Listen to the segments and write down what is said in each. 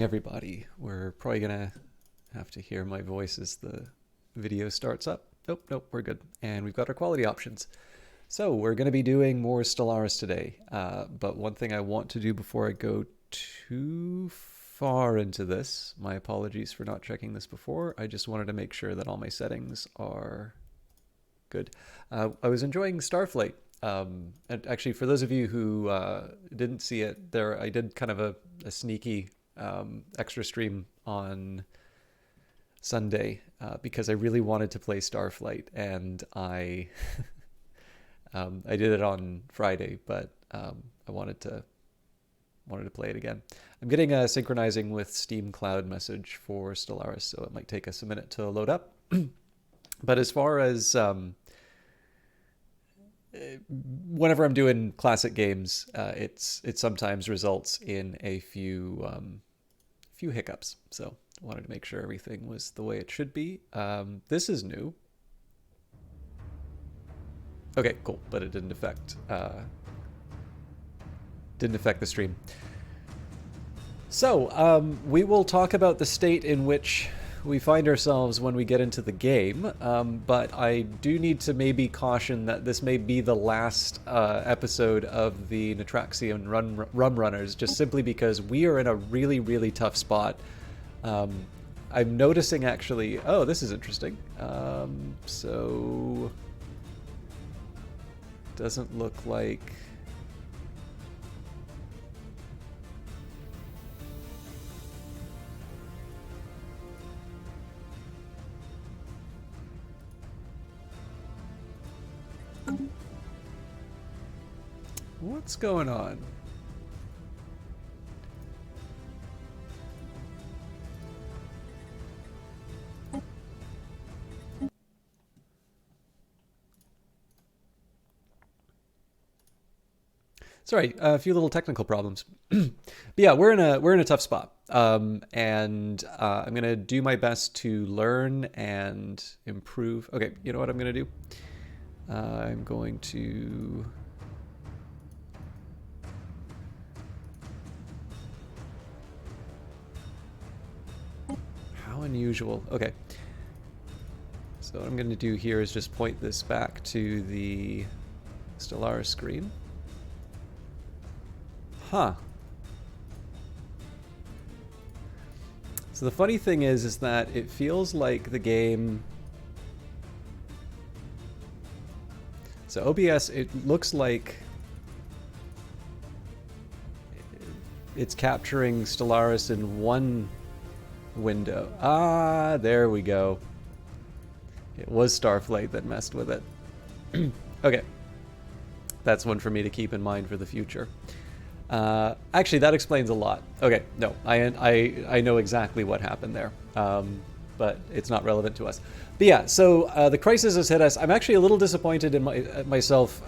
Everybody, we're probably gonna have to hear my voice as the video starts up. Nope, we're good. And we've got our quality options. So we're gonna be doing more Stellaris today. But one thing I want to do before I go too far into this, my apologies for not checking this before. I just wanted to make sure that all my settings are good. I was enjoying Starflight. And actually, for those of you who didn't see it, I did kind of a sneaky extra stream on Sunday because I really wanted to play Starflight, and I I did it on Friday, but I wanted to play it again. I'm getting a synchronizing with Steam Cloud message for Stellaris, so it might take us a minute to load up. But as far as whenever I'm doing classic games, it sometimes results in a few hiccups. So I wanted to make sure everything was the way it should be. This is new. Okay, cool, but it didn't affect the stream. So we will talk about the state in which we find ourselves when we get into the game, but I do need to maybe caution that this may be the last episode of the Natraxian Rum Runners, just simply because we are in a really, really tough spot. I'm noticing actually, oh, this is interesting. So, doesn't look like... What's going on? Sorry, a few little technical problems. But yeah, we're in a tough spot, and I'm gonna do my best to learn and improve. Okay, you know what I'm gonna do? I'm going to... How unusual. Okay. So what I'm going to do here is just point this back to the Stellaris screen. Huh. So the funny thing is that it feels like the game... So OBS, it looks like it's capturing Stellaris in one window. Ah, there we go. It was Starflight that messed with it. Okay. That's one for me to keep in mind for the future. Actually, that explains a lot. Okay, no, I know exactly what happened there. But it's not relevant to us. But yeah, so the crisis has hit us. I'm actually a little disappointed in myself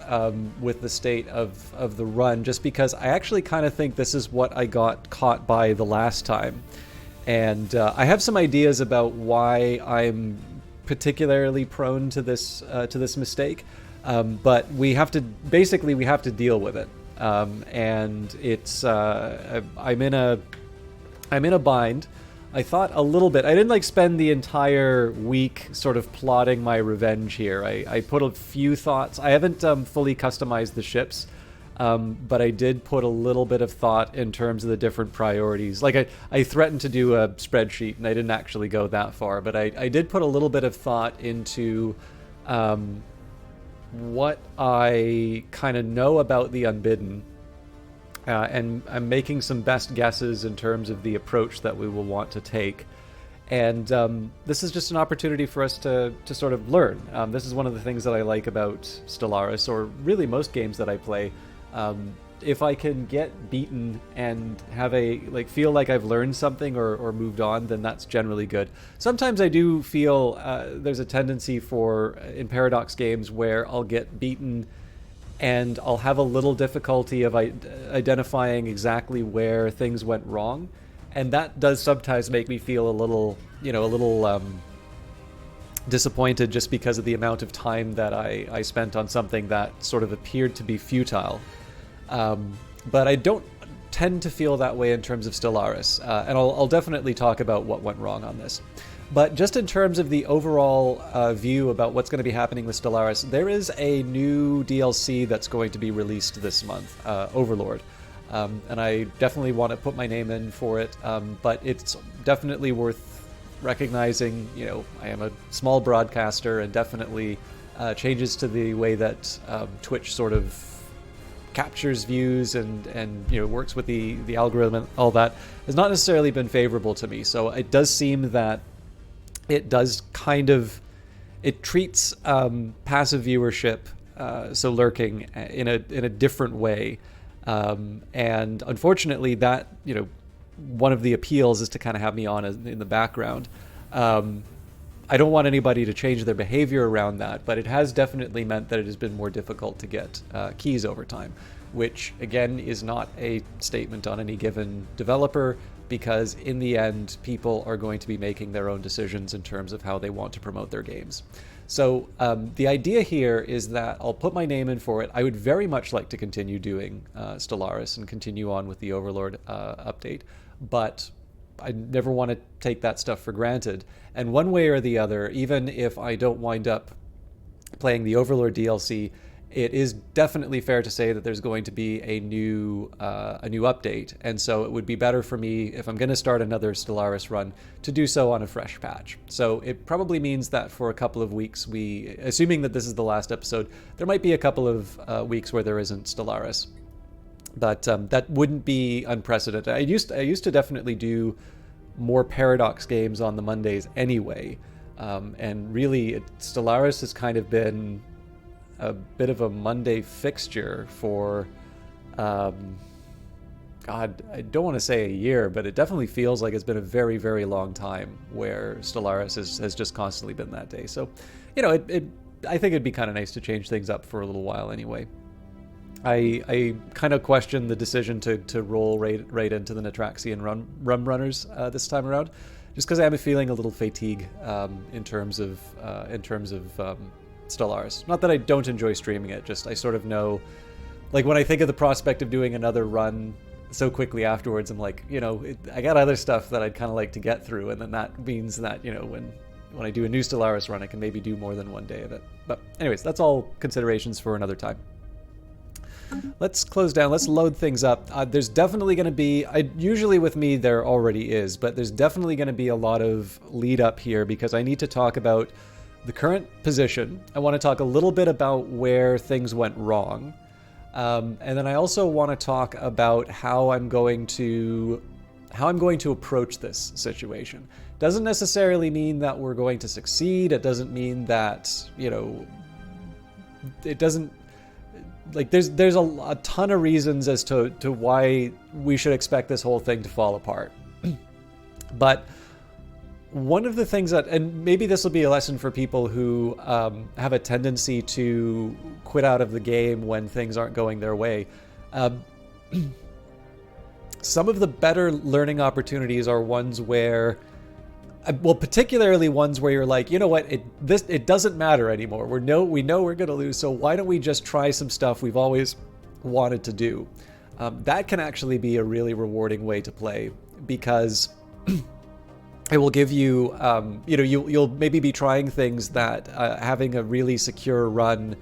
with the state of the run, just because I actually kind of think this is what I got caught by the last time. And I have some ideas about why I'm particularly prone to this mistake, but we have to deal with it. And it's I'm in a bind. I thought a little bit. I didn't spend the entire week sort of plotting my revenge here. I put a few thoughts. I haven't fully customized the ships. But I did put a little bit of thought in terms of the different priorities. Like I threatened to do a spreadsheet, and I didn't actually go that far, but I did put a little bit of thought into what I kind of know about the Unbidden, and I'm making some best guesses in terms of the approach that we will want to take. And this is just an opportunity for us to sort of learn. This is one of the things that I like about Stellaris, or really most games that I play. If I can get beaten and have feel like I've learned something or moved on, then that's generally good. Sometimes I do feel there's a tendency in Paradox games where I'll get beaten and I'll have a little difficulty of identifying exactly where things went wrong. And that does sometimes make me feel a little disappointed, just because of the amount of time that I spent on something that sort of appeared to be futile. But I don't tend to feel that way in terms of Stellaris, and I'll definitely talk about what went wrong on this. But just in terms of the overall view about what's going to be happening with Stellaris, there is a new DLC that's going to be released this month, Overlord. And I definitely want to put my name in for it, but it's definitely worth recognizing. You know, I am a small broadcaster, and definitely changes to the way that Twitch sort of captures views and you know, works with the algorithm and all that has not necessarily been favorable to me. So it does seem that it does kind of, it treats passive viewership, so lurking, in a different way, and unfortunately that, you know, one of the appeals is to kind of have me on in the background. I don't want anybody to change their behavior around that, but it has definitely meant that it has been more difficult to get keys over time, which again is not a statement on any given developer, because in the end, people are going to be making their own decisions in terms of how they want to promote their games. So the idea here is that I'll put my name in for it. I would very much like to continue doing Stellaris and continue on with the Overlord update, but I never want to take that stuff for granted. And one way or the other, even if I don't wind up playing the Overlord DLC, it is definitely fair to say that there's going to be a new update, and so it would be better for me, if I'm going to start another Stellaris run, to do so on a fresh patch. So it probably means that for a couple of weeks, assuming that this is the last episode, there might be a couple of weeks where there isn't Stellaris, but that wouldn't be unprecedented. I used to definitely do more Paradox games on the Mondays anyway, and really Stellaris has kind of been a bit of a Monday fixture for, God, I don't want to say a year, but it definitely feels like it's been a very, very long time where Stellaris has just constantly been that day. So, you know, I think it'd be kind of nice to change things up for a little while anyway. I kind of question the decision to roll right into the Natraxian rum runners this time around, just because I am feeling a little fatigue in terms of Stellaris. Not that I don't enjoy streaming it, just I sort of know, like when I think of the prospect of doing another run so quickly afterwards, I'm like, you know, I got other stuff that I'd kind of like to get through, and then that means that, you know, when I do a new Stellaris run, I can maybe do more than one day of it. But anyways, that's all considerations for another time. Let's close down. Let's load things up. There's definitely going to be, usually with me there already is, but there's definitely going to be a lot of lead up here because I need to talk about the current position. I want to talk a little bit about where things went wrong. And then I also want to talk about how I'm going to approach this situation. Doesn't necessarily mean that we're going to succeed. It doesn't mean that, you know, it doesn't, like there's a ton of reasons as to why we should expect this whole thing to fall apart. But one of the things that, and maybe this will be a lesson for people who have a tendency to quit out of the game when things aren't going their way. Some of the better learning opportunities are ones where, well, particularly ones where you're like, you know what, it doesn't matter anymore. We know we're going to lose, so why don't we just try some stuff we've always wanted to do? That can actually be a really rewarding way to play because it will give you, you know, you'll maybe be trying things that having a really secure run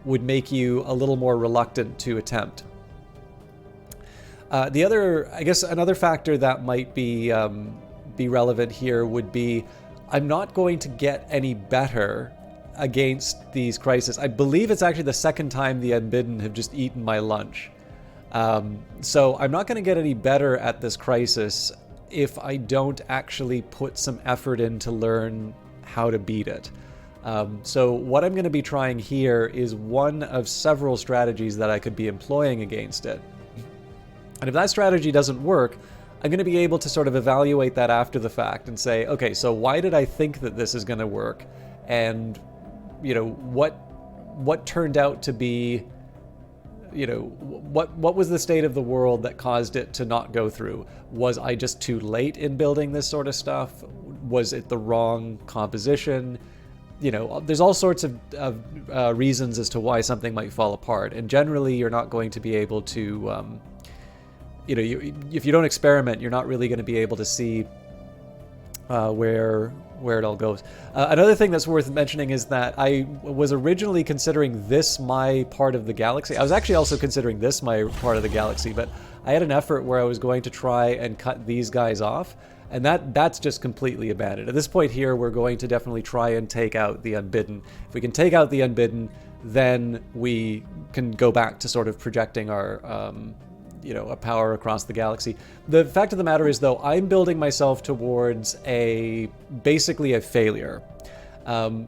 would make you a little more reluctant to attempt. The other, I guess, another factor that might be relevant here would be I'm not going to get any better against these crises. I believe it's actually the second time the Unbidden have just eaten my lunch. So I'm not going to get any better at this crisis if I don't actually put some effort in to learn how to beat it. So what I'm going to be trying here is one of several strategies that I could be employing against it. And if that strategy doesn't work, I'm going to be able to sort of evaluate that after the fact and say, okay, so why did I think that this is going to work? And, you know, what turned out to be, you know, what was the state of the world that caused it to not go through? Was I just too late in building this sort of stuff? Was it the wrong composition? You know, there's all sorts of reasons as to why something might fall apart. And generally, you're not going to be able to if you don't experiment, you're not really going to be able to see where it all goes. Another thing that's worth mentioning is that I was originally considering this my part of the galaxy. I was actually also considering this my part of the galaxy, but I had an effort where I was going to try and cut these guys off, and that's just completely abandoned. At this point here, we're going to definitely try and take out the Unbidden. If we can take out the Unbidden, then we can go back to sort of projecting our a power across the galaxy. The fact of the matter is, though, I'm building myself towards basically a failure.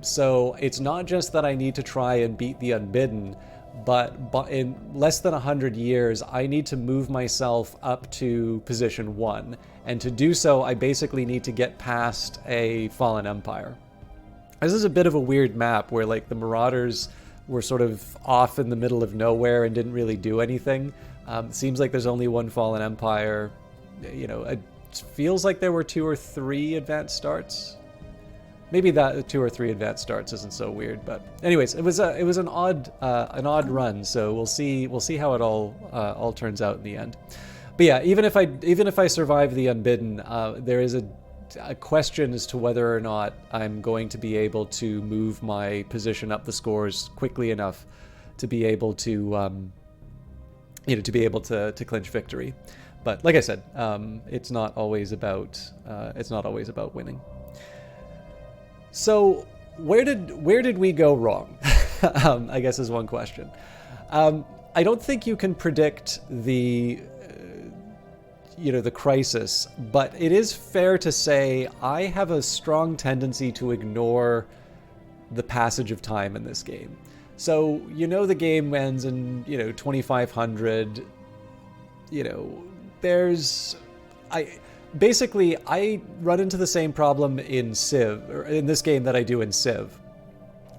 So it's not just that I need to try and beat the Unbidden, but in less than 100 years, I need to move myself up to position 1. And to do so, I basically need to get past a fallen empire. This is a bit of a weird map where, like, the Marauders were sort of off in the middle of nowhere and didn't really do anything. Seems like there's only one fallen empire. It feels like there were 2 or 3 advanced starts. Maybe that 2 or 3 advanced starts isn't so weird, but anyways, it was an odd run. So we'll see how it all turns out in the end. But yeah, even if I survive the Unbidden, there is a question as to whether or not I'm going to be able to move my position up the scores quickly enough to be able to to clinch victory. But like I said, it's not always about winning. So where did we go wrong? I guess is one question. I don't think you can predict the crisis, but it is fair to say I have a strong tendency to ignore the passage of time in this game. So, the game ends in, 2500, I run into the same problem in Civ, or in this game that I do in Civ,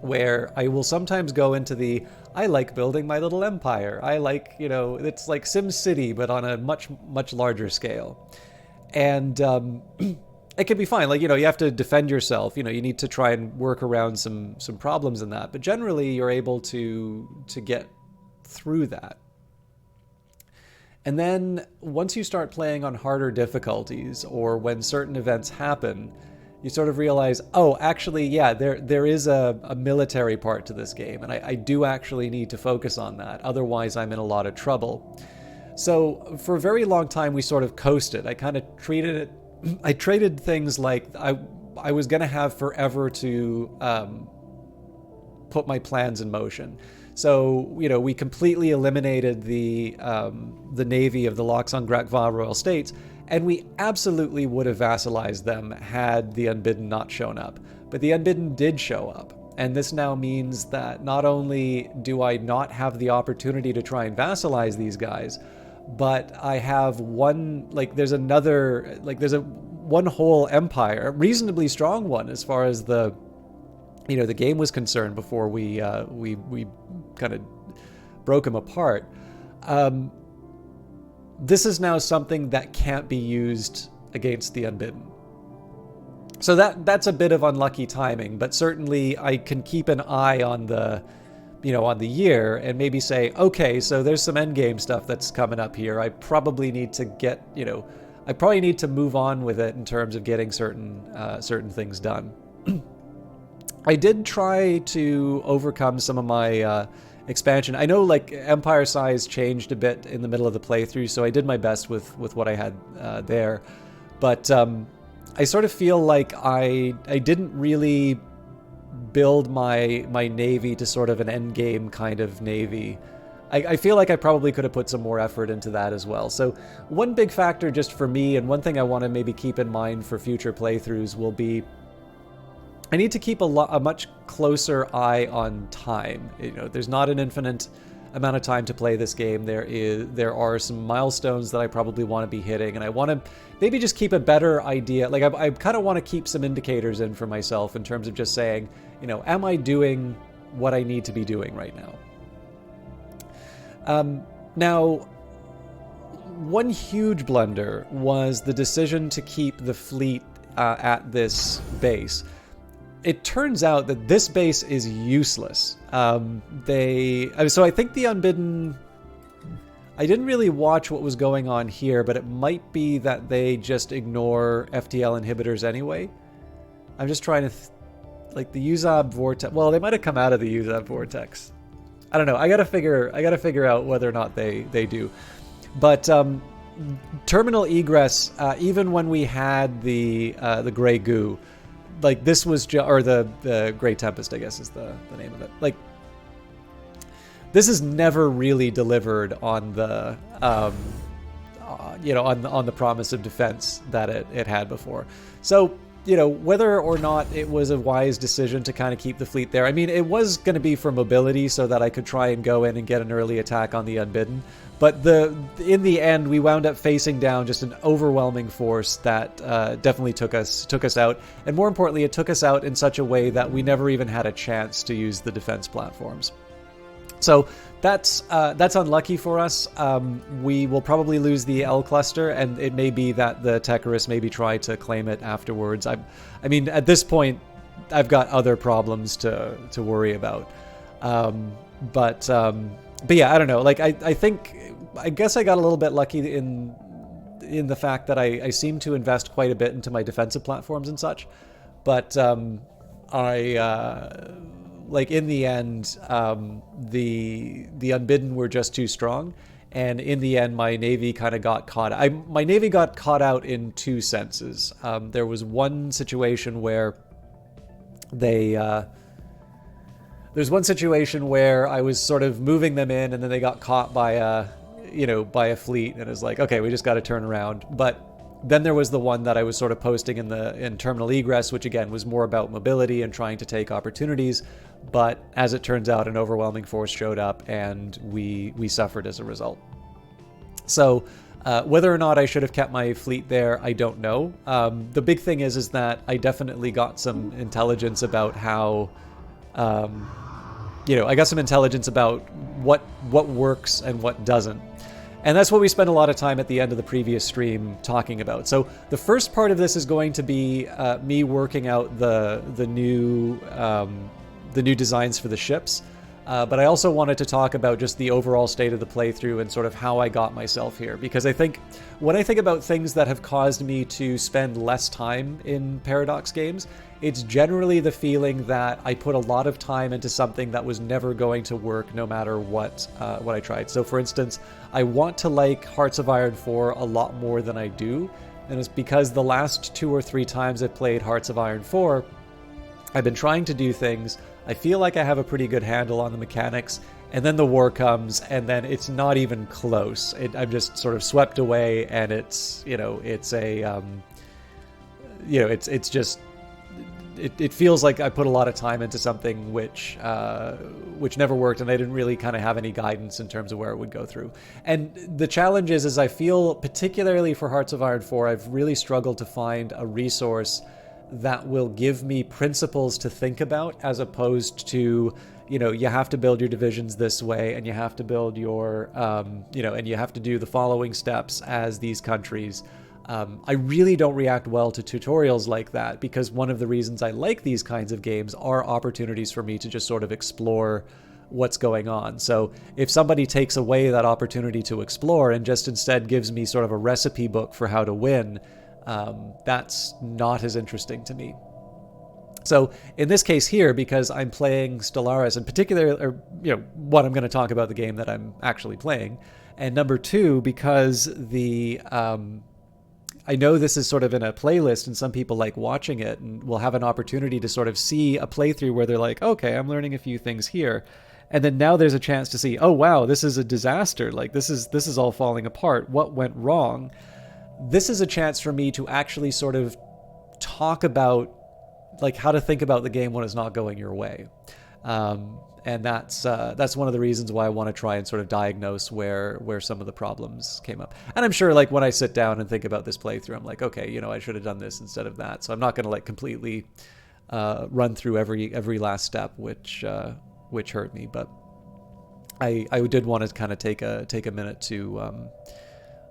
where I will sometimes go into I like building my little empire. I like, it's like Sim City, but on a much, much larger scale. And it can be fine. Like, you have to defend yourself. You need to try and work around some problems in that. But generally, you're able to get through that. And then once you start playing on harder difficulties, or when certain events happen, you sort of realize, oh, actually, yeah, there is a military part to this game, and I do actually need to focus on that. Otherwise, I'm in a lot of trouble. So for a very long time, we sort of coasted. I kind of treated it. I traded things like I was going to have forever to put my plans in motion. So, we completely eliminated the navy of the Loxon-Grakva Royal States, and we absolutely would have vassalized them had the Unbidden not shown up. But the Unbidden did show up, and this now means that not only do I not have the opportunity to try and vassalize these guys, but I have there's one whole empire, a reasonably strong one as far as the game was concerned before we kind of broke them apart. This is now something that can't be used against the Unbidden. So that's a bit of unlucky timing, but certainly I can keep an eye on the year and maybe say, okay, so there's some endgame stuff that's coming up here. I probably need to move on with it in terms of getting certain things done. I did try to overcome some of my expansion. I know empire size changed a bit in the middle of the playthrough, so I did my best with what I had there. But I sort of feel like I didn't really build my navy to sort of an endgame kind of navy. I feel like I probably could have put some more effort into that as well. So one big factor just for me, and one thing I want to maybe keep in mind for future playthroughs, will be I need to keep a much closer eye on time. There's not an infinite amount of time to play this game. There are some milestones that I probably want to be hitting, and I want to maybe just keep a better idea. Like I kind of want to keep some indicators in for myself in terms of just saying, am I doing what I need to be doing right now? Now, one huge blunder was the decision to keep the fleet at this base. It turns out that this base is useless. So I think the Unbidden I didn't really watch what was going on here, but it might be that they just ignore FTL inhibitors anyway. I'm just trying to, like the UZAB vortex. Well, they might have come out of the UZAB vortex. I don't know. I gotta figure out whether or not they do. But terminal egress, even when we had the gray goo, like this was or the gray tempest, I guess is the name of it. Like, this is never really delivered on the on the promise of defense that it had before. So, whether or not it was a wise decision to kind of keep the fleet there. I mean, it was going to be for mobility so that I could try and go in and get an early attack on the Unbidden. But in the end, we wound up facing down just an overwhelming force that definitely took us out. And more importantly, it took us out in such a way that we never even had a chance to use the defense platforms. So that's unlucky for us. We will probably lose the L cluster, and it may be that the Techaris maybe try to claim it afterwards. I mean, at this point, I've got other problems to worry about. But yeah, I don't know. Like, I guess I got a little bit lucky in the fact that I seem to invest quite a bit into my defensive platforms and such. But like in the end, the Unbidden were just too strong, and in the end, my navy kind of got caught. My navy got caught out in two senses. There was one situation where there's one situation where I was sort of moving them in, and then they got caught by a fleet, and it was like, okay, we just got to turn around. But then there was the one that I was sort of posting in terminal egress, which again was more about mobility and trying to take opportunities. But as it turns out, an overwhelming force showed up, and we suffered as a result. So whether or not I should have kept my fleet there, I don't know. The big thing is that I definitely got some intelligence about how, I got some intelligence about what works and what doesn't. And that's what we spent a lot of time at the end of the previous stream talking about. So the first part of this is going to be me working out the new designs for the ships. But I also wanted to talk about just the overall state of the playthrough and sort of how I got myself here. Because I think when I think about things that have caused me to spend less time in Paradox games, it's generally the feeling that I put a lot of time into something that was never going to work no matter what I tried. So for instance, I want to like Hearts of Iron 4 a lot more than I do. And it's because the last 2 or 3 times I've played Hearts of Iron 4, I've been trying to do things. I feel like I have a pretty good handle on the mechanics, and then the war comes, and then it's not even close. I'm just sort of swept away, and it's it feels like I put a lot of time into something which never worked, and I didn't really kind of have any guidance in terms of where it would go through. And the challenge is I feel, particularly for Hearts of Iron 4, I've really struggled to find a resource that will give me principles to think about, as opposed to, you have to build your divisions this way, and you have to build your, and you have to do the following steps as these countries. I really don't react well to tutorials like that, because one of the reasons I like these kinds of games are opportunities for me to just sort of explore what's going on. So if somebody takes away that opportunity to explore and just instead gives me sort of a recipe book for how to win, that's not as interesting to me. So in this case here, because I'm playing Stellaris, in particular, one, I'm going to talk about the game that I'm actually playing, and number two, because I know this is sort of in a playlist, and some people like watching it and will have an opportunity to sort of see a playthrough where they're like, okay, I'm learning a few things here. And then now there's a chance to see, oh wow, this is a disaster. Like this is all falling apart. What went wrong? This is a chance for me to actually sort of talk about like how to think about the game when it's not going your way. And that's one of the reasons why I want to try and sort of diagnose where some of the problems came up. And I'm sure like when I sit down and think about this playthrough, I'm like, okay, I should have done this instead of that. So I'm not going to like completely run through every last step, which hurt me. But I did want to kind of take a minute to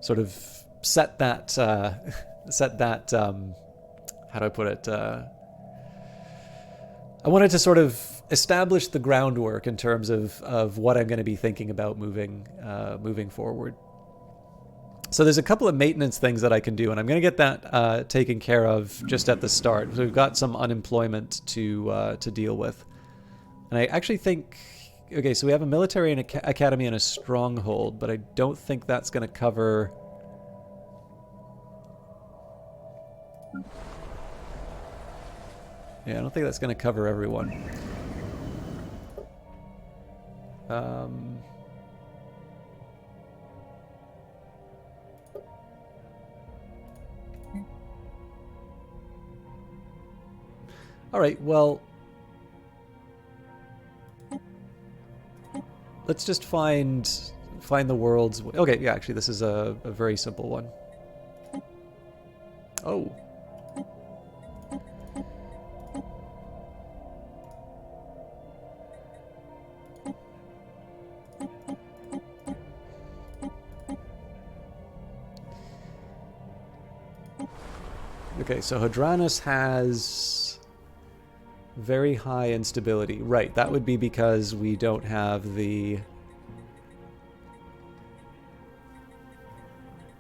sort of set that how do I put it? I wanted to sort of establish the groundwork in terms of what I'm going to be thinking about moving forward. So there's a couple of maintenance things that I can do, and I'm going to get that taken care of just at the start. So we've got some unemployment to deal with. And I actually think, okay, so we have a military and academy and a stronghold, but I don't think that's going to cover... Yeah, I don't think that's going to cover everyone. All right, well, let's just find the world's... Okay, yeah, actually, this is a very simple one. Oh. Okay, so Hadranus has very high instability. Right, that would be because we don't have the...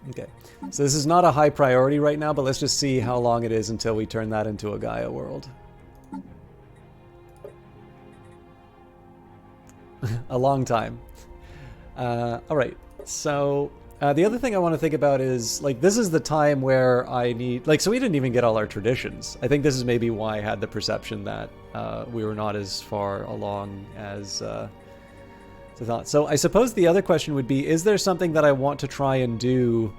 Okay, so this is not a high priority right now, but let's just see how long it is until we turn that into a Gaia world. A long time. All right, so... the other thing I want to think about is, like, this is the time where I need... Like, so we didn't even get all our traditions. I think this is maybe why I had the perception that we were not as far along as I thought. So I suppose the other question would be, is there something that I want to try and do...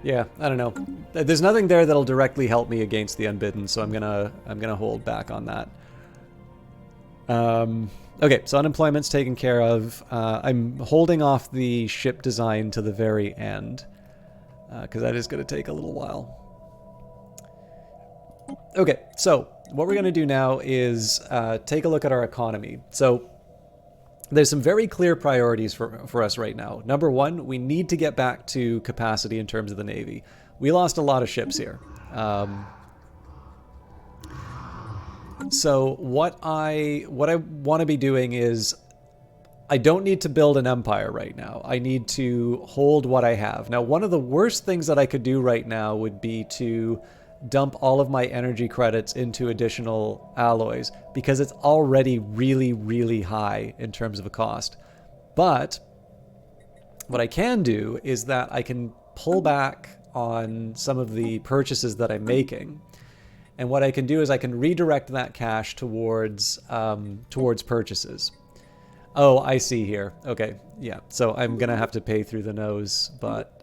Yeah, I don't know. There's nothing there that'll directly help me against the Unbidden, so I'm gonna hold back on that. Okay, so unemployment's taken care of. I'm holding off the ship design to the very end, because that is going to take a little while. Okay, so what we're going to do now is take a look at our economy. So there's some very clear priorities for us right now. Number one, we need to get back to capacity in terms of the Navy. We lost a lot of ships here. So what I want to be doing is, I don't need to build an empire right now. I need to hold what I have. Now, one of the worst things that I could do right now would be to dump all of my energy credits into additional alloys, because it's already really, really high in terms of a cost. But what I can do is that I can pull back on some of the purchases that I'm making. And what I can do is I can redirect that cash towards purchases. Oh, I see here. Okay, yeah. So I'm gonna have to pay through the nose, but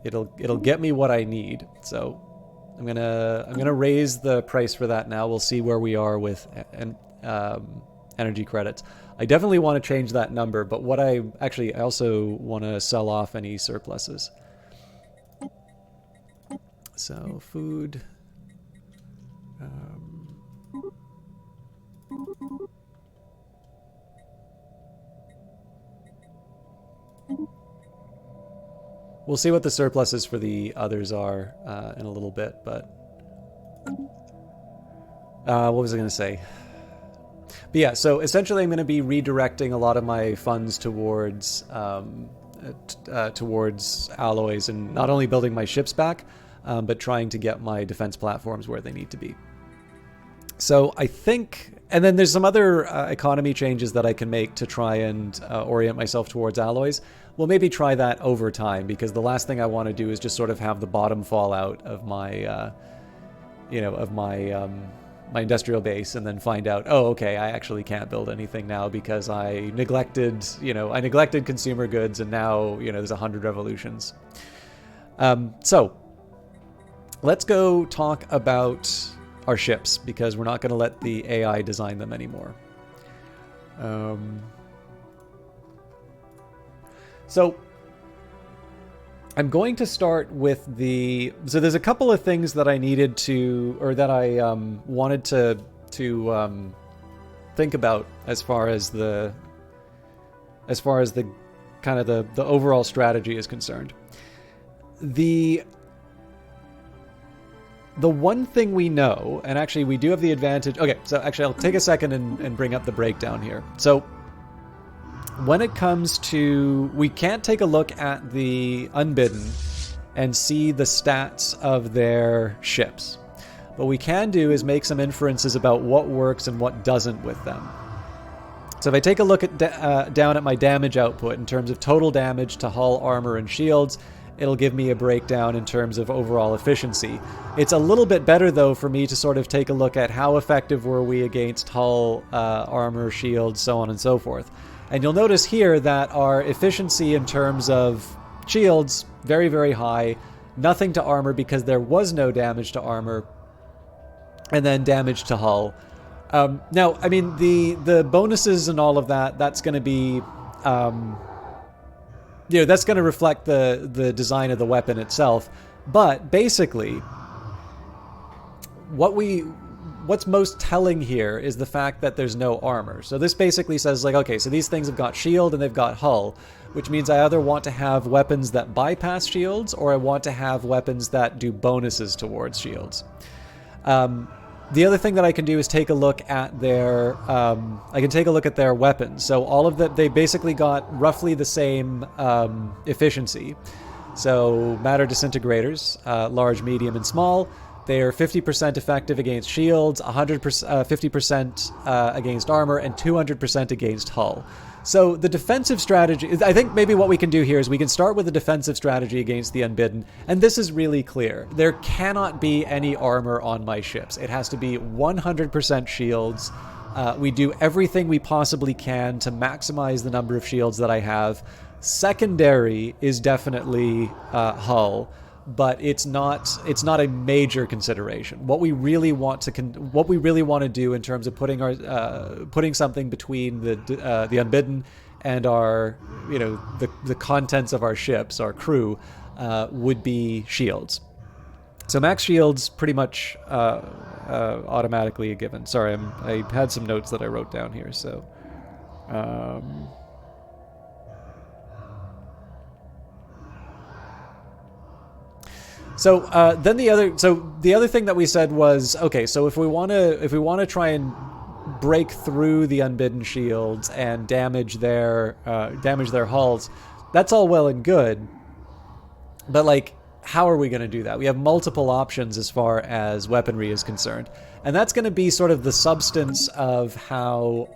it'll get me what I need. So I'm gonna raise the price for that now. We'll see where we are with energy credits. I definitely want to change that number, but I also want to sell off any surpluses. So food. We'll see what the surpluses for the others are in a little bit, but what was I going to say? But yeah, so essentially I'm going to be redirecting a lot of my funds towards alloys, and not only building my ships back, but trying to get my defense platforms where they need to be. So I think, and then there's some other economy changes that I can make to try and orient myself towards alloys. We'll maybe try that over time, because the last thing I want to do is just sort of have the bottom fall out of my, my industrial base, and then find out, oh, okay, I actually can't build anything now because I neglected consumer goods, and now, there's 100 revolutions. So let's go talk about our ships, because we're not going to let the AI design them anymore. So I'm going to start with the... So there's a couple of things that I needed to... Or that I wanted to think about as far as the kind of the overall strategy is concerned. The one thing we know, and actually we do have the advantage... Okay, so actually I'll take a second and bring up the breakdown here. So when it comes to... We can't take a look at the Unbidden and see the stats of their ships. What we can do is make some inferences about what works and what doesn't with them. So if I take a look at down at my damage output in terms of total damage to hull, armor, and shields, it'll give me a breakdown in terms of overall efficiency. It's a little bit better, though, for me to sort of take a look at how effective were we against hull, armor, shields, so on and so forth. And you'll notice here that our efficiency in terms of shields, very, very high. Nothing to armor because there was no damage to armor. And then damage to hull. Now, I mean, the bonuses and all of that, that's going to be... that's going to reflect the design of the weapon itself. But basically, what's most telling here is the fact that there's no armor. So this basically says, like, okay, so these things have got shield and they've got hull, which means I either want to have weapons that bypass shields or I want to have weapons that do bonuses towards shields. The other thing that I can do is take a look at their weapons. So all of that, they basically got roughly the same efficiency. So matter disintegrators, large, medium, and small. They are 50% effective against shields, 50% against armor, and 200% against hull. So the defensive strategy, I think maybe what we can do here is we can start with a defensive strategy against the Unbidden, and this is really clear. There cannot be any armor on my ships. It has to be 100% shields. We do everything we possibly can to maximize the number of shields that I have. Secondary is definitely hull, but it's not a major consideration. What we really want to do in terms of putting something between the Unbidden and our the contents of our ships, our crew, would be shields. So max shields pretty much automatically a given. Sorry, I had some notes that I wrote down here. So. So then the other thing that we said was, okay, so if we want to try and break through the Unbidden shields and damage their hulls, that's all well and good. But like, how are we going to do that? We have multiple options as far as weaponry is concerned, and that's going to be sort of the substance of how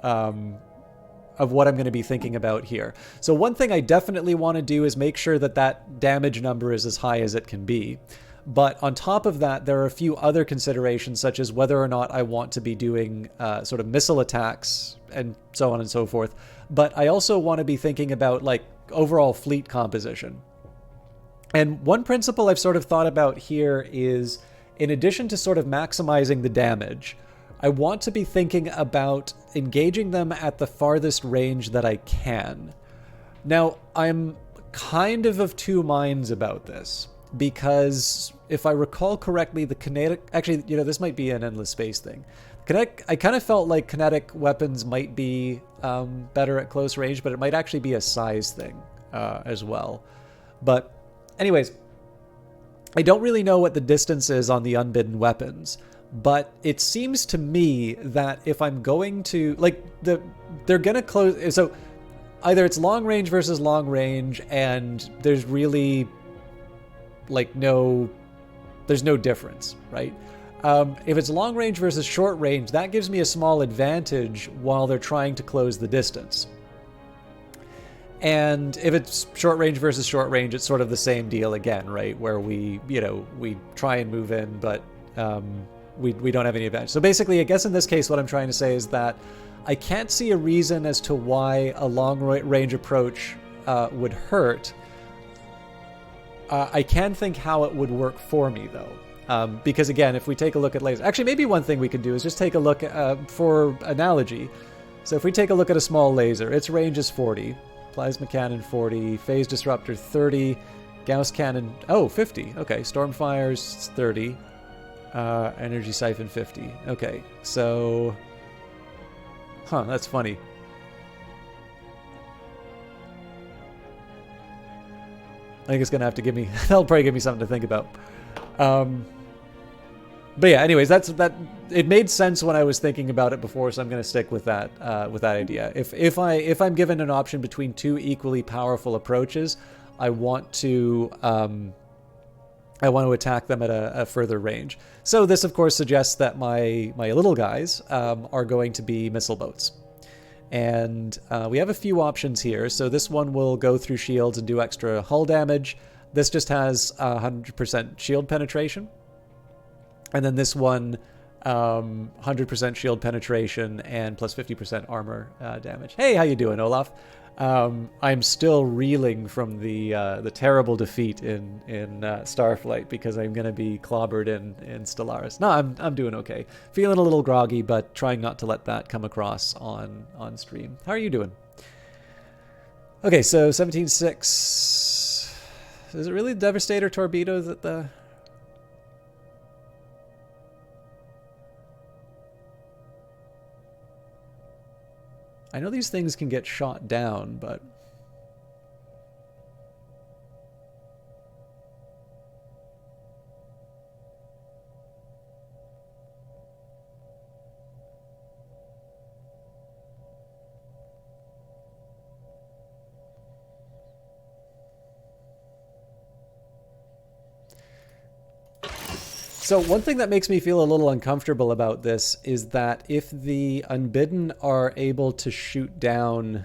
of what I'm going to be thinking about here. So one thing I definitely want to do is make sure that that damage number is as high as it can be. But on top of that, there are a few other considerations, such as whether or not I want to be doing sort of missile attacks and so on and so forth. But I also want to be thinking about like overall fleet composition. And one principle I've sort of thought about here is, in addition to sort of maximizing the damage, I want to be thinking about engaging them at the farthest range that I can. Now, I'm kind of two minds about this, because if I recall correctly, the kinetic... Actually, this might be an endless space thing. I kind of felt like kinetic weapons might be better at close range, but it might actually be a size thing as well. But anyways, I don't really know what the distance is on the Unbidden weapons. But it seems to me that if I'm going to, like, they're going to close, so either it's long range versus long range, and there's really, like, there's no difference, right? If it's long range versus short range, that gives me a small advantage while they're trying to close the distance. And if it's short range versus short range, it's sort of the same deal again, right? Where we try and move in, but, we don't have any advantage. So basically, I guess in this case, what I'm trying to say is that I can't see a reason as to why a long-range approach would hurt. I can think how it would work for me, though. Because again, if we take a look at lasers... Actually, maybe one thing we could do is just take a look at, for analogy. So if we take a look at a small laser, its range is 40, plasma cannon 40, phase disruptor 30, Gauss Cannon, oh, 50. Okay, Stormfire's 30. Energy Siphon 50. Okay, so... Huh, that's funny. I think it's going to have to give me... that'll probably give me something to think about. But yeah, anyways, that. It made sense when I was thinking about it before, so I'm going to stick with that idea. If I'm given an option between two equally powerful approaches, I want to attack them at a further range. So this, of course, suggests that my little guys are going to be missile boats. And we have a few options here. So this one will go through shields and do extra hull damage. This just has 100% shield penetration. And then this one, 100% shield penetration and plus 50% armor damage. Hey, how you doing, Olaf? I'm still reeling from the terrible defeat in Starflight because I'm gonna be clobbered in Stellaris. No, I'm doing okay. Feeling a little groggy, but trying not to let that come across on stream. How are you doing? Okay, so 17.6. Is it really Devastator torpedo that the? I know these things can get shot down, but... So one thing that makes me feel a little uncomfortable about this is that if the Unbidden are able to shoot down...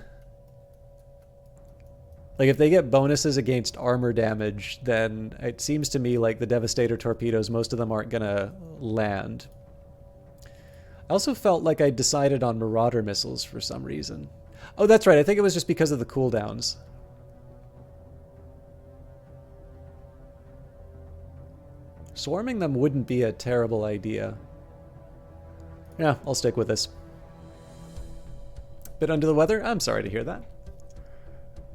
Like, if they get bonuses against armor damage, then it seems to me like the Devastator torpedoes, most of them aren't gonna land. I also felt like I decided on Marauder missiles for some reason. Oh, that's right, I think it was just because of the cooldowns. Swarming them wouldn't be a terrible idea. Yeah, I'll stick with this. Bit under the weather? I'm sorry to hear that.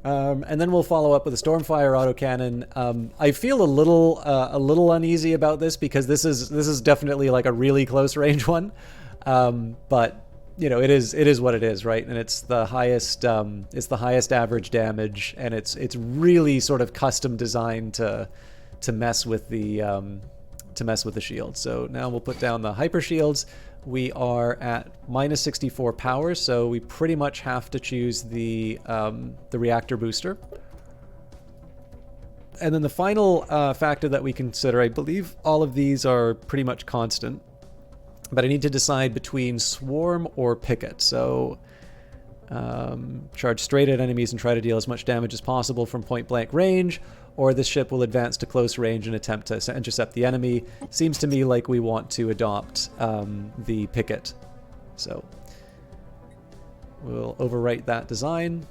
And then we'll follow up with a Stormfire Autocannon. I feel a little uneasy about this because this is definitely like a really close range one. But you know, it is what it is, right? And it's the highest average damage, and it's really sort of custom designed to mess with the shield. So now we'll put down the hyper shields. We are at minus 64 power, so we pretty much have to choose the reactor booster. And then the final factor that we consider, I believe all of these are pretty much constant, but I need to decide between swarm or picket. So charge straight at enemies and try to deal as much damage as possible from point blank range, or this ship will advance to close range and attempt to intercept the enemy. Seems to me like we want to adopt the picket. So we'll overwrite that design.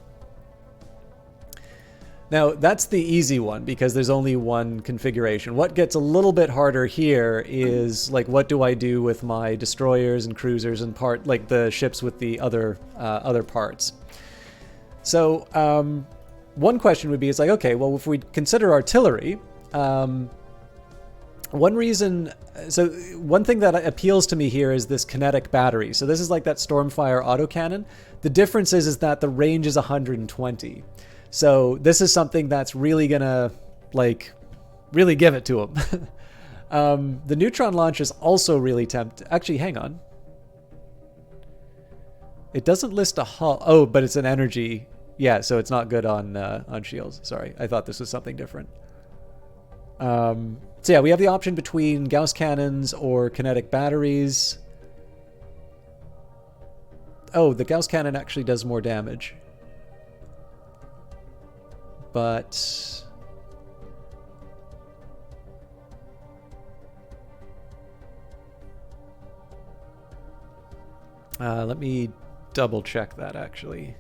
Now, that's the easy one because there's only one configuration. What gets a little bit harder here is, like, what do I do with my destroyers and cruisers and like the ships with the other parts? So, one question would be, it's like, okay, well, if we consider artillery, one thing that appeals to me here is this kinetic battery. So this is like that Stormfire Autocannon. The difference is that the range is 120. So this is something that's really gonna, like, really give it to them. The neutron launch is also really Actually, hang on. It doesn't list a hull. Oh, but it's an energy. Yeah, so it's not good on shields. Sorry, I thought this was something different. So yeah, we have the option between Gauss cannons or kinetic batteries. Oh, the Gauss cannon actually does more damage. But let me double check that actually.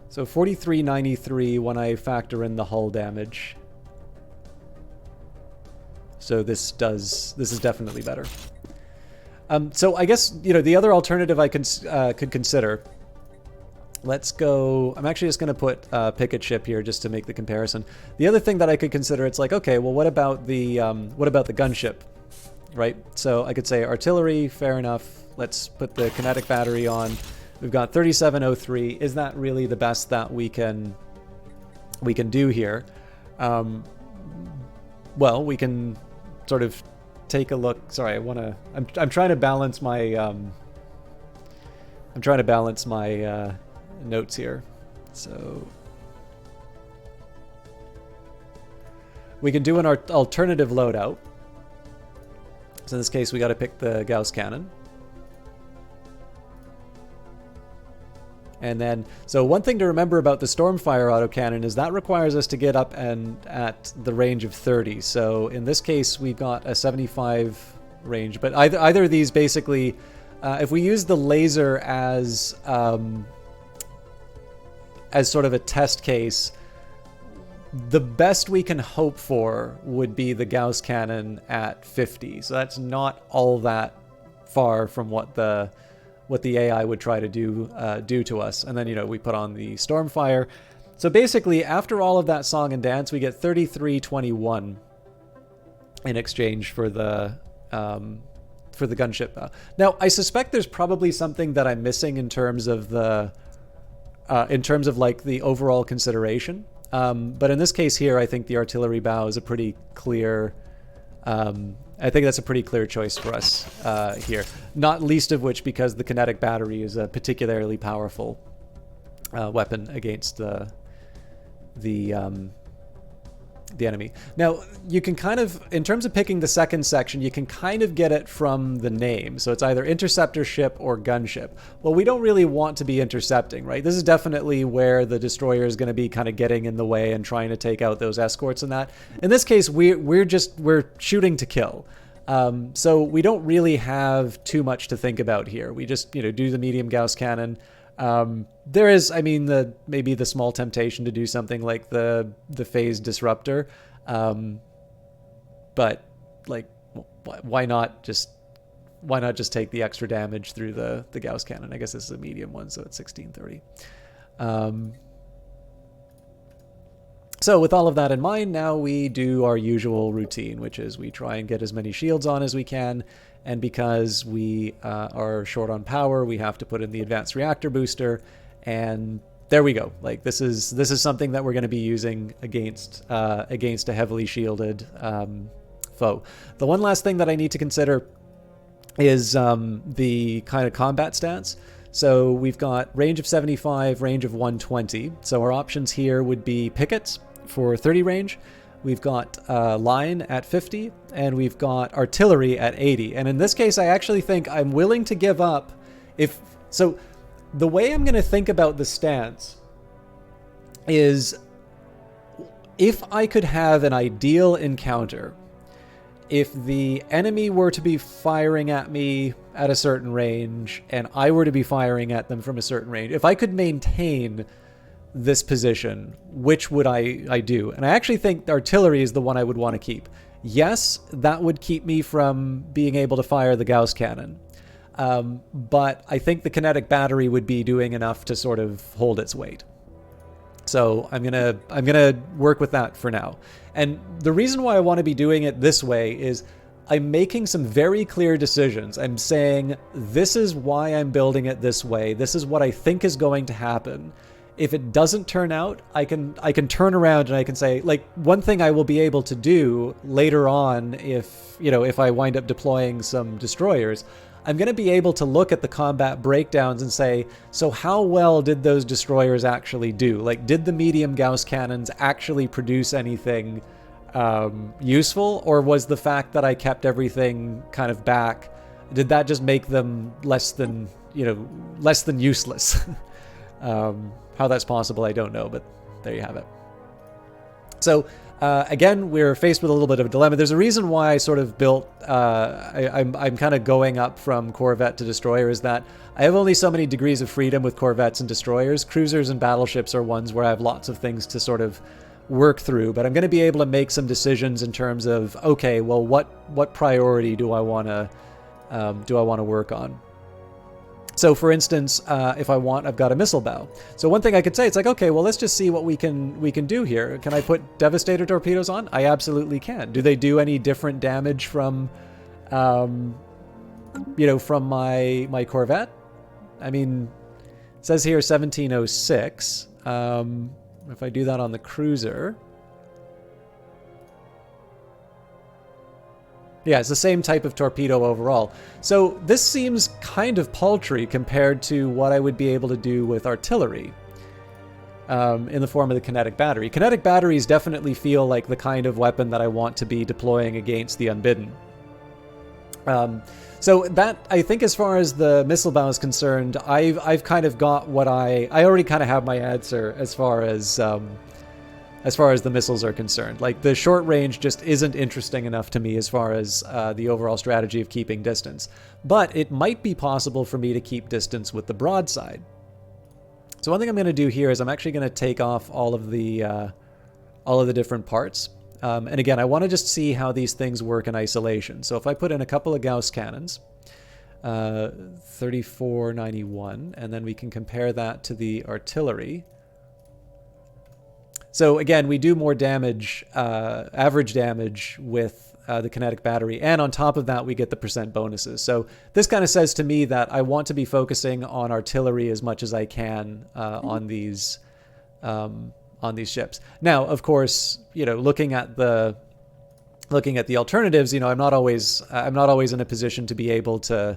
So 4393 when I factor in the hull damage. So this is definitely better. So I guess, the other alternative I could consider. Let's go. I'm actually just going to put picket ship here just to make the comparison. The other thing that I could consider, it's like, okay, well, what about the gunship, right? So I could say artillery, fair enough. Let's put the kinetic battery on. We've got 3703. Is that really the best that we can do here? Well, we can sort of take a look. Sorry, I'm trying to balance my notes here. So we can do an alternative loadout. So in this case, we got to pick the Gauss cannon. And then, so one thing to remember about the Stormfire Autocannon is that requires us to get up and at the range of 30. So in this case, we've got a 75 range. But either of these basically, if we use the laser as sort of a test case, the best we can hope for would be the Gauss cannon at 50. So that's not all that far from what the AI would try to do to us. And then, we put on the Stormfire. So basically, after all of that song and dance, we get 3321 in exchange for the gunship. Now, I suspect there's probably something that I'm missing in terms of like the overall consideration. But in this case here, I think the artillery bow is a pretty clear. I think that's a pretty clear choice for us here. Not least of which because the kinetic battery is a particularly powerful weapon against the enemy. Now, you can kind of, in terms of picking the second section, you can kind of get it from the name. So it's either interceptor ship or gunship. Well, we don't really want to be intercepting, right? This is definitely where the destroyer is going to be kind of getting in the way and trying to take out those escorts and that. In this case, we're shooting to kill. So we don't really have too much to think about here. We just, do the medium Gauss cannon. There is, maybe the small temptation to do something like the phase disruptor. But like, why not just take the extra damage through the Gauss cannon? I guess this is a medium one, so it's 1630. So with all of that in mind, now we do our usual routine, which is we try and get as many shields on as we can. And because we are short on power, we have to put in the advanced reactor booster. And there we go. Like this is something that we're going to be using against a heavily shielded foe. The one last thing that I need to consider is the kind of combat stance. So we've got range of 75, range of 120. So our options here would be pickets for 30 range. We've got line at 50, and we've got artillery at 80. And in this case, I actually think I'm willing to give up. So the way I'm going to think about the stance is if I could have an ideal encounter, if the enemy were to be firing at me at a certain range and I were to be firing at them from a certain range, if I could maintain this position, which would I do? And I actually think artillery is the one I would want to keep. Yes, that would keep me from being able to fire the Gauss cannon. But I think the kinetic battery would be doing enough to sort of hold its weight. So I'm gonna work with that for now. And the reason why I want to be doing it this way is I'm making some very clear decisions. I'm saying this is why I'm building it this way. This is what I think is going to happen. If it doesn't turn out, I can turn around and I can say, like, one thing I will be able to do later on if I wind up deploying some destroyers, I'm going to be able to look at the combat breakdowns and say, so how well did those destroyers actually do? Like, did the medium Gauss cannons actually produce anything useful? Or was the fact that I kept everything kind of back, did that just make them less than useless? How that's possible, I don't know, but there you have it. So again, we're faced with a little bit of a dilemma. There's a reason why I sort of built, I'm kind of going up from Corvette to Destroyer, is that I have only so many degrees of freedom with Corvettes and Destroyers. Cruisers and Battleships are ones where I have lots of things to sort of work through, but I'm going to be able to make some decisions in terms of, okay, well, what priority do I want to do I want to work on? So for instance, if I want, I've got a missile bow. So one thing I could say, it's like, okay, well, let's just see what we can do here. Can I put Devastator torpedoes on? I absolutely can. Do they do any different damage from, you know, from my Corvette? I mean, it says here 1706. If I do that on the cruiser, yeah, it's the same type of torpedo overall. So this seems kind of paltry compared to what I would be able to do with artillery in the form of the kinetic battery. Kinetic batteries definitely feel like the kind of weapon that I want to be deploying against the unbidden. So that, I think, as far as the missile bow is concerned, I've kind of got what I already kind of have my answer as far as the missiles are concerned. Like, the short range just isn't interesting enough to me as far as the overall strategy of keeping distance. But it might be possible for me to keep distance with the broadside. So one thing I'm going to do here is I'm actually going to take off all of the different parts. And again, I want to just see how these things work in isolation. So if I put in a couple of Gauss cannons, 3491, and then we can compare that to the artillery. So again, we do more damage, average damage with the kinetic battery, and on top of that, we get the percent bonuses. So this kind of says to me that I want to be focusing on artillery as much as I can on these ships. Now, of course, you know, looking at the alternatives, you know, I'm not always in a position to be able to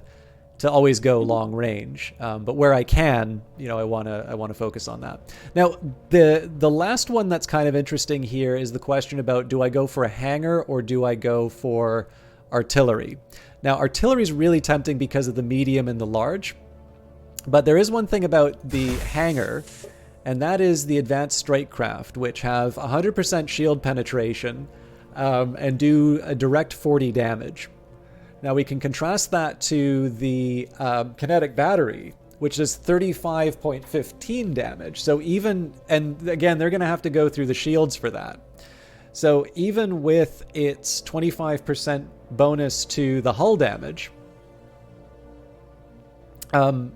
always go long range, but where I can, you know, I want to focus on that. Now, the last one that's kind of interesting here is the question about, do I go for a hangar or do I go for artillery? Now, artillery is really tempting because of the medium and the large, but there is one thing about the hangar, and that is the advanced strike craft, which have 100% shield penetration and do a direct 40 damage. Now we can contrast that to the kinetic battery, which is 35.15 damage. So even, and again, they're going to have to go through the shields for that. So even with its 25% bonus to the hull damage, oh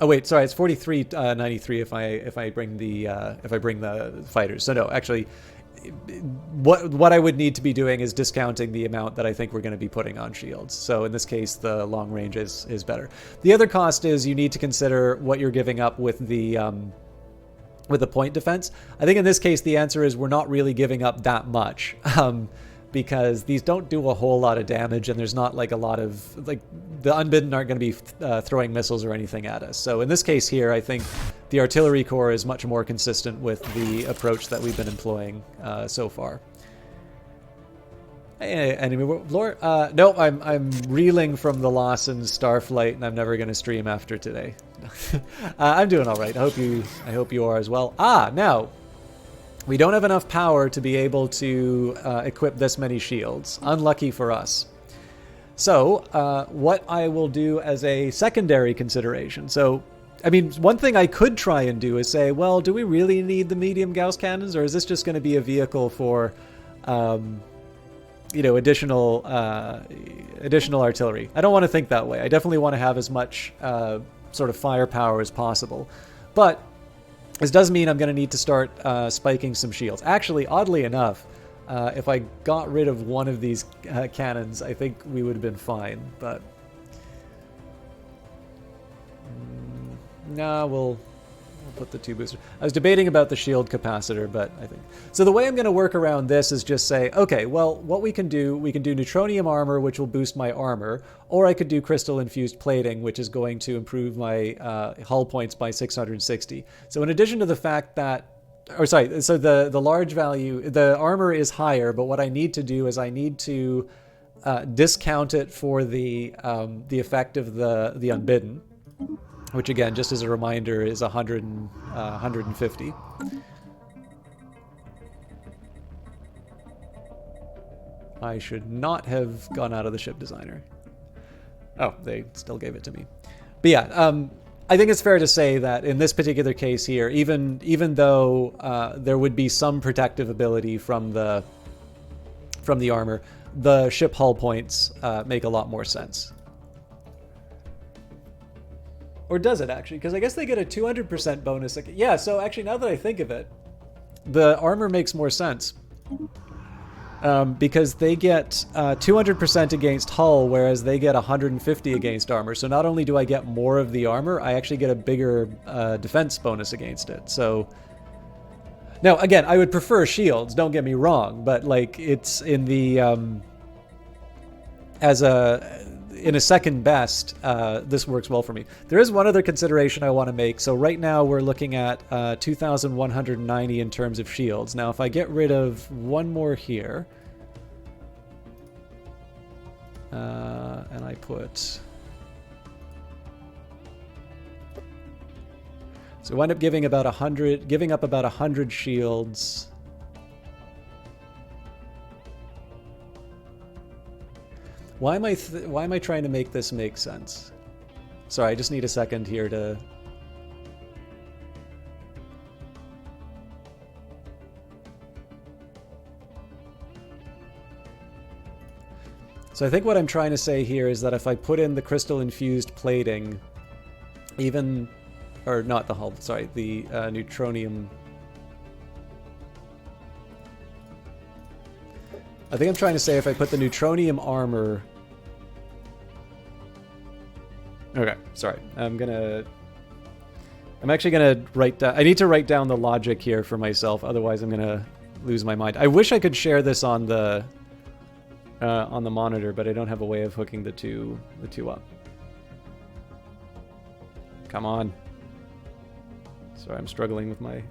wait, sorry, it's 43.93 if I bring the fighters. So no, actually, what I would need to be doing is discounting the amount that I think we're going to be putting on shields. So in this case, the long range is better. The other cost is you need to consider what you're giving up with the point defense. I think in this case, the answer is we're not really giving up that much. Because these don't do a whole lot of damage, and there's not like a lot of, like, the unbidden aren't going to be throwing missiles or anything at us. So in this case here, I think the artillery core is much more consistent with the approach that we've been employing so far. Enemy lore? No, I'm reeling from the loss in Starflight, and I'm never going to stream after today. I'm doing all right. I hope you are as well. Now. We don't have enough power to be able to equip this many shields. Unlucky for us. So, what I will do as a secondary consideration. So, I mean, one thing I could try and do is say, well, do we really need the medium Gauss cannons, or is this just going to be a vehicle for, you know, additional artillery? I don't want to think that way. I definitely want to have as much sort of firepower as possible. But this does mean I'm going to need to start spiking some shields. Actually, oddly enough, if I got rid of one of these cannons, I think we would have been fine. But nah, we'll put the 2 boosters. I was debating about the shield capacitor, but I think so. The way I'm going to work around this is just say, okay, well, what we can do neutronium armor, which will boost my armor, or I could do crystal infused plating, which is going to improve my hull points by 660. So in addition to the fact that, or sorry, so the large value, the armor is higher, but what I need to do is I need to discount it for the effect of the unbidden, which again, just as a reminder, is 150. I should not have gone out of the ship designer. Oh, they still gave it to me. But yeah, I think it's fair to say that in this particular case here, even though there would be some protective ability from the armor, the ship hull points make a lot more sense. Or does it actually? Because I guess they get a 200% bonus. Yeah, so actually now that I think of it, the armor makes more sense. Because they get 200% against hull, whereas they get 150 against armor. So not only do I get more of the armor, I actually get a bigger defense bonus against it. So now, again, I would prefer shields, don't get me wrong, but like it's in the in a second best, this works well for me. There is one other consideration I want to make. So right now we're looking at 2,190 in terms of shields. Now, if I get rid of one more here, and I put... So I wind up giving about 100, giving up about 100 shields. Why am I trying to make this make sense? Sorry, I just need a second here to... So I think what I'm trying to say here is that if I put in the crystal-infused plating, even... Or not the hull, sorry, the neutronium... I think I'm trying to say if I put the neutronium armor... Okay, sorry. I'm actually gonna write down... I need to write down the logic here for myself, otherwise I'm gonna lose my mind. I wish I could share this on the monitor, but I don't have a way of hooking the two up. Come on. Sorry, I'm struggling with my...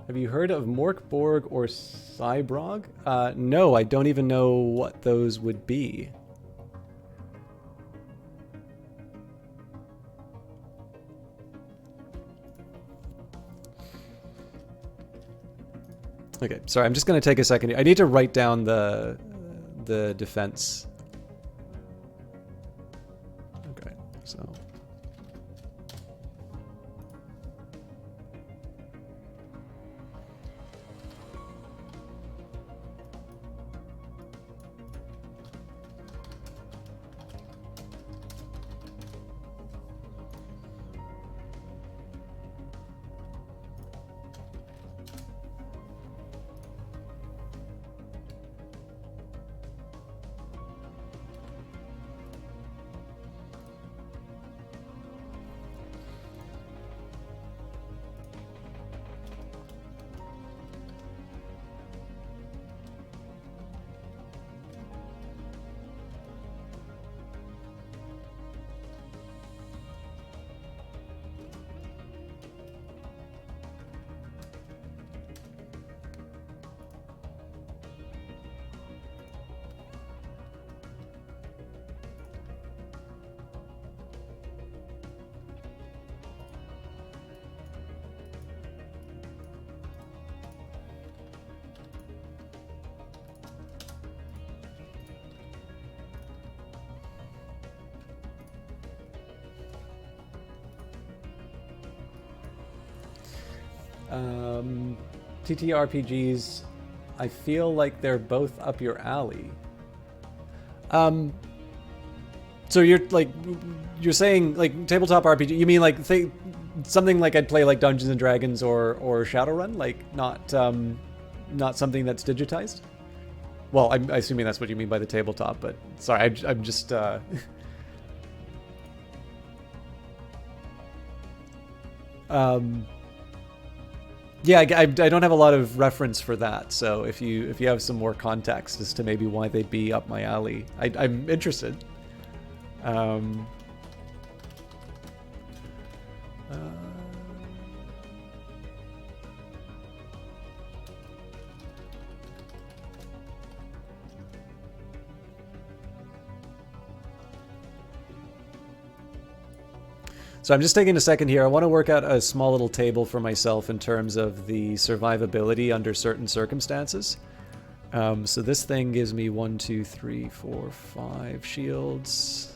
Have you heard of Morkborg or Cybrog? No, I don't even know what those would be. Okay, sorry, I'm just going to take a second here. I need to write down the defense. Okay, so... TTRPGs, I feel like they're both up your alley. So you're saying like tabletop RPG? You mean like something like I'd play like Dungeons and Dragons or Shadowrun, like not something that's digitized? Well, I'm assuming that's what you mean by the tabletop, but sorry, I'm just. Yeah, I don't have a lot of reference for that, so if you have some more context as to maybe why they'd be up my alley, I'm interested. So I'm just taking a second here. I want to work out a small little table for myself in terms of the survivability under certain circumstances. So this thing gives me 1, 2, 3, 4, 5 shields.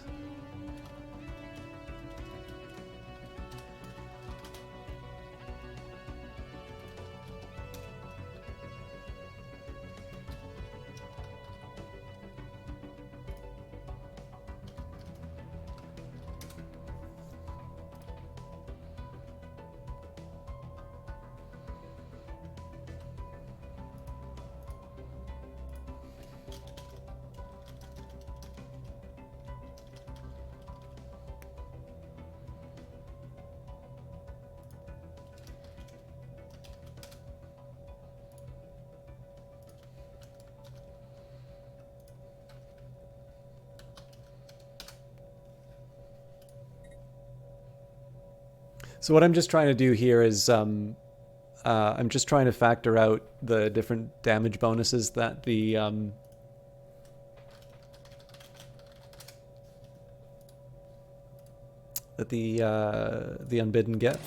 So what I'm just trying to do here is I'm just trying to factor out the different damage bonuses that the Unbidden get.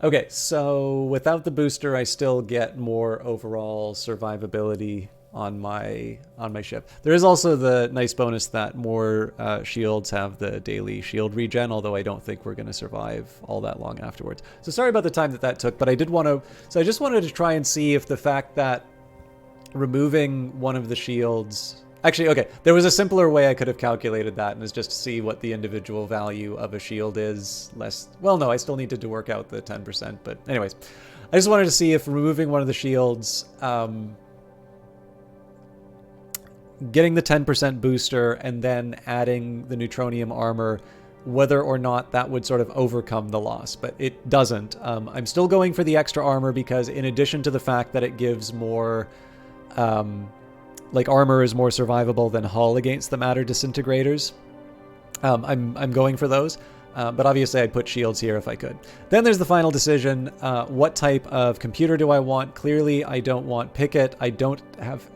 Okay, so without the booster, I still get more overall survivability on my ship. There is also the nice bonus that more shields have the daily shield regen, although I don't think we're going to survive all that long afterwards. So sorry about the time that took, but I did want to... So I just wanted to try and see if the fact that removing one of the shields... Actually, okay, there was a simpler way I could have calculated that, and is just to see what the individual value of a shield is less... Well, no, I still needed to work out the 10%, but anyways. I just wanted to see if removing one of the shields, getting the 10% booster, and then adding the neutronium armor, whether or not that would sort of overcome the loss, but it doesn't. I'm still going for the extra armor because in addition to the fact that it gives more... like armor is more survivable than hull against the matter disintegrators. I'm going for those, but obviously I'd put shields here if I could. Then there's the final decision. What type of computer do I want? Clearly, I don't want Picket. I don't have...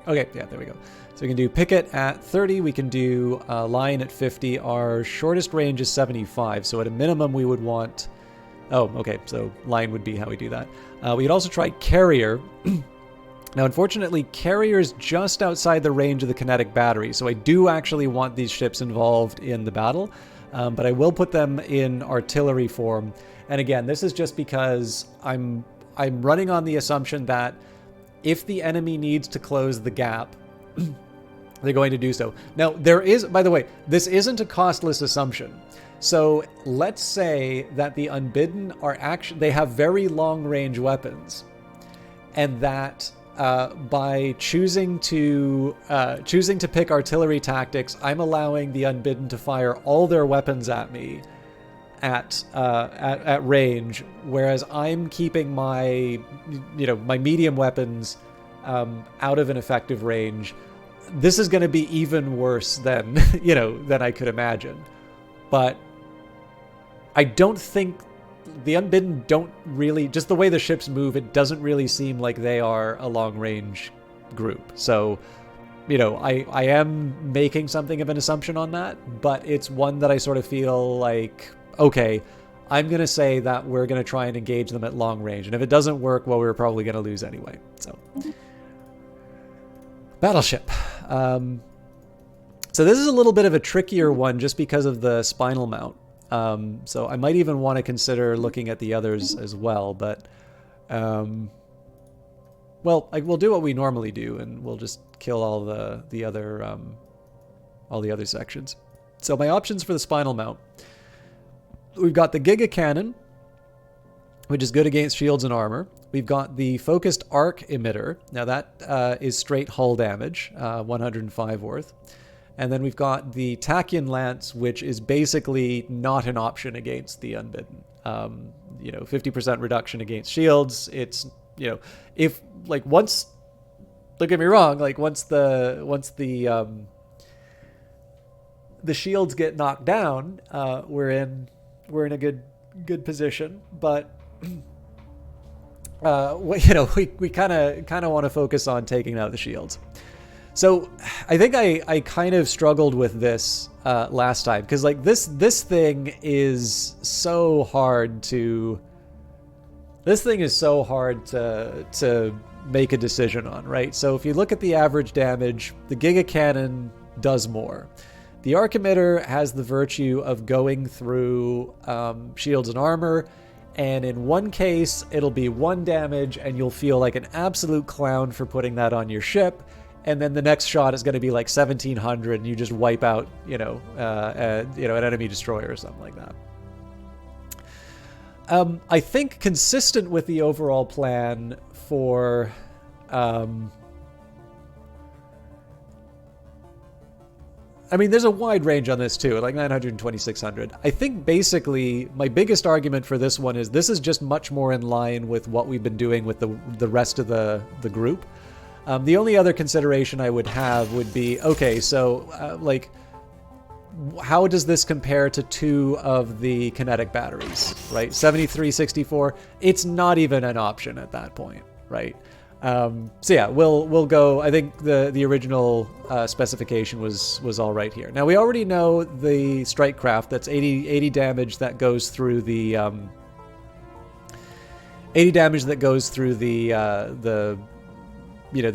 Okay, yeah, there we go. So we can do Picket at 30. We can do Line at 50. Our shortest range is 75. So at a minimum, we would want... Oh, okay, so Line would be how we do that. We could also try Carrier. Now, unfortunately, Carrier's just outside the range of the kinetic battery, so I do actually want these ships involved in the battle, but I will put them in artillery form. And again, this is just because I'm running on the assumption that if the enemy needs to close the gap, they're going to do so. Now, there is, by the way, this isn't a costless assumption. So let's say that the Unbidden are actually, they have very long-range weapons, and that... by choosing to pick artillery tactics, I'm allowing the Unbidden to fire all their weapons at me at range, whereas I'm keeping my my medium weapons out of an effective range. This is going to be even worse than than I could imagine, but I don't think. The Unbidden don't really, just the way the ships move, it doesn't really seem like they are a long-range group. So, I am making something of an assumption on that, but it's one that I sort of feel like, okay, I'm going to say that we're going to try and engage them at long range. And if it doesn't work, well, we're probably going to lose anyway. So, Battleship. So this is a little bit of a trickier one just because of the spinal mount. So I might even want to consider looking at the others as well, but, well, we'll do what we normally do, and we'll just kill all the other sections. So my options for the spinal mount, we've got the Giga Cannon, which is good against shields and armor. We've got the focused arc emitter. Now that is straight hull damage, 105 worth. And then we've got the Tachyon Lance, which is basically not an option against the Unbidden. 50% reduction against shields. It's you know, if like once, don't get me wrong, like once the shields get knocked down, we're in a good position. But we kind of want to focus on taking out the shields. So I think I kind of struggled with this last time, because like this thing is so hard to make a decision on, right? So if you look at the average damage, the Giga Cannon does more. The Archimeter has the virtue of going through shields and armor, and in one case it'll be 1 damage and you'll feel like an absolute clown for putting that on your ship, and then the next shot is going to be like 1700 and you just wipe out an enemy destroyer or something like that. I think consistent with the overall plan for I mean, there's a wide range on this too, like 900 and 2600. I think basically my biggest argument for this one is this is just much more in line with what we've been doing with the rest of the group. The only other consideration I would have would be, okay, so like, how does this compare to 2 of the kinetic batteries, right? 73, 64, it's not even an option at that point, right? So yeah, we'll go. I think the original specification was all right here. Now we already know the strike craft. That's 80 damage that goes through the 80 damage that goes through the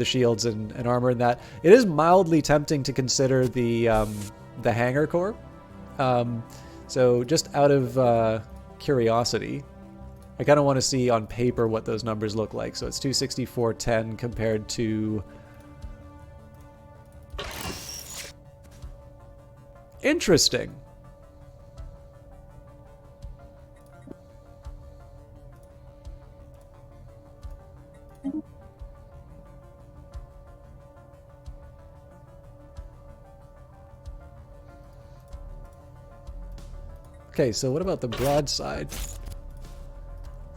shields and armor and that. It is mildly tempting to consider the hangar core. So just out of curiosity, I kind of want to see on paper what those numbers look like. So it's 264.10 compared to... Interesting. Okay, so what about the broadside?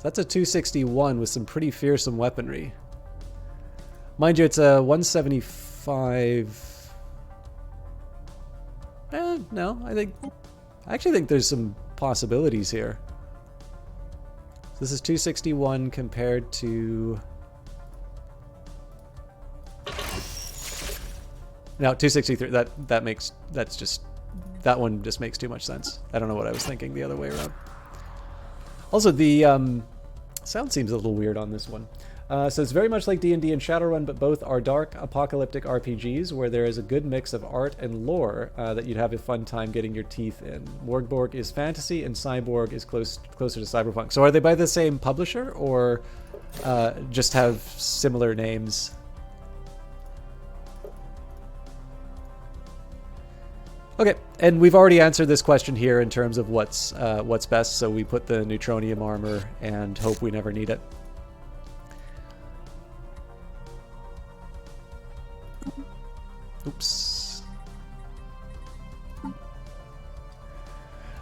That's a 261 with some pretty fearsome weaponry. Mind you, it's a 175... no, I actually think there's some possibilities here. So this is 261 compared to... No, 263. That one just makes too much sense. I don't know what I was thinking the other way around. Also, the sound seems a little weird on this one. So it's very much like D&D and Shadowrun, but both are dark, apocalyptic RPGs where there is a good mix of art and lore that you'd have a fun time getting your teeth in. Morgborg is fantasy, and Cyborg is closer to cyberpunk. So are they by the same publisher, or just have similar names? Okay, and we've already answered this question here in terms of what's best, so we put the neutronium armor and hope we never need it. Oops.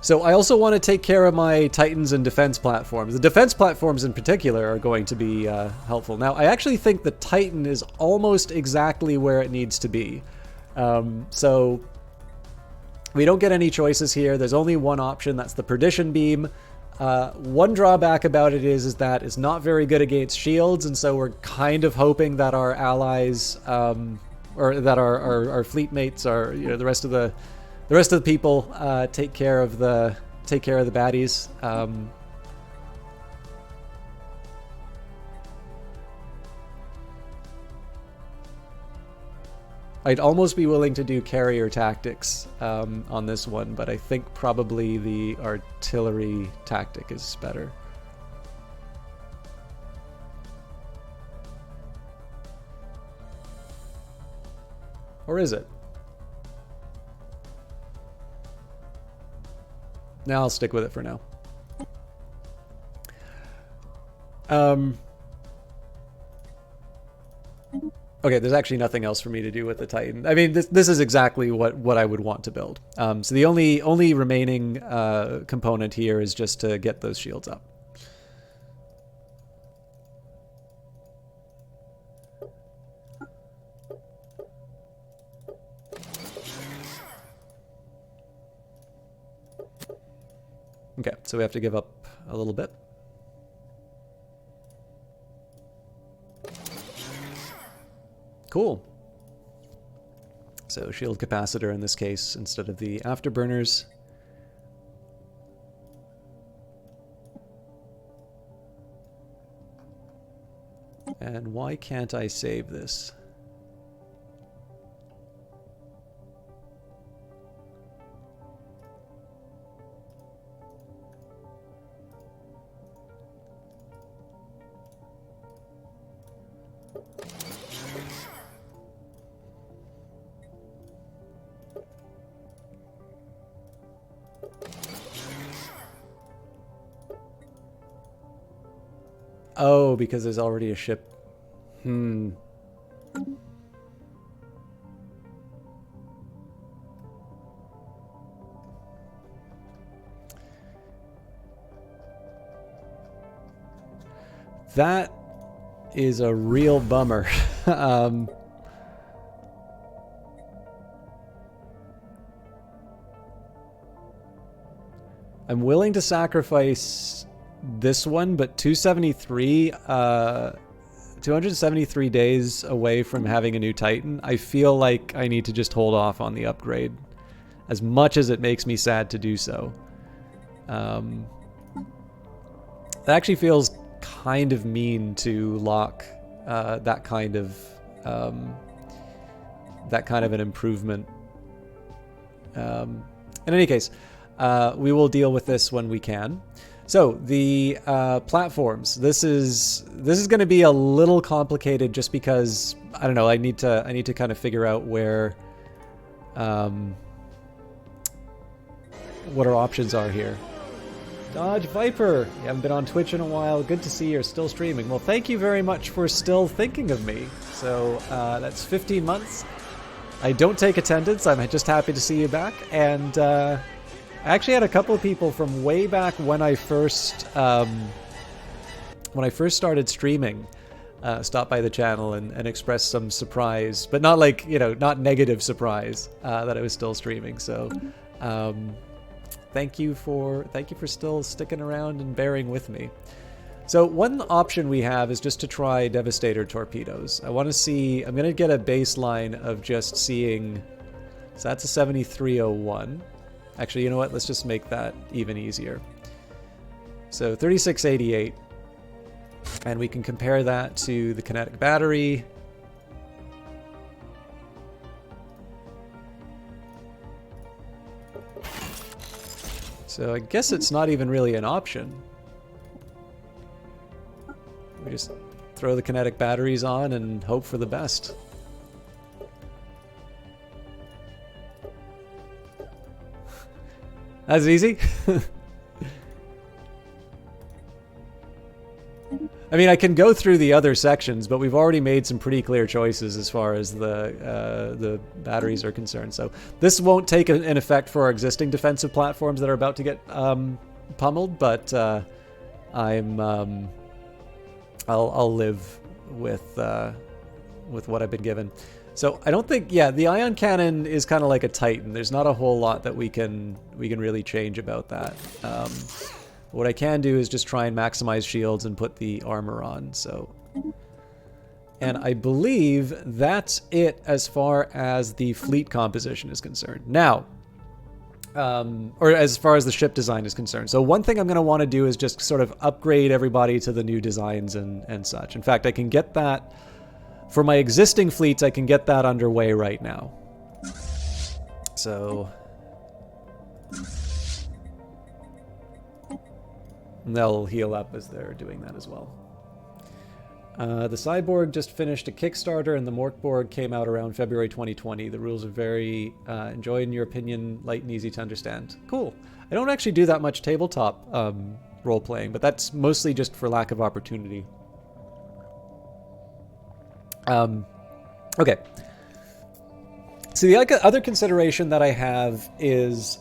So I also want to take care of my Titans and defense platforms. The defense platforms in particular are going to be helpful. Now, I actually think the Titan is almost exactly where it needs to be. So we don't get any choices here. There's only one option. That's the Perdition Beam. One drawback about it is that it's not very good against shields, and so we're kind of hoping that our allies, or that our fleet mates, are the rest of the people take care of the baddies. I'd almost be willing to do carrier tactics on this one, but I think probably the artillery tactic is better. Or is it? Now I'll stick with it for now. Okay, there's actually nothing else for me to do with the Titan. I mean, this is exactly what I would want to build. So the only remaining component here is just to get those shields up. Okay, so we have to give up a little bit. Cool. So shield capacitor in this case instead of the afterburners. And why can't I save this? Oh, because there's already a ship. That is a real bummer. I'm willing to sacrifice this one, but 273 days away from having a new Titan. I feel like I need to just hold off on the upgrade, as much as it makes me sad to do so. That actually feels kind of mean to lock that kind of an improvement. In any case, we will deal with this when we can. So the platforms. This is going to be a little complicated, just because I don't know. I need to kind of figure out where what our options are here. Dodge Viper, you haven't been on Twitch in a while. Good to see you're still streaming. Well, thank you very much for still thinking of me. So that's 15 months. I don't take attendance. I'm just happy to see you back. And I actually had a couple of people from way back when I first started streaming stop by the channel and express some surprise, but not like, not negative surprise that I was still streaming. So thank you for still sticking around and bearing with me. So one option we have is just to try Devastator torpedoes. I want to see, I'm going to get a baseline of just seeing, so that's a 7301. Actually, you know what? Let's just make that even easier. So 3688. And we can compare that to the kinetic battery. So I guess it's not even really an option. We just throw the kinetic batteries on and hope for the best. That's easy. I mean, I can go through the other sections, but we've already made some pretty clear choices as far as the batteries are concerned. So this won't take an effect for our existing defensive platforms that are about to get pummeled, but I'll live with what I've been given. So I don't think, the ion cannon is kind of like a Titan. There's not a whole lot that we can really change about that. What I can do is just try and maximize shields and put the armor on. So, and I believe that's it as far as the fleet composition is concerned. Now, or as far as the ship design is concerned. So one thing I'm going to want to do is just sort of upgrade everybody to the new designs and such. In fact, I can get that for my existing fleets. I can get that underway right now. So they'll heal up as they're doing that as well. The Cyborg just finished a Kickstarter, and the Morkborg came out around February 2020. The rules are very enjoyed, in your opinion, light and easy to understand. Cool. I don't actually do that much tabletop role-playing, but that's mostly just for lack of opportunity. Okay. So the other consideration that I have is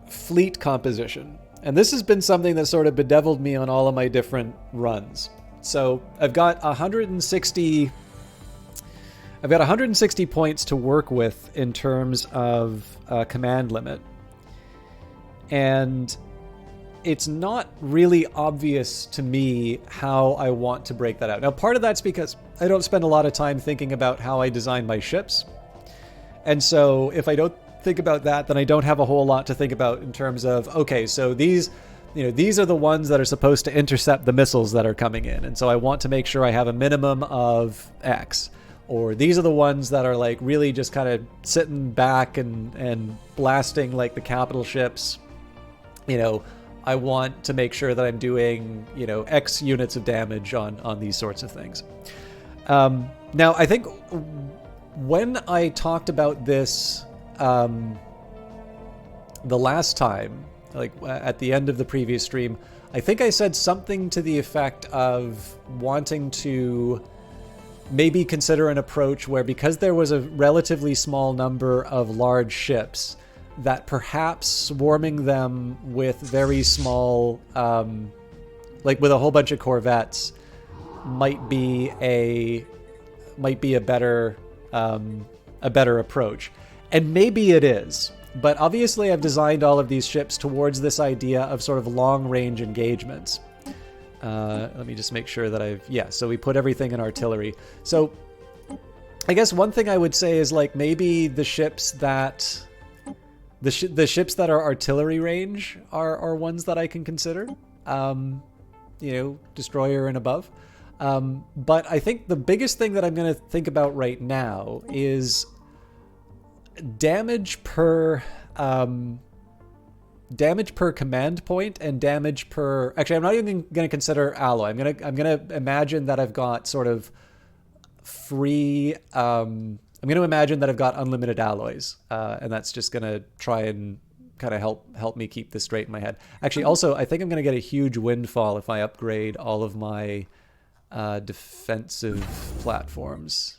fleet composition. And this has been something that sort of bedeviled me on all of my different runs. So I've got 160 points to work with in terms of command limit. And it's not really obvious to me how I want to break that out. Now, part of that's because I don't spend a lot of time thinking about how I design my ships. And so if I don't think about that, then I don't have a whole lot to think about in terms of, okay, so these are the ones that are supposed to intercept the missiles that are coming in. And so I want to make sure I have a minimum of X. Or these are the ones that are like really just kind of sitting back and blasting like the capital ships. I want to make sure that I'm doing, X units of damage on these sorts of things. Now, I think when I talked about this the last time, like at the end of the previous stream, I think I said something to the effect of wanting to maybe consider an approach where, because there was a relatively small number of large ships, that perhaps swarming them with very small, like with a whole bunch of corvettes, might be a better approach. And maybe it is, but obviously I've designed all of these ships towards this idea of sort of long-range engagements. Let me just make sure that so we put everything in artillery. So I guess one thing I would say is like maybe the ships that the ships that are artillery range are ones that I can consider, destroyer and above. But I think the biggest thing that I'm going to think about right now is damage per command point and damage per. Actually, I'm not even going to consider alloy. I'm gonna imagine that I've got sort of free. I'm going to imagine that I've got unlimited alloys, and that's just going to try and kind of help me keep this straight in my head. Actually, also, I think I'm going to get a huge windfall if I upgrade all of my defensive platforms.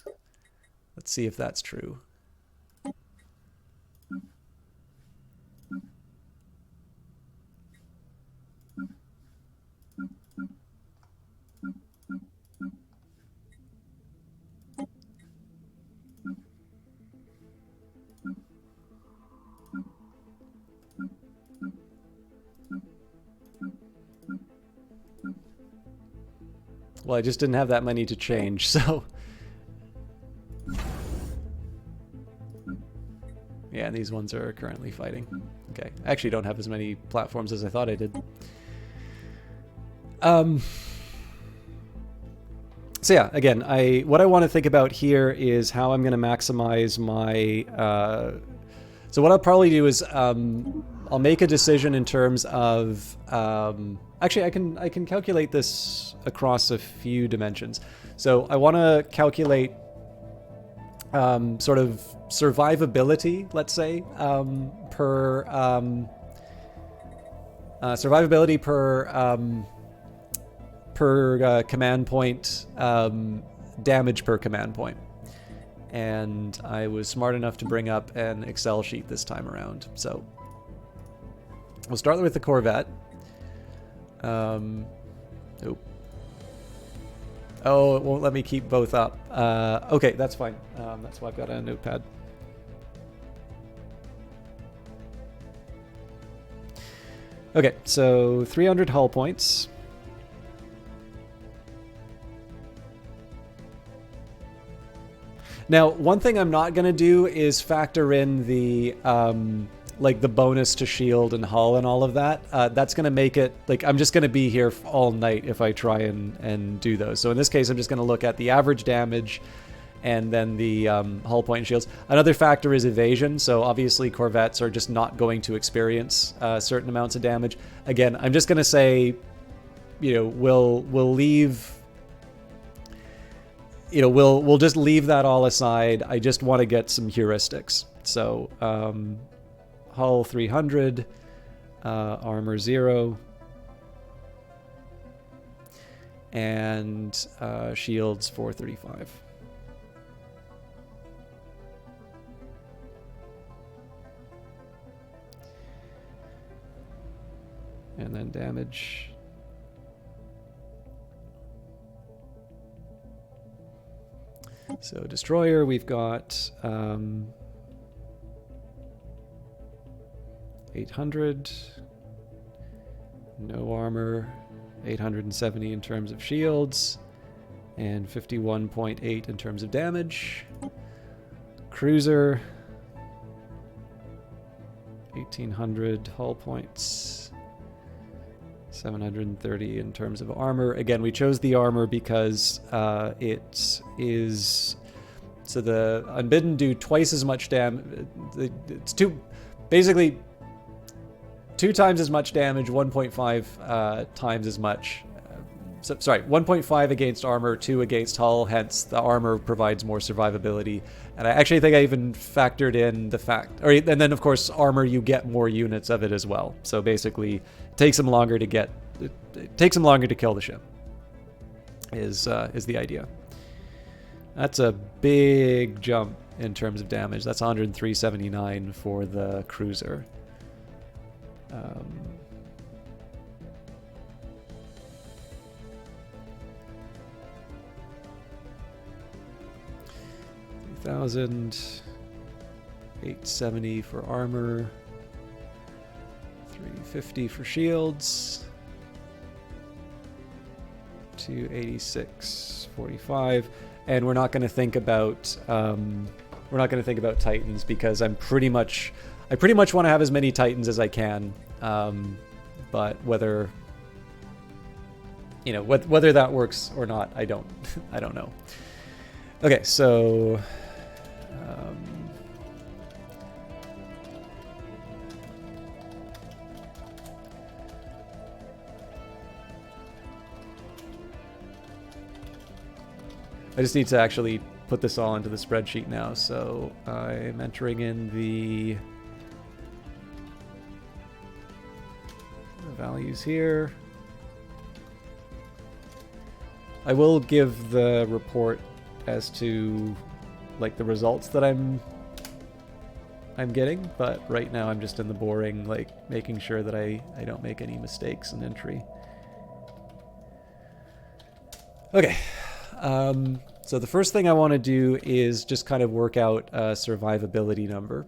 Let's see if that's true. Well, I just didn't have that many to change, so... Yeah, these ones are currently fighting. Okay, I actually don't have as many platforms as I thought I did. So yeah, again, what I want to think about here is how I'm going to maximize my... So what I'll probably do is I'll make a decision in terms of... Actually, I can calculate this across a few dimensions. So I want to calculate sort of survivability, let's say, per survivability per command point, damage per command point. And I was smart enough to bring up an Excel sheet this time around. So we'll start with the Corvette. Oh, it won't let me keep both up. Okay, that's fine. That's why I've got a notepad. Okay, so 300 hull points. Now, one thing I'm not going to do is factor in the like the bonus to shield and hull and all of that. That's going to make it, like, I'm just going to be here all night if I try and do those. So in this case, I'm just going to look at the average damage and then the hull point and shields. Another factor is evasion. So obviously corvettes are just not going to experience certain amounts of damage. Again, I'm just going to say, we'll leave... we'll just leave that all aside. I just want to get some heuristics. So, hull 300, armor 0, and shields 435. And then damage... So destroyer, we've got 800. No armor. 870 in terms of shields. And 51.8 in terms of damage. Cruiser. 1800 hull points. 730 in terms of armor. Again, we chose the armor because it is... So the Unbidden do twice as much damage. It's basically 2 times as much damage, 1.5 times as much. Sorry, 1.5 against armor, 2 against hull, hence the armor provides more survivability. And I actually think I even factored in the fact... and then, of course, armor, you get more units of it as well. So basically, it takes them longer to get... It takes them longer to kill the ship, is the idea. That's a big jump in terms of damage. That's 103.79 for the cruiser. 3,000, 870 for armor, 350 for shields, 286.45, and we're not going to think about Titans because I pretty much want to have as many Titans as I can, but whether that works or not, I don't know. Okay, so. I just need to actually put this all into the spreadsheet now, so I'm entering in the values here. I will give the report as to like the results that I'm getting, but right now I'm just in the boring, like making sure that I don't make any mistakes in entry. Okay. So the first thing I want to do is just kind of work out a survivability number.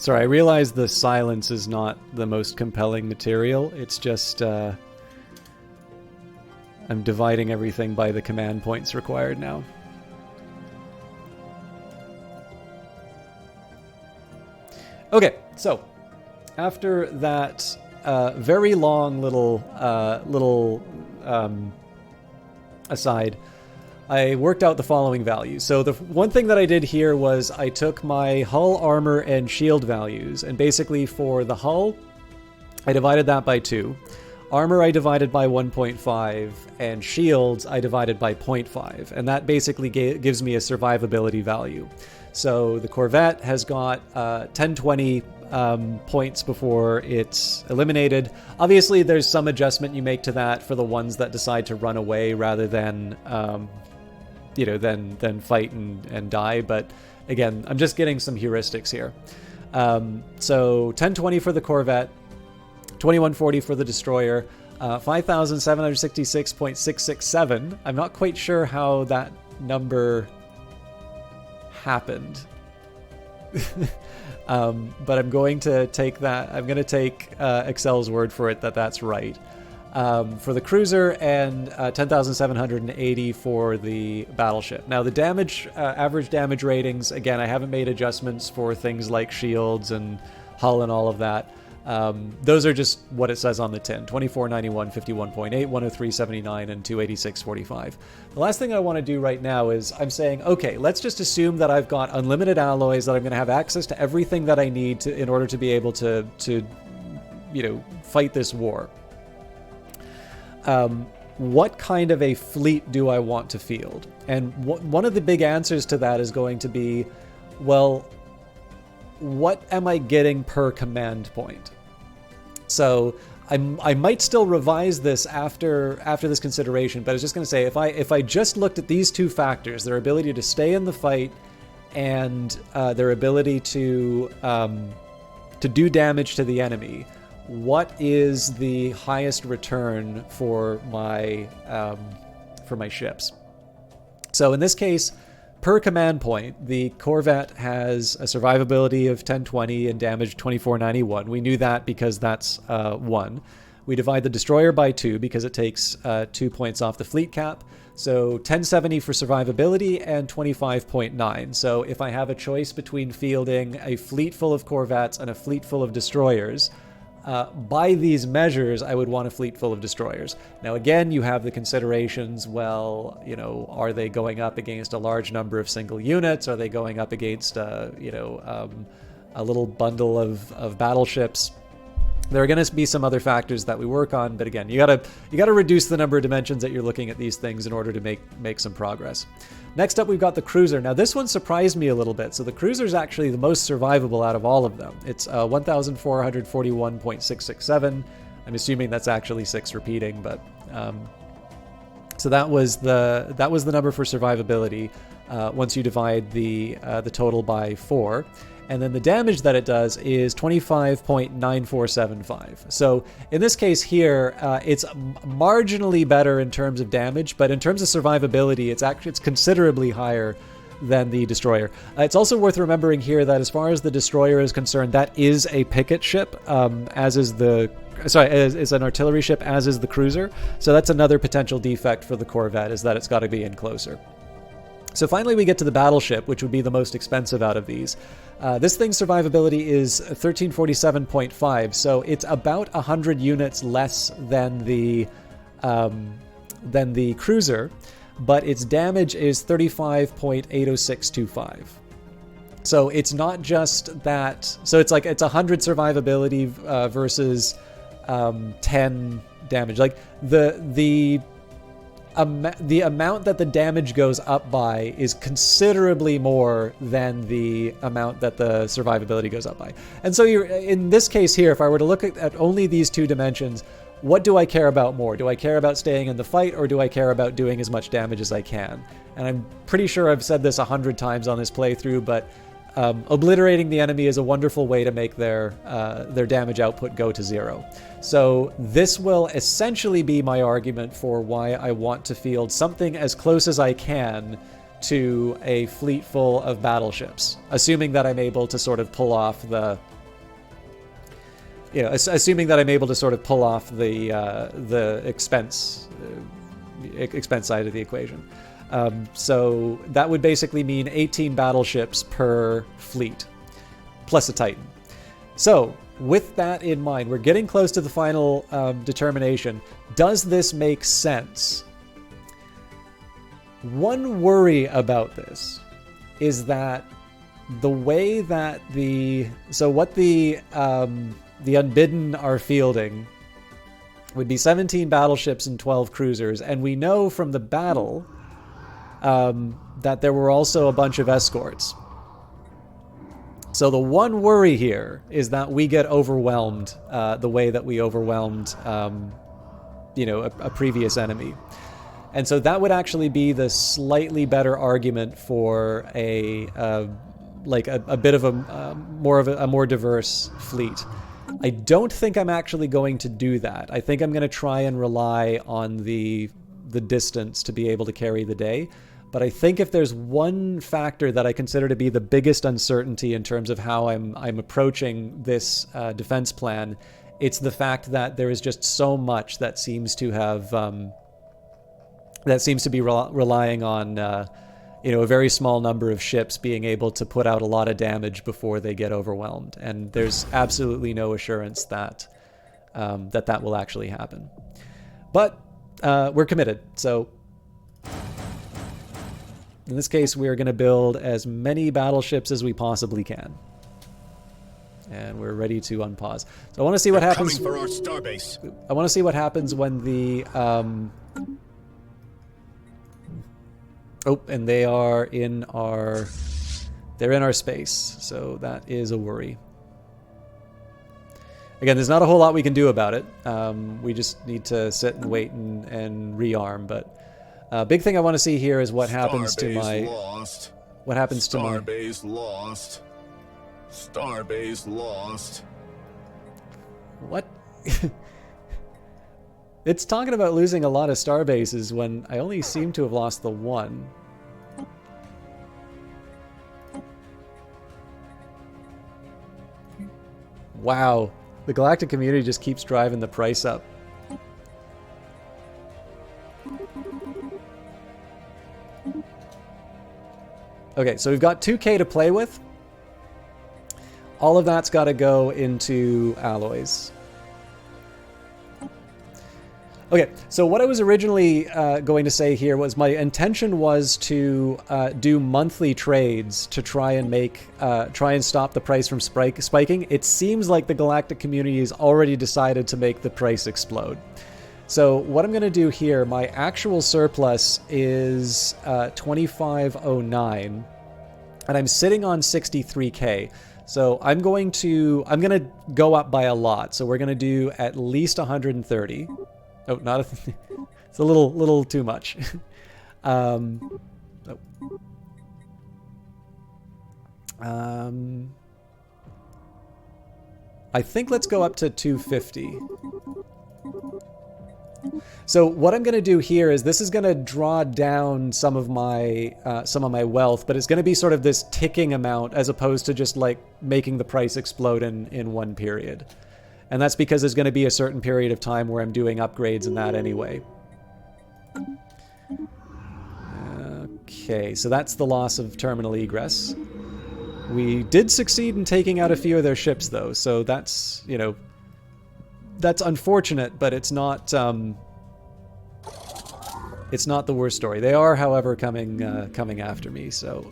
Sorry, I realize the silence is not the most compelling material. It's just I'm dividing everything by the command points required now. Okay, so after that very long little aside, I worked out the following values. So the one thing that I did here was I took my hull, armor, and shield values, and basically for the hull, I divided that by 2. Armor I divided by 1.5, and shields I divided by 0.5, and that basically gives me a survivability value. So the Corvette has got 1020 points before it's eliminated. Obviously, there's some adjustment you make to that for the ones that decide to run away rather than than fight and die. But again, I'm just getting some heuristics here. So 1020 for the Corvette, 2140 for the destroyer, 5,766.667. I'm not quite sure how that number happened. But I'm going to take that. I'm going to take Excel's word for it that that's right. For the cruiser, and 10,780 for the battleship. Now the damage, average damage ratings, again, I haven't made adjustments for things like shields and hull and all of that. Those are just what it says on the tin: 2491, 51.8, 103.79, and 286.45. The last thing I want to do right now is I'm saying, okay, let's just assume that I've got unlimited alloys, that I'm going to have access to everything that I need to in order to be able to fight this war. What kind of a fleet do I want to field? And one of the big answers to that is going to be, well, what am I getting per command point? So I might still revise this after this consideration, but I was just going to say, if I just looked at these two factors, their ability to stay in the fight and their ability to do damage to the enemy, what is the highest return for my ships? So in this case, per command point, the Corvette has a survivability of 1020 and damage 2491. We knew that because that's 1. We divide the destroyer by 2 because it takes 2 points off the fleet cap. So 1070 for survivability and 25.9. So if I have a choice between fielding a fleet full of Corvettes and a fleet full of destroyers, by these measures, I would want a fleet full of destroyers. Now, again, you have the considerations, well, are they going up against a large number of single units? Are they going up against, a little bundle of battleships? There are going to be some other factors that we work on, but again, you gotta reduce the number of dimensions that you're looking at these things in order to make some progress. Next up, we've got the cruiser. Now, this one surprised me a little bit. So the cruiser is actually the most survivable out of all of them. It's 1,441.667. I'm assuming that's actually 6 repeating, but so that was the number for survivability once you divide the total by 4. And then the damage that it does is 25.9475. So in this case here, it's marginally better in terms of damage, but in terms of survivability, it's considerably higher than the destroyer. It's also worth remembering here that as far as the destroyer is concerned, that is a picket ship, is an artillery ship, as is the cruiser. So that's another potential defect for the Corvette, is that it's got to be in closer. So finally we get to the battleship, which would be the most expensive out of these. This thing's survivability is 1347.5, so it's about 100 units less than the cruiser, but its damage is 35.80625. So it's not just that. So it's 100 survivability versus 10 damage. Like the amount that the damage goes up by is considerably more than the amount that the survivability goes up by. And so in this case here, if I were to look at only these two dimensions, what do I care about more? Do I care about staying in the fight, or do I care about doing as much damage as I can? And I'm pretty sure I've said this 100 times on this playthrough, but obliterating the enemy is a wonderful way to make their damage output go to 0. So this will essentially be my argument for why I want to field something as close as I can to a fleet full of battleships, assuming that I'm able to sort of pull off the expense side of the equation. So that would basically mean 18 battleships per fleet, plus a Titan. So with that in mind, we're getting close to the final determination. Does this make sense? One worry about this is that the way that what the Unbidden are fielding would be 17 battleships and 12 cruisers, and we know from the battle that there were also a bunch of escorts. So the one worry here is that we get overwhelmed the way that we overwhelmed, a previous enemy. And so that would actually be the slightly better argument for a bit of a more diverse fleet. I don't think I'm actually going to do that. I think I'm going to try and rely on the distance to be able to carry the day. But I think if there's one factor that I consider to be the biggest uncertainty in terms of how I'm approaching this defense plan, it's the fact that there is just so much that seems to have be relying on a very small number of ships being able to put out a lot of damage before they get overwhelmed, and there's absolutely no assurance that that will actually happen. But we're committed, so. In this case, we're going to build as many battleships as we possibly can. And we're ready to unpause. So I want to see what happens. For our starbase. I want to see what happens when the... Oh, and they are in our... They're in our space. So that is a worry. Again, there's not a whole lot we can do about it. We just need to sit and wait and rearm, but... big thing I want to see here is what happens to my... Lost. What happens to my... Starbase lost. Starbase lost. What? It's talking about losing a lot of starbases when I only seem to have lost the one. Wow. The galactic community just keeps driving the price up. Okay, so we've got 2K to play with. All of that's got to go into alloys. Okay, so what I was originally going to say here was my intention was to do monthly trades to try and stop the price from spiking. It seems like the galactic community has already decided to make the price explode. So what I'm going to do here, my actual surplus is 2509, and I'm sitting on 63K. So I'm going to go up by a lot. So we're going to do at least 130. Oh, not a it's a little too much. I think let's go up to 250. So what I'm going to do here is this is going to draw down some of my wealth, but it's going to be sort of this ticking amount as opposed to just like making the price explode in one period. And that's because there's going to be a certain period of time where I'm doing upgrades and that anyway. Okay, so that's the loss of terminal egress. We did succeed in taking out a few of their ships though, so that's, you know, that's unfortunate, but it's not the worst story. They are, however, coming after me, so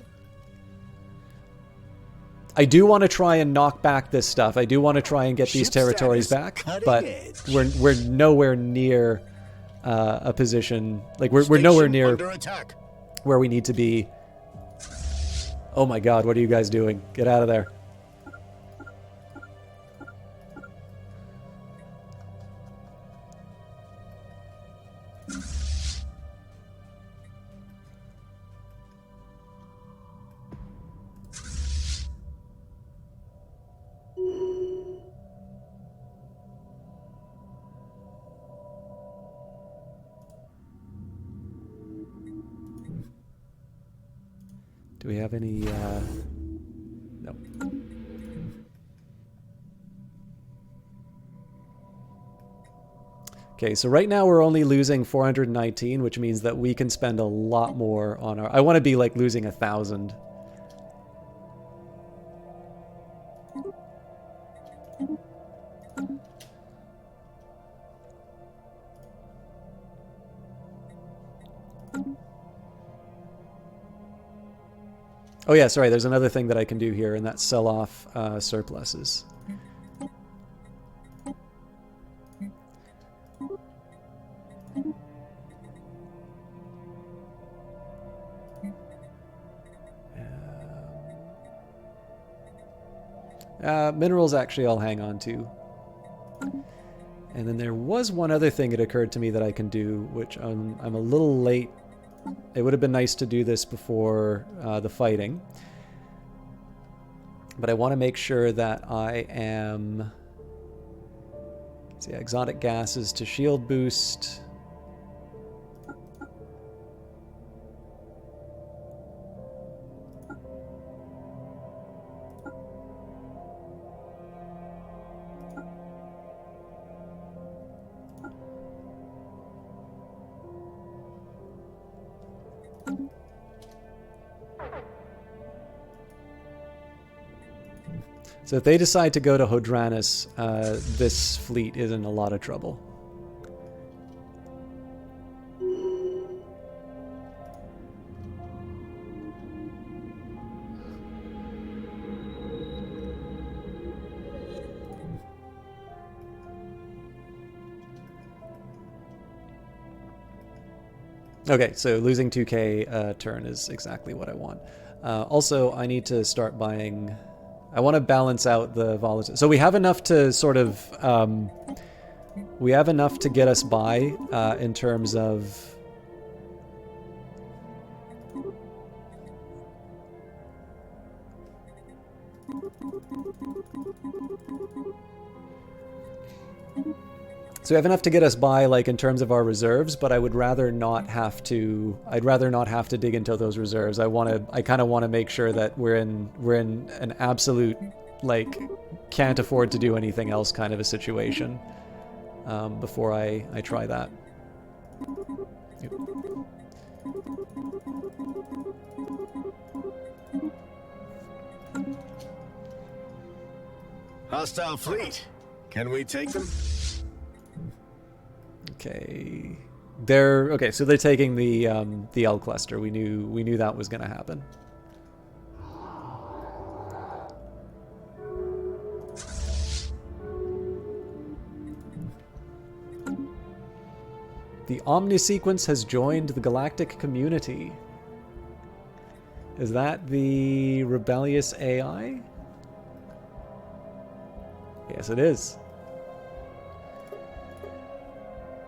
I do want to try and knock back this stuff. I do want to try and get these territories back, but we're nowhere near a position like we're nowhere near where we need to be. Oh my God, what are you guys doing? Get out of there. Do we have any, no. Okay, so right now we're only losing 419, which means that we can spend a lot more on our, I want to be like losing 1,000. Oh yeah, sorry, there's another thing that I can do here, and that's sell off surpluses. Minerals actually I'll hang on to. And then there was one other thing that occurred to me that I can do, which I'm a little late. It would have been nice to do this before the fighting. But I want to make sure that I am... See, exotic gases to shield boost. So if they decide to go to Hodranus, this fleet is in a lot of trouble. Okay, so losing 2k turn is exactly what I want. Also, I need to start buying... I want to balance out the volatility. So we have enough to sort of... we have enough to get us by in terms of... So we have enough to get us by, like, in terms of our reserves, but I would rather not have to... I'd rather not have to dig into those reserves. I kind of want to make sure that we're in an absolute, like, can't afford to do anything else kind of a situation before I try that. Yep. Hostile fleet. Can we take them? Okay, so they're taking the L cluster. We knew that was going to happen. The Omnisequence has joined the galactic community. Is that the rebellious AI? Yes, it is.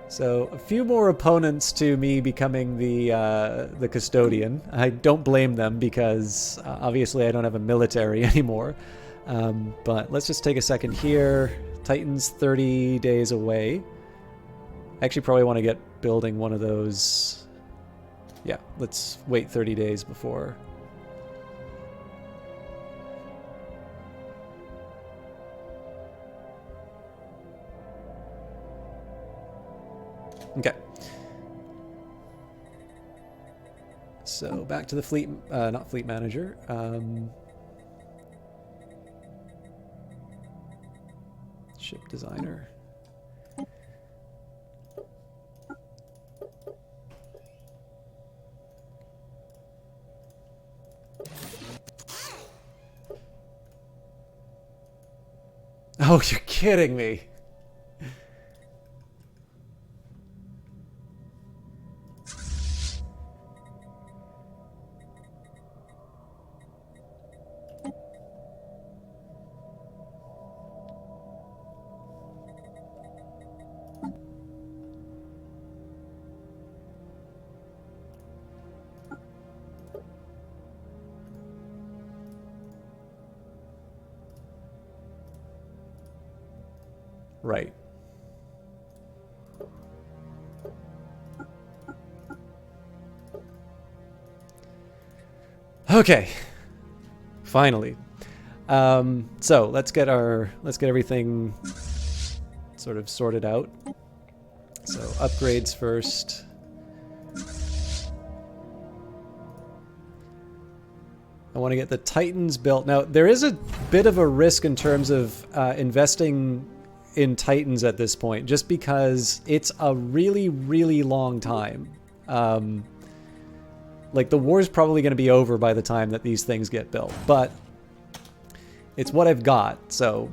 So a few more opponents to me becoming the custodian. I don't blame them because obviously I don't have a military anymore. But let's just take a second here. Titan's 30 days away. I actually probably want to get building one of those. Yeah, let's wait 30 days before. Okay. So back to the fleet, not fleet manager. Ship designer. Oh, you're kidding me. Right. Okay. Finally. So let's get everything sort of sorted out. So upgrades first. I want to get the Titans built. Now, there is a bit of a risk in terms of investing in Titans at this point, just because it's a really, really long time. Like, the war's probably going to be over by the time that these things get built, but it's what I've got, so...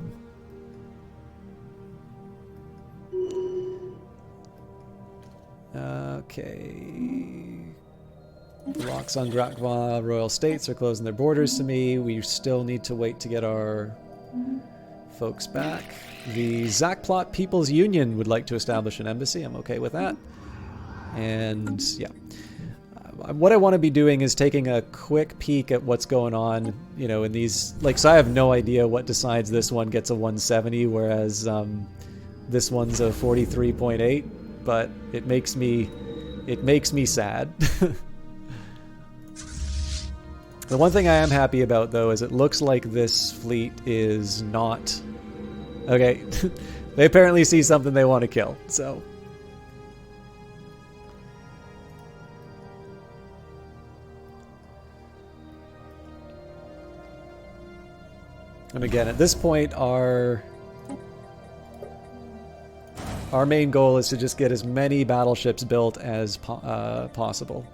Okay... The locks on Drakva Royal States are closing their borders to me. We still need to wait to get our folks back. The Zakplot People's Union would like to establish an embassy. I'm okay with that. And yeah. What I want to be doing is taking a quick peek at what's going on, you know, in these, like, so I have no idea what decides this one gets a 170, whereas this one's a 43.8, but it makes me sad. The one thing I am happy about, though, is it looks like this fleet is not... Okay, they apparently see something they want to kill, so... And again, at this point, our main goal is to just get as many battleships built as possible.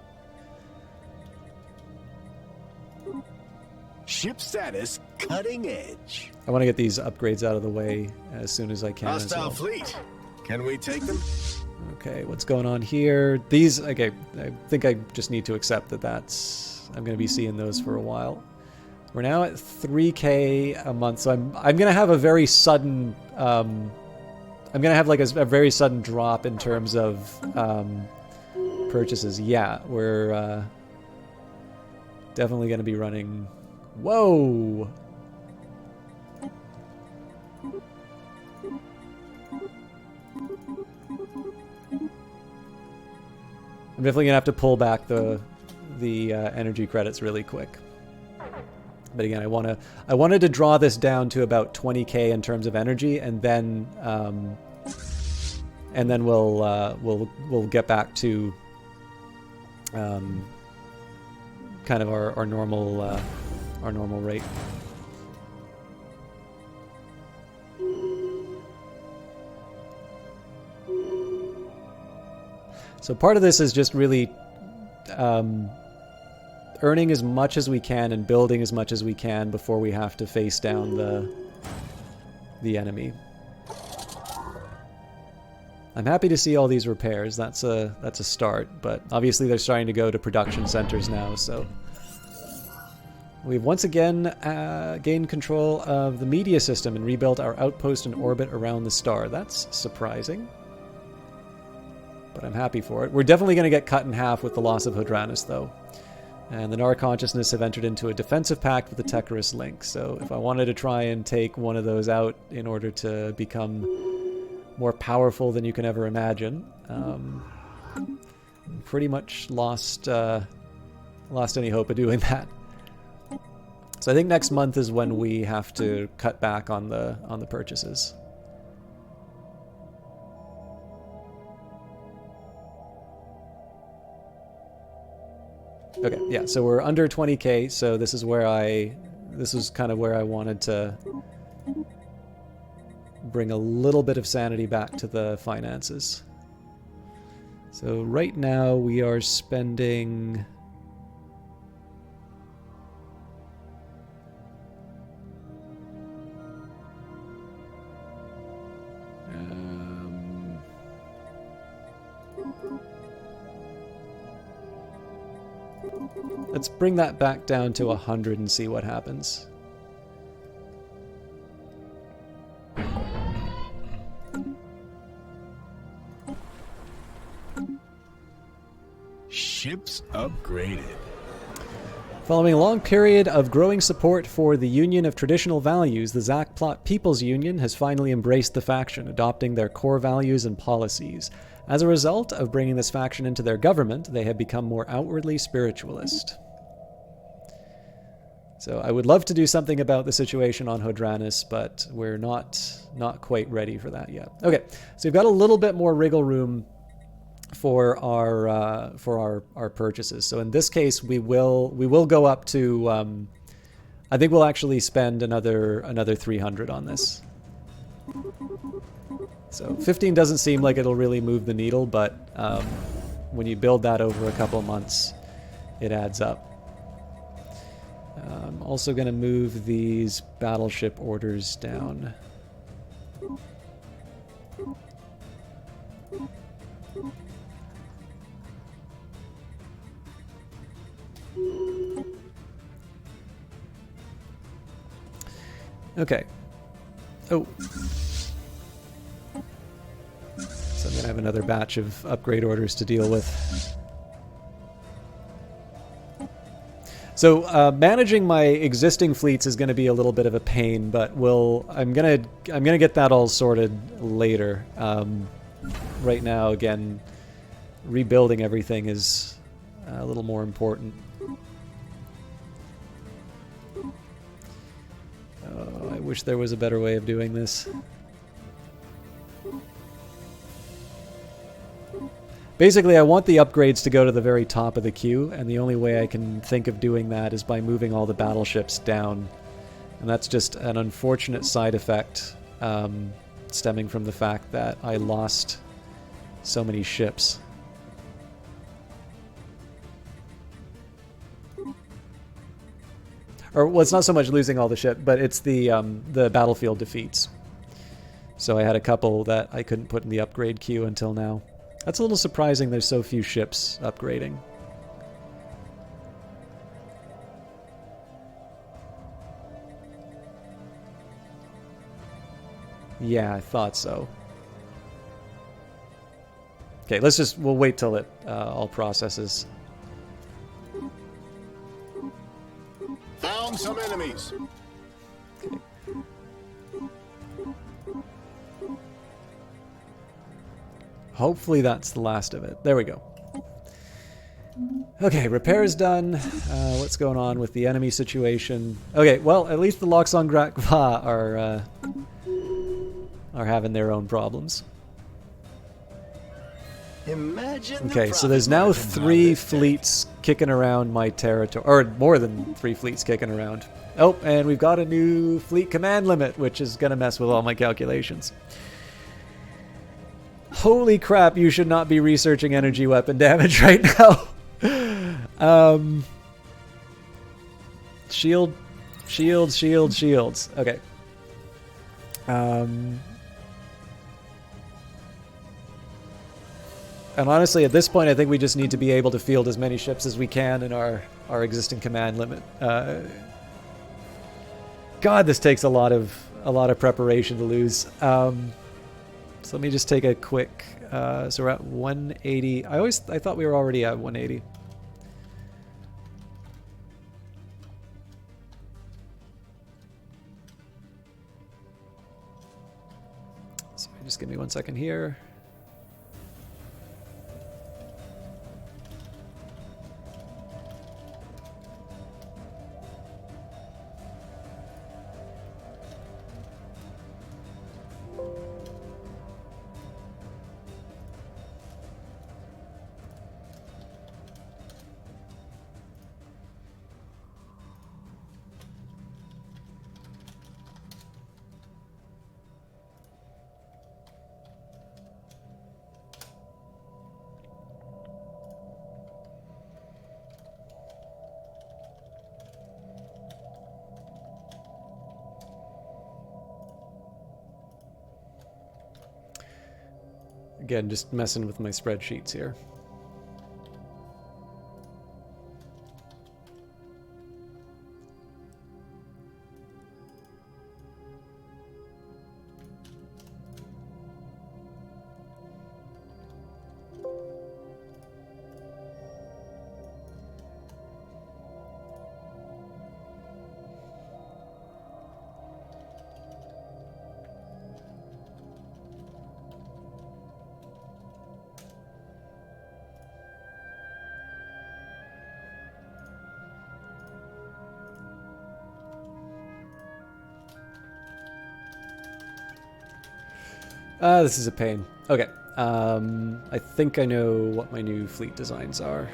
Ship status cutting edge. I want to get these upgrades out of the way as soon as I can. Hostile fleet. Can we take them? Okay, what's going on here? These, okay, I think I just need to accept that I'm going to be seeing those for a while. We're now at 3K a month, so I'm gonna have a very sudden I'm gonna have like a very sudden drop in terms of purchases. Yeah, we're definitely gonna be running. Whoa! I'm definitely gonna have to pull back the energy credits really quick. But again, I wanted to draw this down to about 20K in terms of energy, and then we'll get back to kind of our normal rate. So part of this is just really earning as much as we can and building as much as we can before we have to face down the enemy. I'm happy to see all these repairs. That's a start, but obviously they're starting to go to production centers now, so we've once again gained control of the media system and rebuilt our outpost in orbit around the star. That's surprising, but I'm happy for it. We're definitely going to get cut in half with the loss of Hodranis, though. And the Nar Consciousness have entered into a defensive pact with the Tecarus Link. So if I wanted to try and take one of those out in order to become more powerful than you can ever imagine, pretty much lost any hope of doing that. So I think next month is when we have to cut back on the purchases. Okay, yeah, so we're under 20K, so this is kind of where I wanted to bring a little bit of sanity back to the finances. So right now we are spending let's bring that back down to 100 and see what happens. Ships upgraded. Following a long period of growing support for the Union of Traditional Values, the Zakplot People's Union has finally embraced the faction, adopting their core values and policies. As a result of bringing this faction into their government, they have become more outwardly spiritualist. So I would love to do something about the situation on Hodranis, but we're not quite ready for that yet. Okay, so we've got a little bit more wriggle room for our purchases. So in this case, we will go up to I think we'll actually spend another 300 on this. So 15 doesn't seem like it'll really move the needle, but when you build that over a couple of months, it adds up. I'm also going to move these battleship orders down. Okay. Oh. So I'm going to have another batch of upgrade orders to deal with. So managing my existing fleets is going to be a little bit of a pain, but I'm gonna get that all sorted later. Right now, again, rebuilding everything is a little more important. Oh, I wish there was a better way of doing this. Basically, I want the upgrades to go to the very top of the queue, and the only way I can think of doing that is by moving all the battleships down. And that's just an unfortunate side effect stemming from the fact that I lost so many ships. Or, well, it's not so much losing all the ship, but it's the battlefield defeats. So I had a couple that I couldn't put in the upgrade queue until now. That's a little surprising there's so few ships upgrading. Yeah, I thought so. Okay, we'll wait till it all processes. Found some enemies. Okay. Hopefully that's the last of it. There we go. Okay, repairs done. What's going on with the enemy situation? Okay, well, at least the Loxon Grakva are having their own problems. Imagine Okay, so there's now 3 fleets kicking around my territory, or more than 3 fleets kicking around. Oh, and we've got a new fleet command limit, which is going to mess with all my calculations. Holy crap, you should not be researching energy weapon damage right now. Shields. Okay. And honestly, at this point, I think we just need to be able to field as many ships as we can in our existing command limit. God, this takes a lot of preparation to lose. So let me just take a quick. So we're at 180. I thought we were already at 180. So just give me 1 second here. Again, just messing with my spreadsheets here. This is a pain. Okay. I think I know what my new fleet designs are.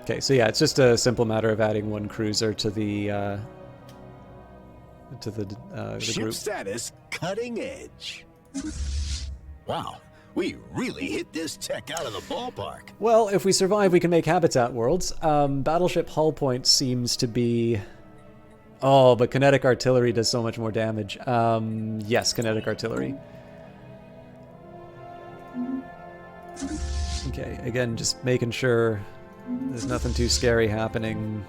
Okay, so yeah, it's just a simple matter of adding 1 cruiser to the Ship group. status cutting edge. Wow, we really hit this tech out of the ballpark. Well, if we survive, we can make habitat worlds. Battleship hull point seems to be... Oh, but kinetic artillery does so much more damage. Yes, kinetic artillery. Okay, again, just making sure there's nothing too scary happening.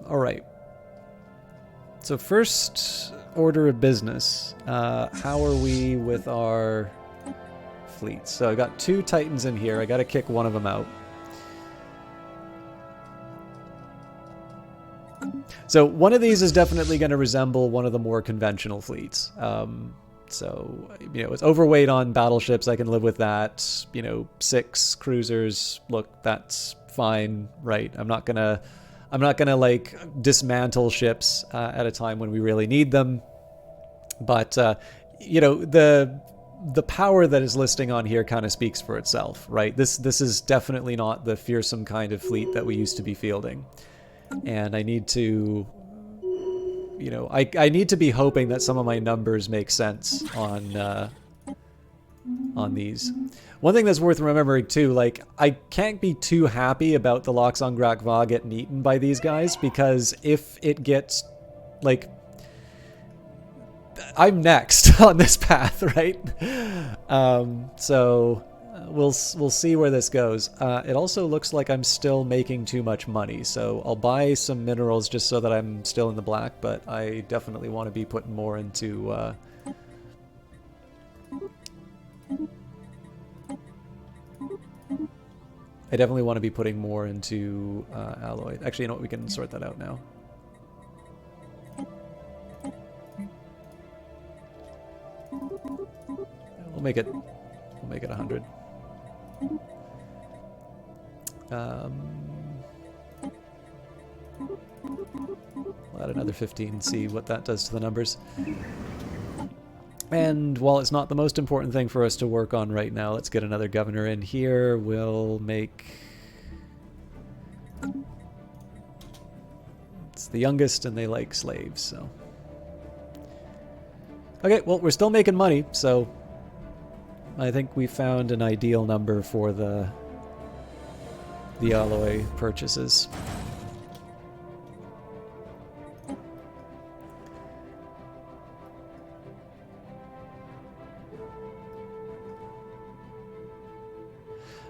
All right. So first order of business, how are we with our fleets? So I got 2 Titans in here. I got to kick one of them out. So one of these is definitely going to resemble one of the more conventional fleets. So, you know, it's overweight on battleships. I can live with that. You know, 6 cruisers. Look, that's fine, right? I'm not gonna like dismantle ships at a time when we really need them. But you know, the power that is listing on here kind of speaks for itself, right? This is definitely not the fearsome kind of fleet that we used to be fielding. And I need to, you know, I need to be hoping that some of my numbers make sense on these. One thing that's worth remembering too, like, I can't be too happy about the Loxongrak Va getting eaten by these guys, because if it gets, like, I'm next on this path, right? So we'll see where this goes. It also looks like I'm still making too much money, so I'll buy some minerals just so that I'm still in the black, but I definitely want to be putting more into alloy. Actually, you know what? We can sort that out now. We'll make it 100. We'll add another 15 and see what that does to the numbers. And while it's not the most important thing for us to work on right now, let's get another governor in here. We'll make... It's the youngest and they like slaves, so... Okay, well, we're still making money, so... I think we found an ideal number for the alloy purchases.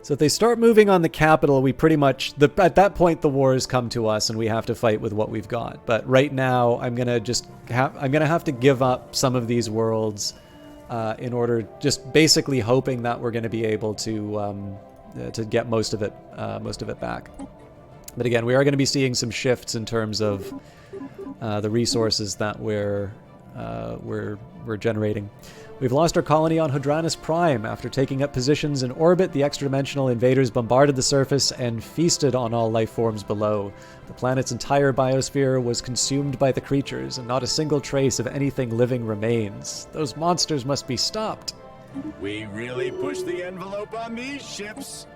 So if they start moving on the capital, we pretty much, at that point the wars come to us and we have to fight with what we've got. But right now I'm gonna have to give up some of these worlds in order, just basically hoping that we're going to be able to get most of it back. But again, we are going to be seeing some shifts in terms of the resources that we're generating. We've lost our colony on Hadranus Prime. After taking up positions in orbit, the extra-dimensional invaders bombarded the surface and feasted on all life forms below. The planet's entire biosphere was consumed by the creatures, and not a single trace of anything living remains. Those monsters must be stopped. We really pushed the envelope on these ships.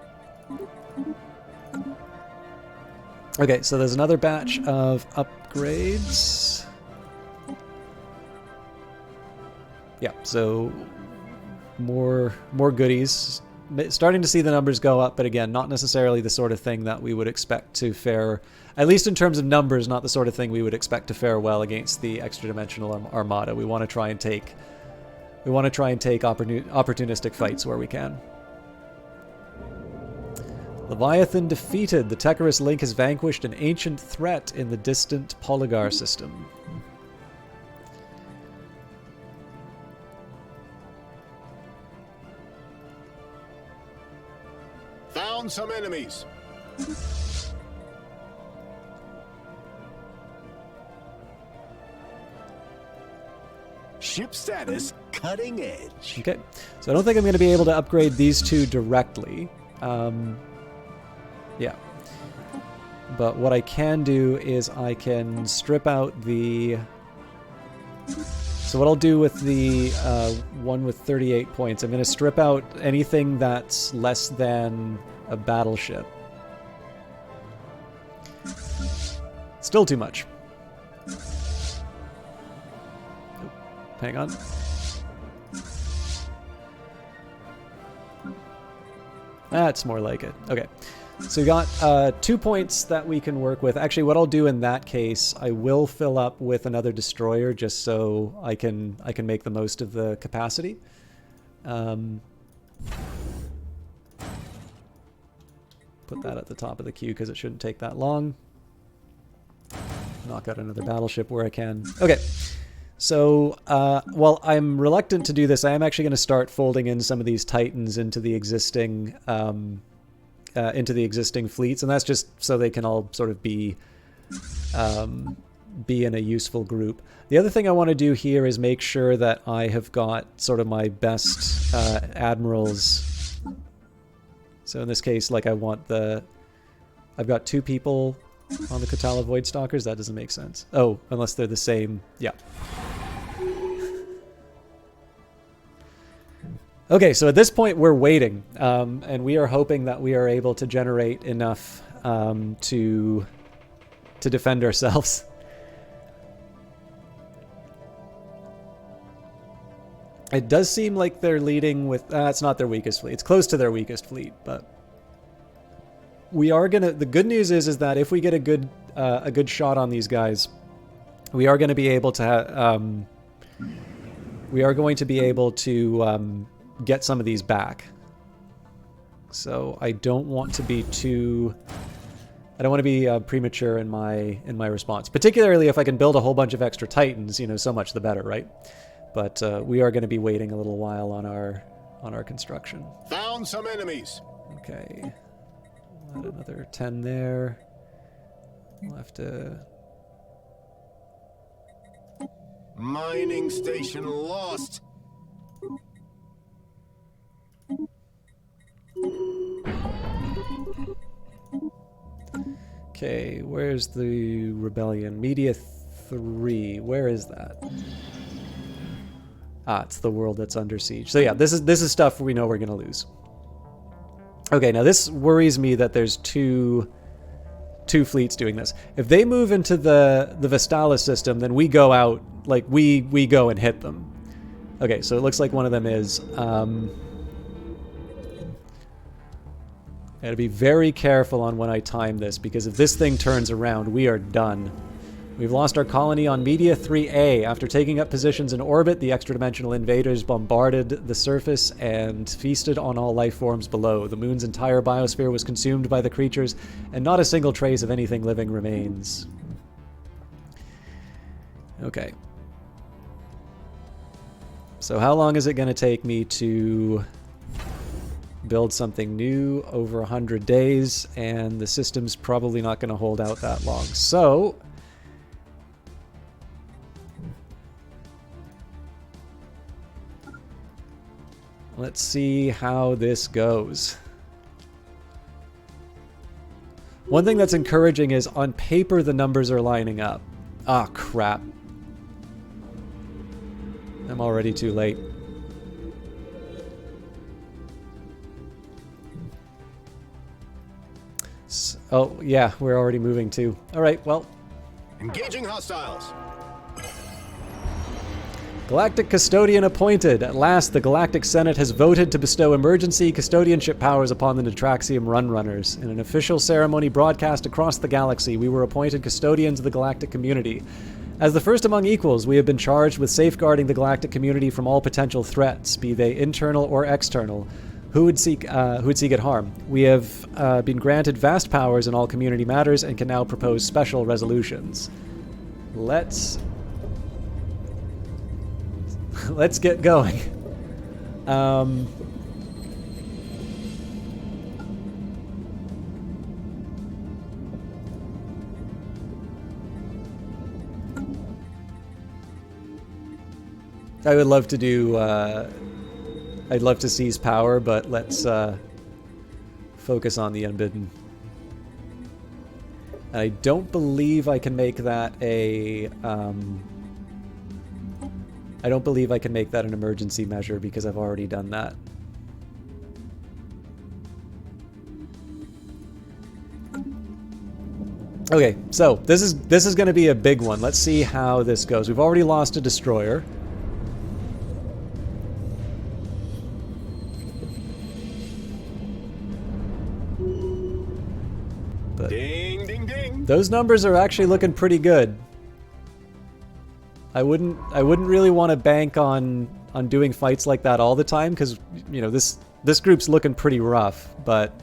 Okay, so there's another batch of upgrades. Yeah, so more goodies. Starting to see the numbers go up, but again, not necessarily the sort of thing that we would expect to fare, at least in terms of numbers, not the sort of thing we would expect to fare well against the extra-dimensional armada. We want to try and take opportunistic fights where we can. Leviathan defeated. The Tecarus Link has vanquished an ancient threat in the distant Polygar system. Found some enemies. Ship status cutting edge. Okay, so I don't think I'm going to be able to upgrade these two directly. Yeah. But what I can do is I can strip out the... So what I'll do with the one with 38 points, I'm going to strip out anything that's less than a battleship. Still too much. Oh, hang on. That's more like it. Okay. So we got 2 points that we can work with. Actually, what I'll do in that case, I will fill up with another destroyer just so I can make the most of the capacity. Put that at the top of the queue because it shouldn't take that long. Knock out another battleship where I can. Okay, so while I'm reluctant to do this, I am actually going to start folding in some of these Titans into the existing fleets, and that's just so they can all sort of be in a useful group. The other thing I want to do here is make sure that I have got sort of my best admirals. So in this case, like I've got 2 people on the Katala Voidstalkers. That doesn't make sense. Oh, unless they're the same. Yeah. Okay, so at this point we're waiting, and we are hoping that we are able to generate enough to defend ourselves. It does seem like they're leading with... it's not their weakest fleet. It's close to their weakest fleet, but... We are gonna... The good news is that if we get a good shot on these guys, we are going to be able to... get some of these back. So I don't want to be too... I don't want to be premature in my response. Particularly if I can build a whole bunch of extra Titans, you know, so much the better, right? But we are going to be waiting a little while on our construction. Found some enemies. Okay. We'll add another 10 there. We'll have to... Mining station lost. Okay, where's the rebellion? Media 3. Where is that? Ah, it's the world that's under siege. So yeah, this is stuff we know we're gonna lose. Okay, now this worries me that there's two fleets doing this. If they move into the Vestalis system, then we go out, like we go and hit them. Okay, so it looks like one of them is. I gotta be very careful on when I time this, because if this thing turns around, we are done. We've lost our colony on Media 3A. After taking up positions in orbit, the extra-dimensional invaders bombarded the surface and feasted on all life forms below. The moon's entire biosphere was consumed by the creatures, and not a single trace of anything living remains. Okay. So how long is it going to take me to build something new? Over 100 days, and the system's probably not going to hold out that long. So... let's see how this goes. One thing that's encouraging is on paper the numbers are lining up. Ah, crap. I'm already too late. Oh, yeah, we're already moving too. Alright, well. Engaging hostiles. Galactic Custodian appointed. At last, the Galactic Senate has voted to bestow emergency custodianship powers upon the Natraxium Runrunners. In an official ceremony broadcast across the galaxy, we were appointed custodians of the galactic community. As the first among equals, we have been charged with safeguarding the galactic community from all potential threats, be they internal or external, who would seek it harm. We have been granted vast powers in all community matters and can now propose special resolutions. Let's get going. I would love to do, I'd love to seize power, but let's focus on the Unbidden. I don't believe I can make that a, I don't believe I can make that an emergency measure because I've already done that. Okay, so this is going to be a big one. Let's see how this goes. We've already lost a destroyer. Ding, ding, ding. Those numbers are actually looking pretty good. I wouldn't really want to bank on doing fights like that all the time, because you know this group's looking pretty rough, but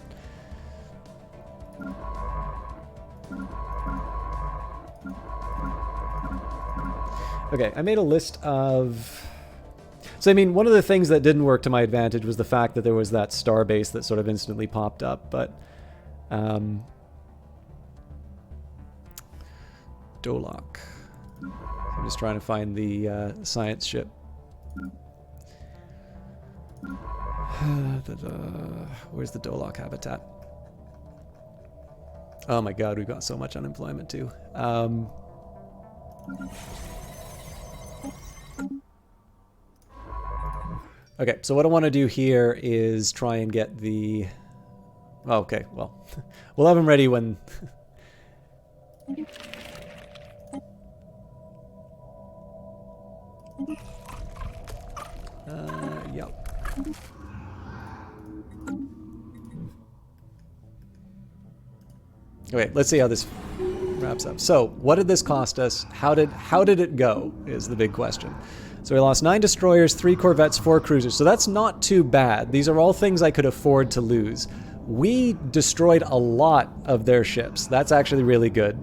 okay, I made a list of... So, I mean, one of the things that didn't work to my advantage was the fact that there was that star base that sort of instantly popped up, but... Dolok. I'm just trying to find the science ship. Where's the Dolok habitat? Oh my god, we've got so much unemployment too. Okay, so what I want to do here is try and get the... Oh, okay, well, we'll have them ready when... Yep. Okay, let's see how this wraps up. So, what did this cost us? How did it go? Is the big question. So we lost 9 destroyers, 3 corvettes, 4 cruisers. So that's not too bad. These are all things I could afford to lose. We destroyed a lot of their ships. That's actually really good.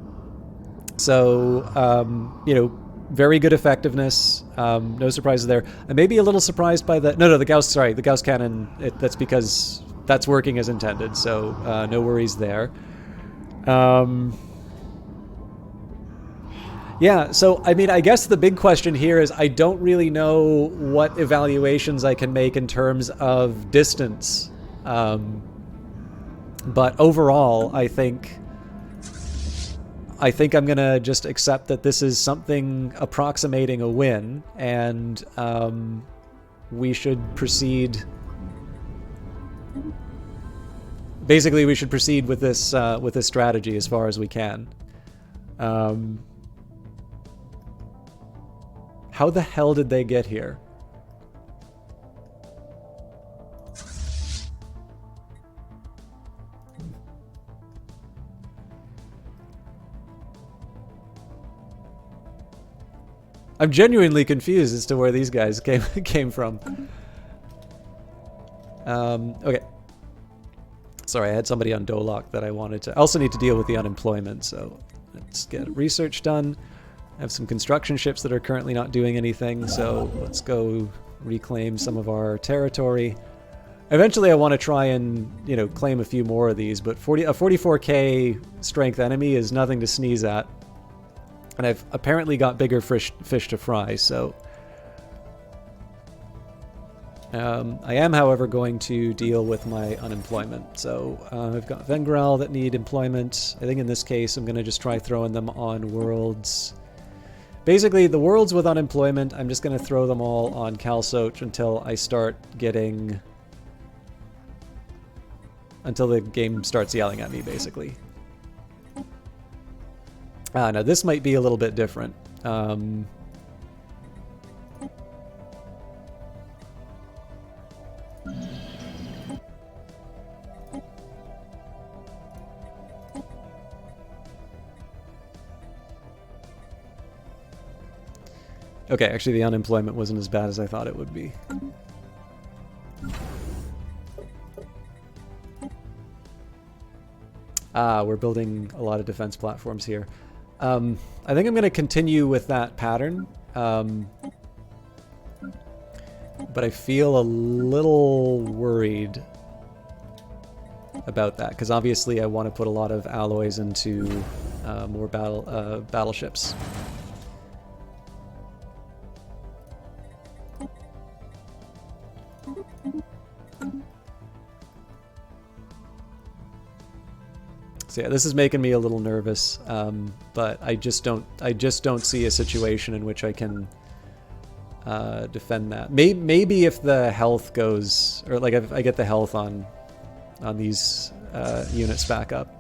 So, you know, very good effectiveness. No surprises there. I may be a little surprised by the... No, the Gauss cannon. That's because that's working as intended. So no worries there. Yeah, so, I mean, I guess the big question here is I don't really know what evaluations I can make in terms of distance. But overall, I think I'm going to just accept that this is something approximating a win, and we should proceed... Basically, we should proceed with this strategy as far as we can. How the hell did they get here? I'm genuinely confused as to where these guys came from. Okay. Sorry, I had somebody on Dolok that I wanted to... I also need to deal with the unemployment, so let's get research done. I have some construction ships that are currently not doing anything, so let's go reclaim some of our territory. Eventually I want to try and, you know, claim a few more of these, but a 44k strength enemy is nothing to sneeze at. And I've apparently got bigger fish to fry, so... I am, however, going to deal with my unemployment. So I've got Vengral that need employment. I think in this case I'm going to just try throwing them on worlds. Basically, the worlds with unemployment, I'm just going to throw them all on Calsoch until I start getting... Until the game starts yelling at me, basically. Now this might be a little bit different. Okay, actually the unemployment wasn't as bad as I thought it would be. We're building a lot of defense platforms here. I think I'm going to continue with that pattern. But I feel a little worried about that, because obviously I want to put a lot of alloys into more battleships. So yeah, this is making me a little nervous, but I just don't see a situation in which I can defend that. Maybe if the health goes, or like if I get the health on these units back up.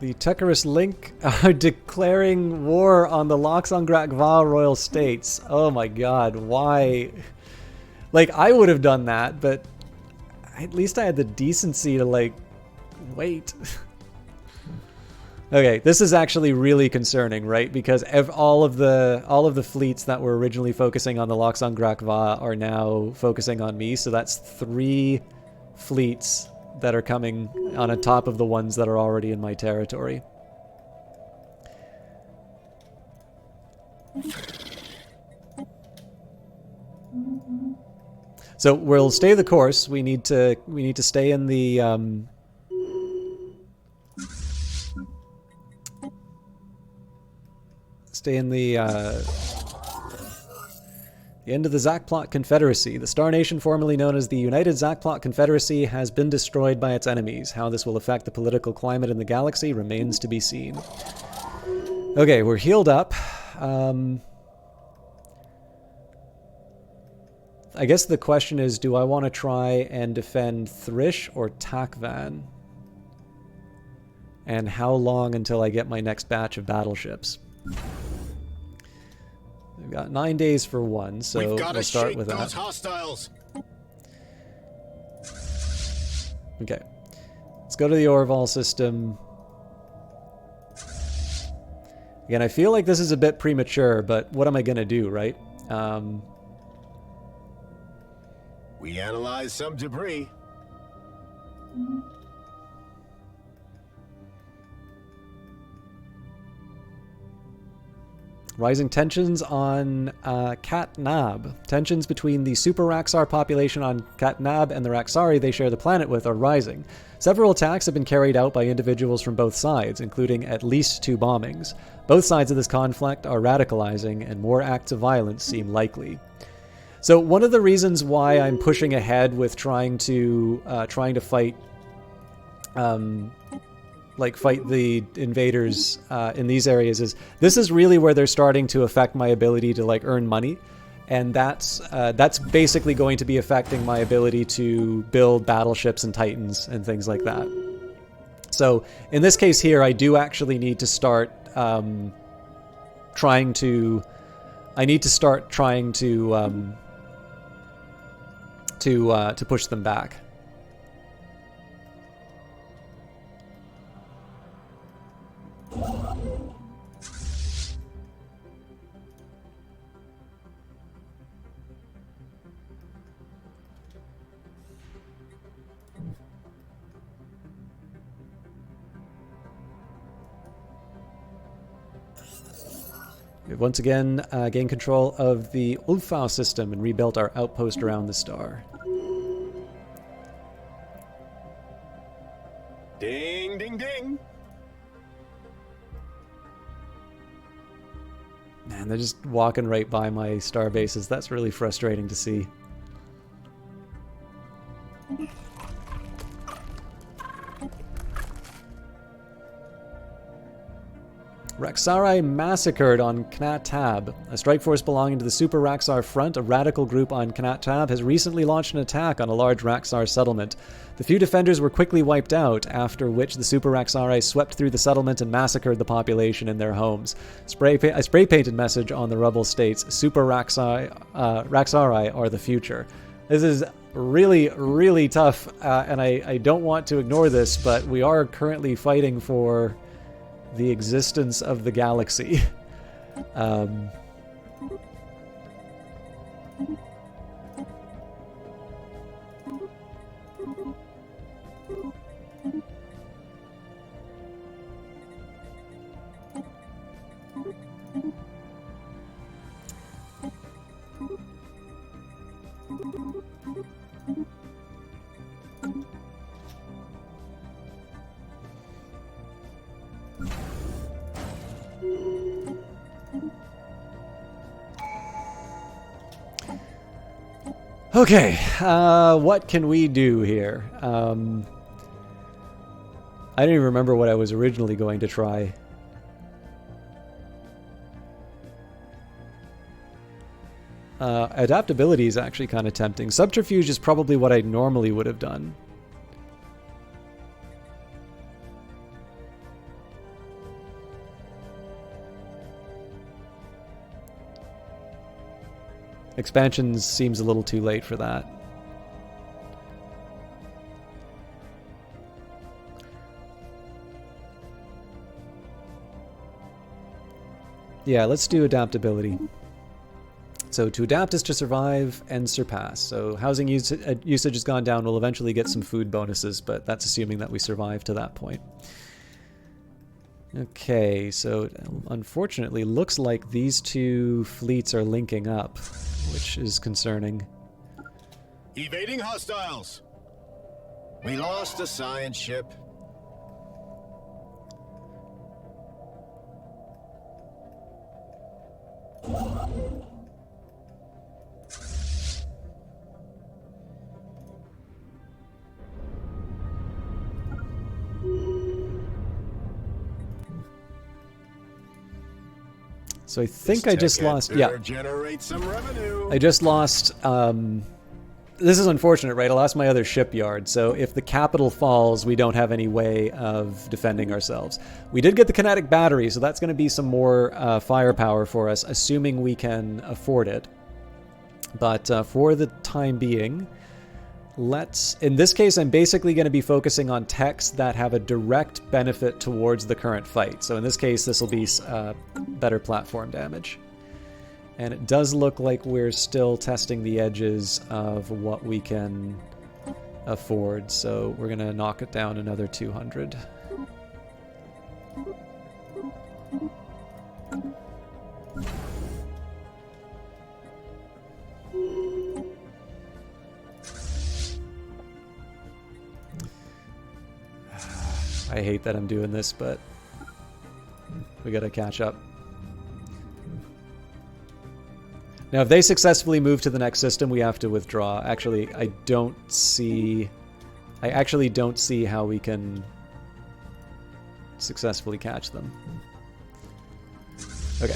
The Tecarus Link are declaring war on the Loxongrak-Val Royal States. Oh my god, why? Like, I would have done that, but at least I had the decency to, like, wait. Okay, this is actually really concerning, right? Because all of the fleets that were originally focusing on the Loxongrak-Va are now focusing on me, so that's 3 fleets that are coming on top of the ones that are already in my territory. So we'll stay the course. We need to stay in the the end of the Zakplot Confederacy. The Star Nation, formerly known as the United Zakplot Confederacy, has been destroyed by its enemies. How this will affect the political climate in the galaxy remains to be seen. Okay, we're healed up. I guess the question is, do I want to try and defend Thrish or Takvan? And how long until I get my next batch of battleships? We've got 9 days for one, so we'll start with that. Hostiles. Okay. Let's go to the Orval system. Again, I feel like this is a bit premature, but what am I going to do, right? We analyzed some debris. Rising tensions on Katnab. Tensions between the Super Raxar population on Katnab and the Raxari they share the planet with are rising. Several attacks have been carried out by individuals from both sides, including at least 2 bombings. Both sides of this conflict are radicalizing, and more acts of violence seem likely. So one of the reasons why I'm pushing ahead with trying to fight fight the invaders in these areas is this is really where they're starting to affect my ability to like earn money, and that's basically going to be affecting my ability to build battleships and Titans and things like that. So in this case here, I do actually need to start trying to push them back. We've once again gained control of the Ulfau system and rebuilt our outpost around the star. Ding, ding, ding. Man, they're just walking right by my star bases. That's really frustrating to see. Raxari massacred on Knat Tab. A strike force belonging to the Super Raxar Front, a radical group on Knat Tab, has recently launched an attack on a large Raxar settlement. The few defenders were quickly wiped out, after which the Super Raxari swept through the settlement and massacred the population in their homes. A spray-painted message on the rubble states, Super Raxari are the future. This is really, really tough, and I don't want to ignore this, but we are currently fighting for the existence of the galaxy. Okay, what can we do here? I don't even remember what I was originally going to try. Adaptability is actually kind of tempting. Subterfuge is probably what I normally would have done. Expansions seems a little too late for that. Yeah, let's do adaptability. So to adapt is to survive and surpass. So housing usage has gone down. We'll eventually get some food bonuses, but that's assuming that we survive to that point. Okay, so unfortunately looks like these two fleets are linking up, which is concerning. Evading hostiles. We lost a science ship. So I think I just lost, yeah. Generate some revenue. I just lost, this is unfortunate, right? I lost my other shipyard, so if the capital falls, we don't have any way of defending ourselves. We did get the kinetic battery, so that's going to be some more firepower for us, assuming we can afford it. But for the time being, in this case, I'm basically going to be focusing on techs that have a direct benefit towards the current fight. So in this case, this will be better platform damage. And it does look like we're still testing the edges of what we can afford. So we're going to knock it down another 200. I hate that I'm doing this, but we gotta catch up. Now, if they successfully move to the next system, we have to withdraw. Actually, I actually don't see how we can successfully catch them. Okay.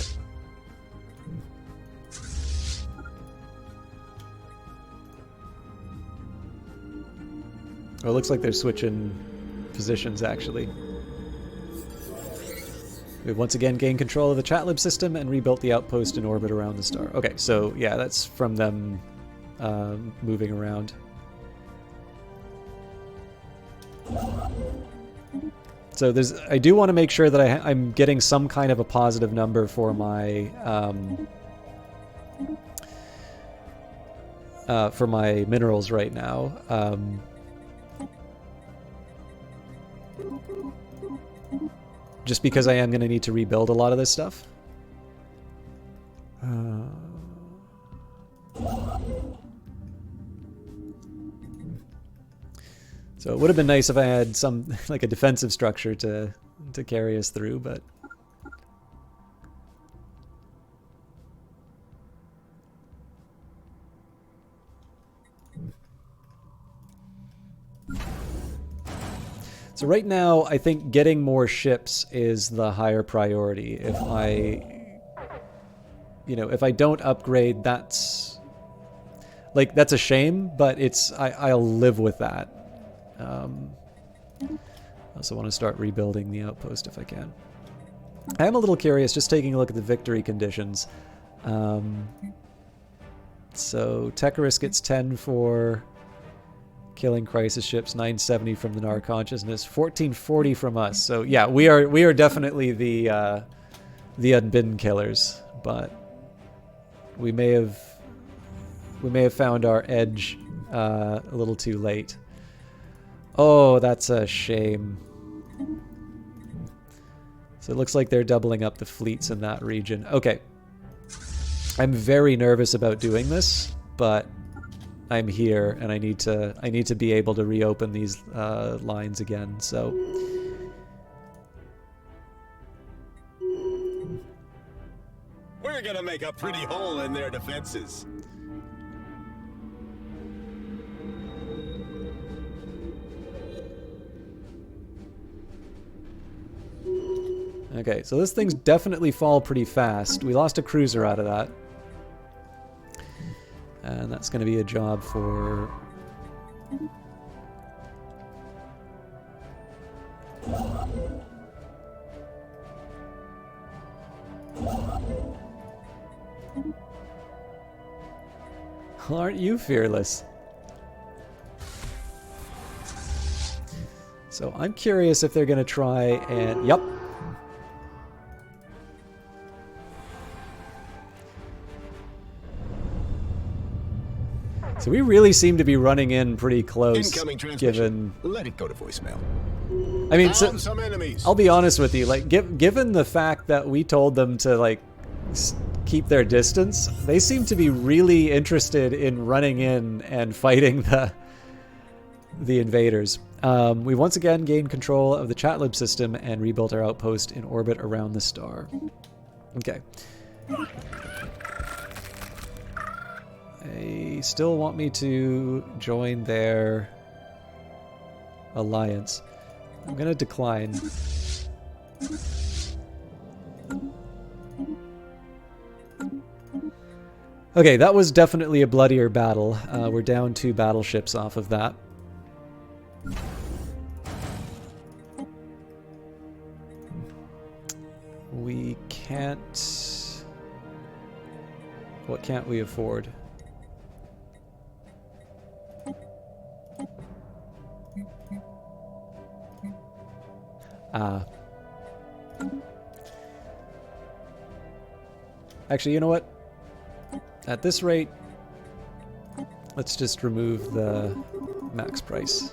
Oh, it looks like they're switching positions, actually. We've once again gained control of the Chatlib system and rebuilt the outpost in orbit around the star. Okay, so yeah, that's from them moving around. So I do want to make sure that I'm getting some kind of a positive number for my minerals right now. Just because I am going to need to rebuild a lot of this stuff. So it would have been nice if I had some, like a defensive structure to carry us through, but... So right now, I think getting more ships is the higher priority. If I don't upgrade, that's a shame, but I'll live with that. I also want to start rebuilding the outpost if I can. I am a little curious, just taking a look at the victory conditions. So Tecarus gets 10 for killing crisis ships, 970 from the Nar Consciousness, 1440 from us. So yeah, we are definitely the unbidden killers, but we may have found our edge a little too late. Oh, that's a shame. So it looks like they're doubling up the fleets in that region. Okay. I'm very nervous about doing this, but I'm here, and I need to be able to reopen these lines again. So we're gonna make a pretty hole in their defenses. okay, so this thing's definitely fall pretty fast. We lost a cruiser out of that. And that's going to be a job for... Aren't you fearless? So I'm curious if they're going to try and... Yep. So we really seem to be running in pretty close, Incoming given... Let it go to voicemail. I mean, so, Found some enemies. I'll be honest with you, like, given the fact that we told them to, like, keep their distance, they seem to be really interested in running in and fighting the invaders. We once again gained control of the Chatlib system and rebuilt our outpost in orbit around the star. Okay. They still want me to join their alliance. I'm gonna decline. Okay, that was definitely a bloodier battle. We're down 2 battleships off of that. We can't... What can't we afford? Actually, you know what? At this rate, let's just remove the max price.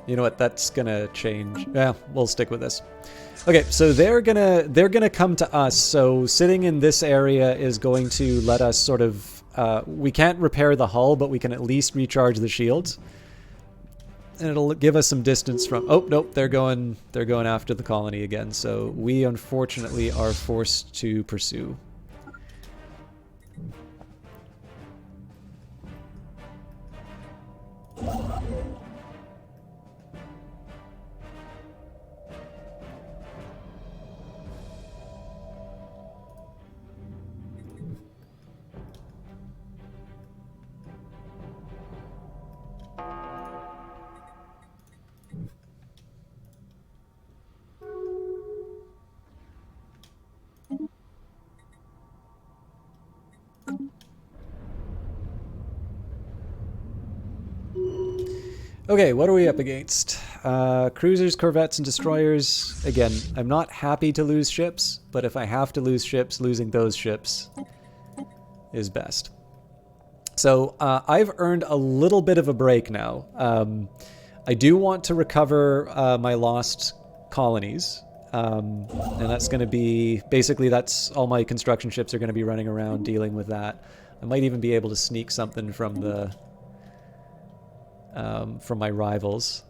You know what? That's gonna change. Yeah, we'll stick with this. Okay, so they're gonna come to us. So sitting in this area is going to let us sort of. We can't repair the hull, but we can at least recharge the shields, and it'll give us some distance from. Oh nope, they're going after the colony again. So we unfortunately are forced to pursue. Okay, what are we up against? Cruisers, corvettes, and destroyers. Again, I'm not happy to lose ships, but if I have to lose ships, losing those ships is best. So I've earned a little bit of a break now. I do want to recover my lost colonies, and that's going to be... Basically, that's all my construction ships are going to be running around dealing with that. I might even be able to sneak something from the... from my rivals.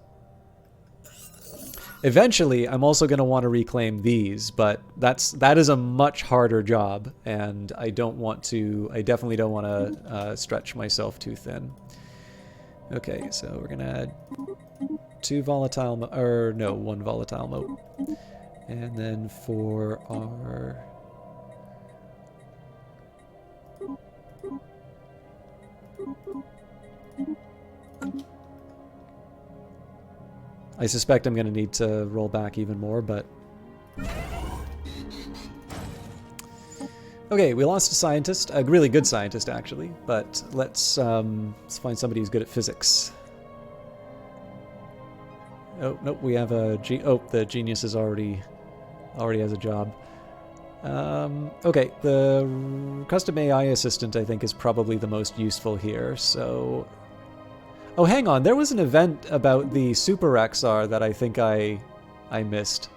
Eventually, I'm also going to want to reclaim these, but that is a much harder job, and I definitely don't want to stretch myself too thin. Okay, so we're going to add 1 volatile mote. And then for our... I suspect I'm going to need to roll back even more, but... Okay, we lost a scientist, a really good scientist actually, but let's find somebody who's good at physics. Oh, nope, we have a... the genius is already has a job. Okay, the custom AI assistant I think is probably the most useful here, so... Oh, hang on. There was an event about the Super XR that I think I missed.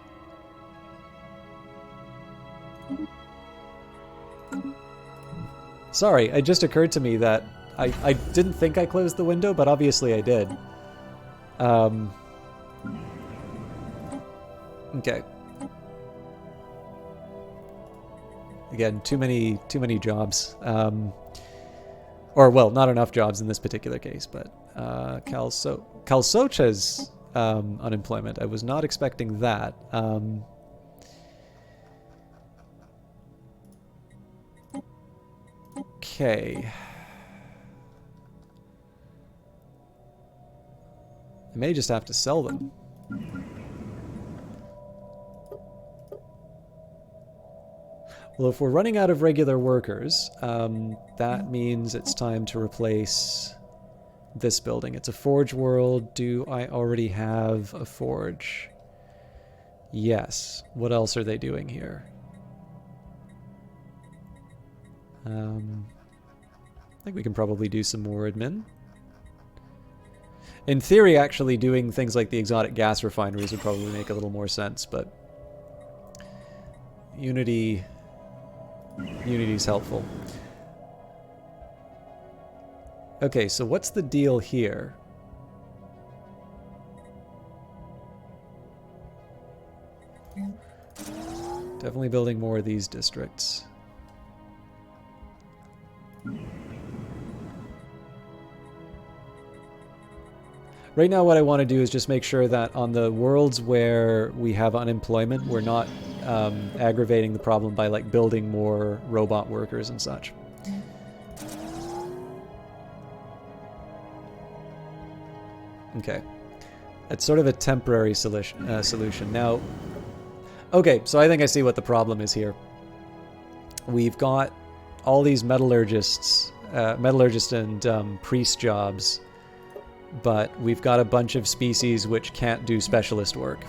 Sorry, it just occurred to me that I didn't think I closed the window, but obviously I did. Okay. Again, too many jobs. Or, well, not enough jobs in this particular case, but... Kalsoch has unemployment. I was not expecting that. Okay. May just have to sell them. Well, if we're running out of regular workers, that means it's time to replace this building. It's a forge world. Do I already have a forge? Yes. What else are they doing here? I think we can probably do some more admin. In theory, actually doing things like the exotic gas refineries would probably make a little more sense, but Unity's helpful. Okay, so what's the deal here? Definitely building more of these districts. Right now what I want to do is just make sure that on the worlds where we have unemployment, we're not aggravating the problem by like building more robot workers and such. Okay. It's sort of a temporary solution. Now, okay, so I think I see what the problem is here. We've got all these metallurgist and priest jobs, but we've got a bunch of species which can't do specialist work.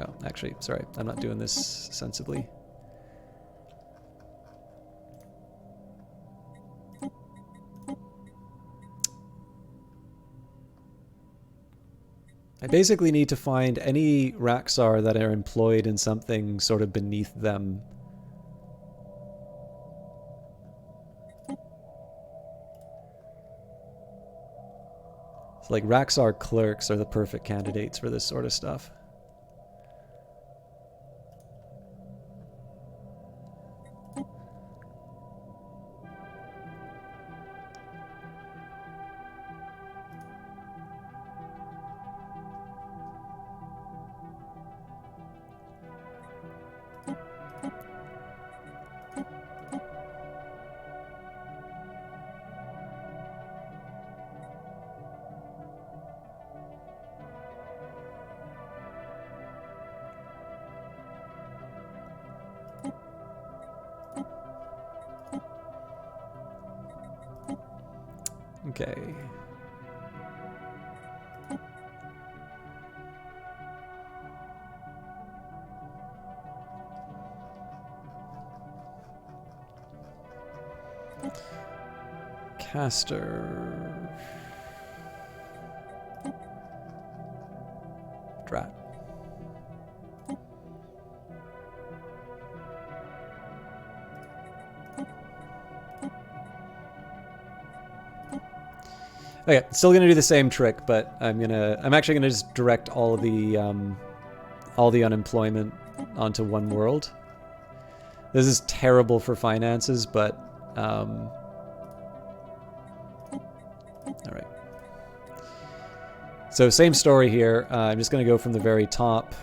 Oh, actually, sorry, I'm not doing this sensibly. I basically need to find any Raxar that are employed in something sort of beneath them. So like Raxar clerks are the perfect candidates for this sort of stuff. Okay. Caster. Drat. Okay, still gonna do the same trick, but I'm actually gonna just direct all the unemployment onto one world. This is terrible for finances, but all right. So same story here. I'm just gonna go from the very top.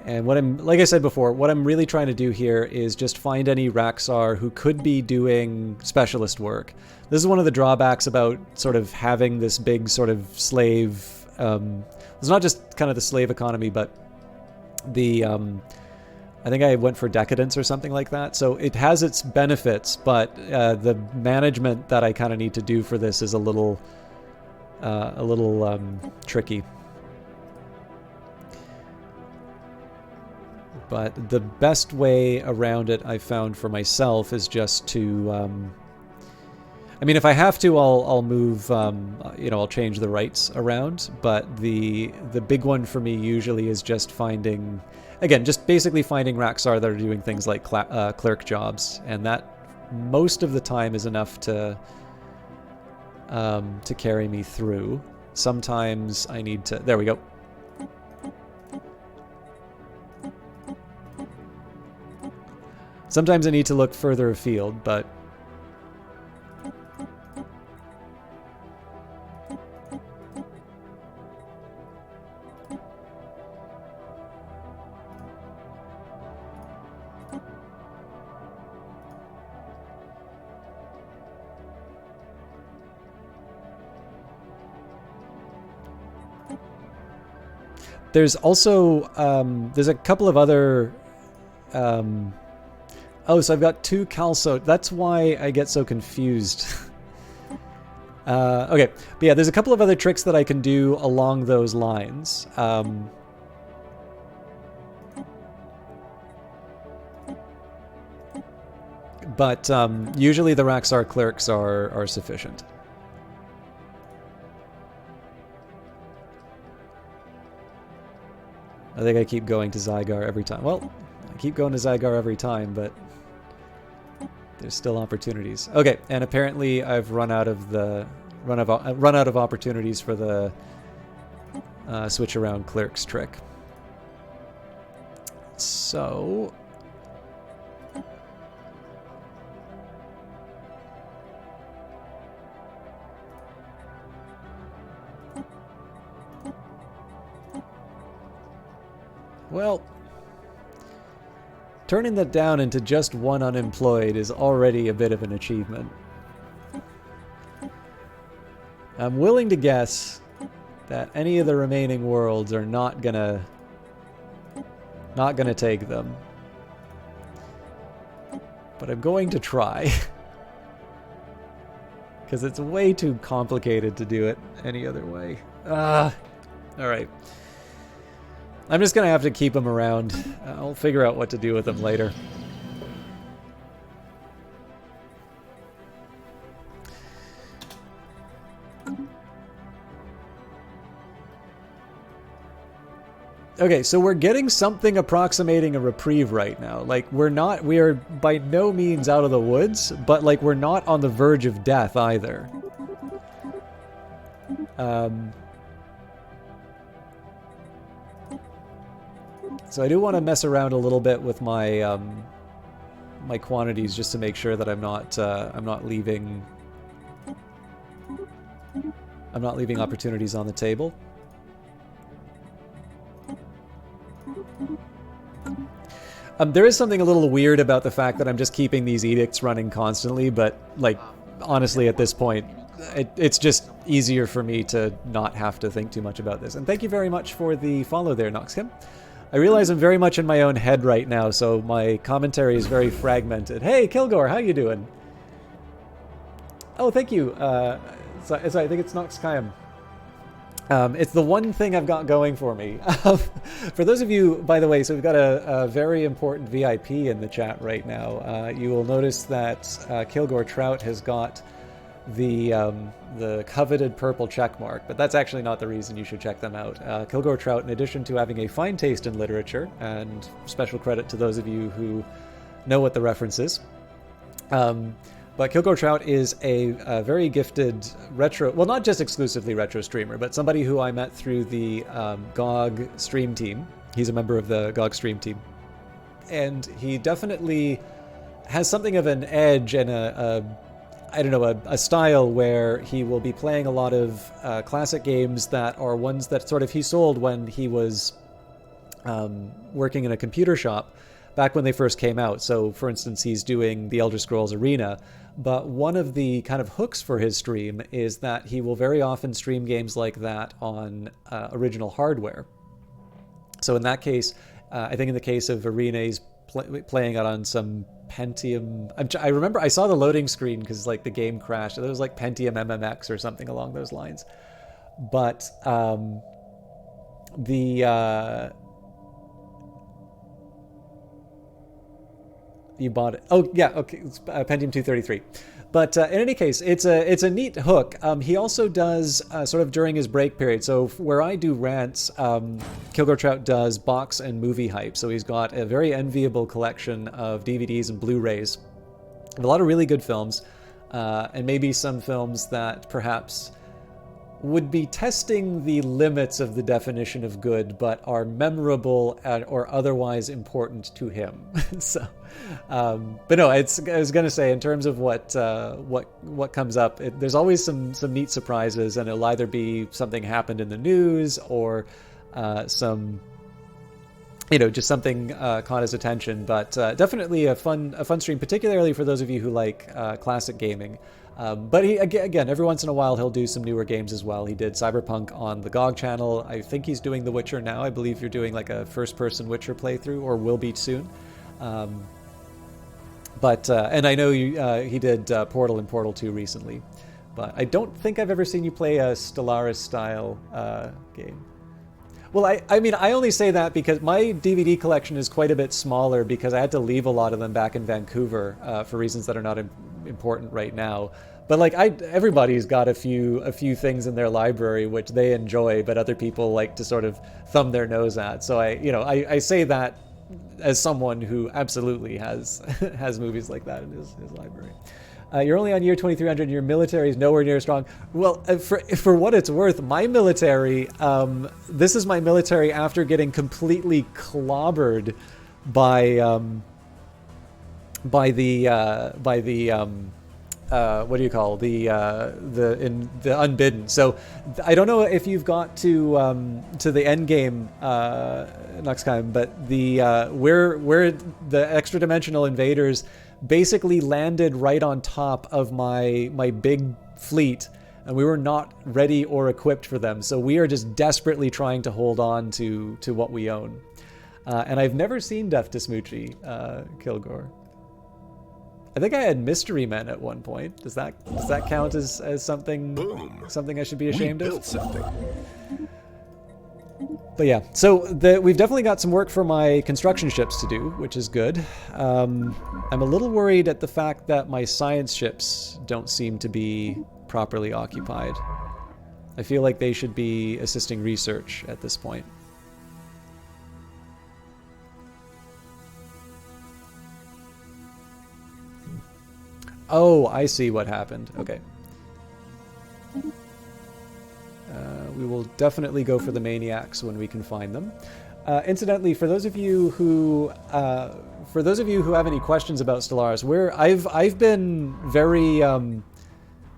And what like I said before, what I'm really trying to do here is just find any Raxar who could be doing specialist work. This is one of the drawbacks about sort of having this big sort of slave, it's not just kind of the slave economy, but the, I think I went for decadence or something like that. So it has its benefits, but the management that I kind of need to do for this is a little tricky. But the best way around it, I found for myself, is just to, I mean, if I have to, I'll move, you know, I'll change the rights around. But the big one for me usually is just finding, again, just basically finding Raxar that are doing things like clerk jobs, and that most of the time is enough to carry me through. Sometimes I need to. There we go. Sometimes I need to look further afield, but... There's also, there's a couple of other, oh, so I've got 2 calso. That's why I get so confused. Okay, but yeah, there's a couple of other tricks that I can do along those lines. But usually the Raxar clerks are sufficient. I think I keep going to Zygar every time. Well, I keep going to Zygar every time, but there's still opportunities. Okay, and apparently I've run out of opportunities for the switch around clerks trick. So well, turning that down into just 1 unemployed is already a bit of an achievement. I'm willing to guess that any of the remaining worlds are not gonna take them. But I'm going to try. Because it's way too complicated to do it any other way. Alright. I'm just going to have to keep them around. I'll figure out what to do with them later. Okay, so we're getting something approximating a reprieve right now. Like, we are by no means out of the woods, but like we're not on the verge of death either. So I do want to mess around a little bit with my my quantities just to make sure that I'm not leaving opportunities on the table. There is something a little weird about the fact that I'm just keeping these edicts running constantly, but like honestly at this point it's just easier for me to not have to think too much about this. And thank you very much for the follow there, Noxkim. I realize I'm very much in my own head right now, so my commentary is very fragmented. Hey, Kilgore, how you doing? Oh, thank you. So I think it's Nox Kayam. It's the one thing I've got going for me. For those of you, by the way, so we've got a very important VIP in the chat right now. You will notice that Kilgore Trout has got the coveted purple check mark, but that's actually not the reason you should check them out. Kilgore Trout, in addition to having a fine taste in literature, and special credit to those of you who know what the reference is, but Kilgore Trout is a very gifted retro, well, not just exclusively retro streamer, but somebody who I met through the GOG stream team. He's a member of the GOG stream team. And he definitely has something of an edge and a style where he will be playing a lot of classic games that are ones that sort of he sold when he was working in a computer shop back when they first came out. So, for instance, he's doing the Elder Scrolls Arena, but one of the kind of hooks for his stream is that he will very often stream games like that on original hardware. So in that case, I think in the case of Arena, he's playing it on some Pentium. I remember I saw the loading screen because like the game crashed. It was like Pentium MMX or something along those lines. But you bought it. Oh yeah, okay. It's Pentium 233. But in any case, it's a neat hook. He also does sort of during his break period. So where I do rants, Kilgore Trout does box and movie hype. So he's got a very enviable collection of DVDs and Blu-rays, a lot of really good films, and maybe some films that perhaps would be testing the limits of the definition of good, but are memorable or otherwise important to him. So, but no, I was going to say, in terms of what comes up, there's always some neat surprises, and it'll either be something happened in the news or some, just something caught his attention. But definitely a fun stream, particularly for those of you who like classic gaming. But he, again, every once in a while, he'll do some newer games as well. He did Cyberpunk on the GOG channel. I think he's doing The Witcher now. I believe you're doing like a first-person Witcher playthrough, or will be soon. But and I know he did Portal and Portal 2 recently. But I don't think I've ever seen you play a Stellaris-style game. Well, I mean, I only say that because my DVD collection is quite a bit smaller because I had to leave a lot of them back in Vancouver for reasons that are not important right now. But like everybody's got a few things in their library which they enjoy, but other people like to sort of thumb their nose at. So I say that as someone who absolutely has has movies like that in his library. You're only on year 2300 and your military is nowhere near strong. Well, for what it's worth, my military, this is my military after getting completely clobbered by the what do you call the Unbidden. So I don't know if you've got to the end game, Nuxheim, but where the extra dimensional invaders basically landed right on top of my big fleet, and we were not ready or equipped for them. So we are just desperately trying to hold on to what we own. And I've never seen Death to Smoochie, Kilgore. I think I had Mystery Men at one point. Does that count as something? Boom. Something I should be ashamed of? Something. But yeah, so we've definitely got some work for my construction ships to do, which is good. I'm a little worried at the fact that my science ships don't seem to be properly occupied. I feel like they should be assisting research at this point. Oh, I see what happened. Okay. We will definitely go for the maniacs when we can find them. Incidentally, for those of you who have any questions about Stellaris, I've been very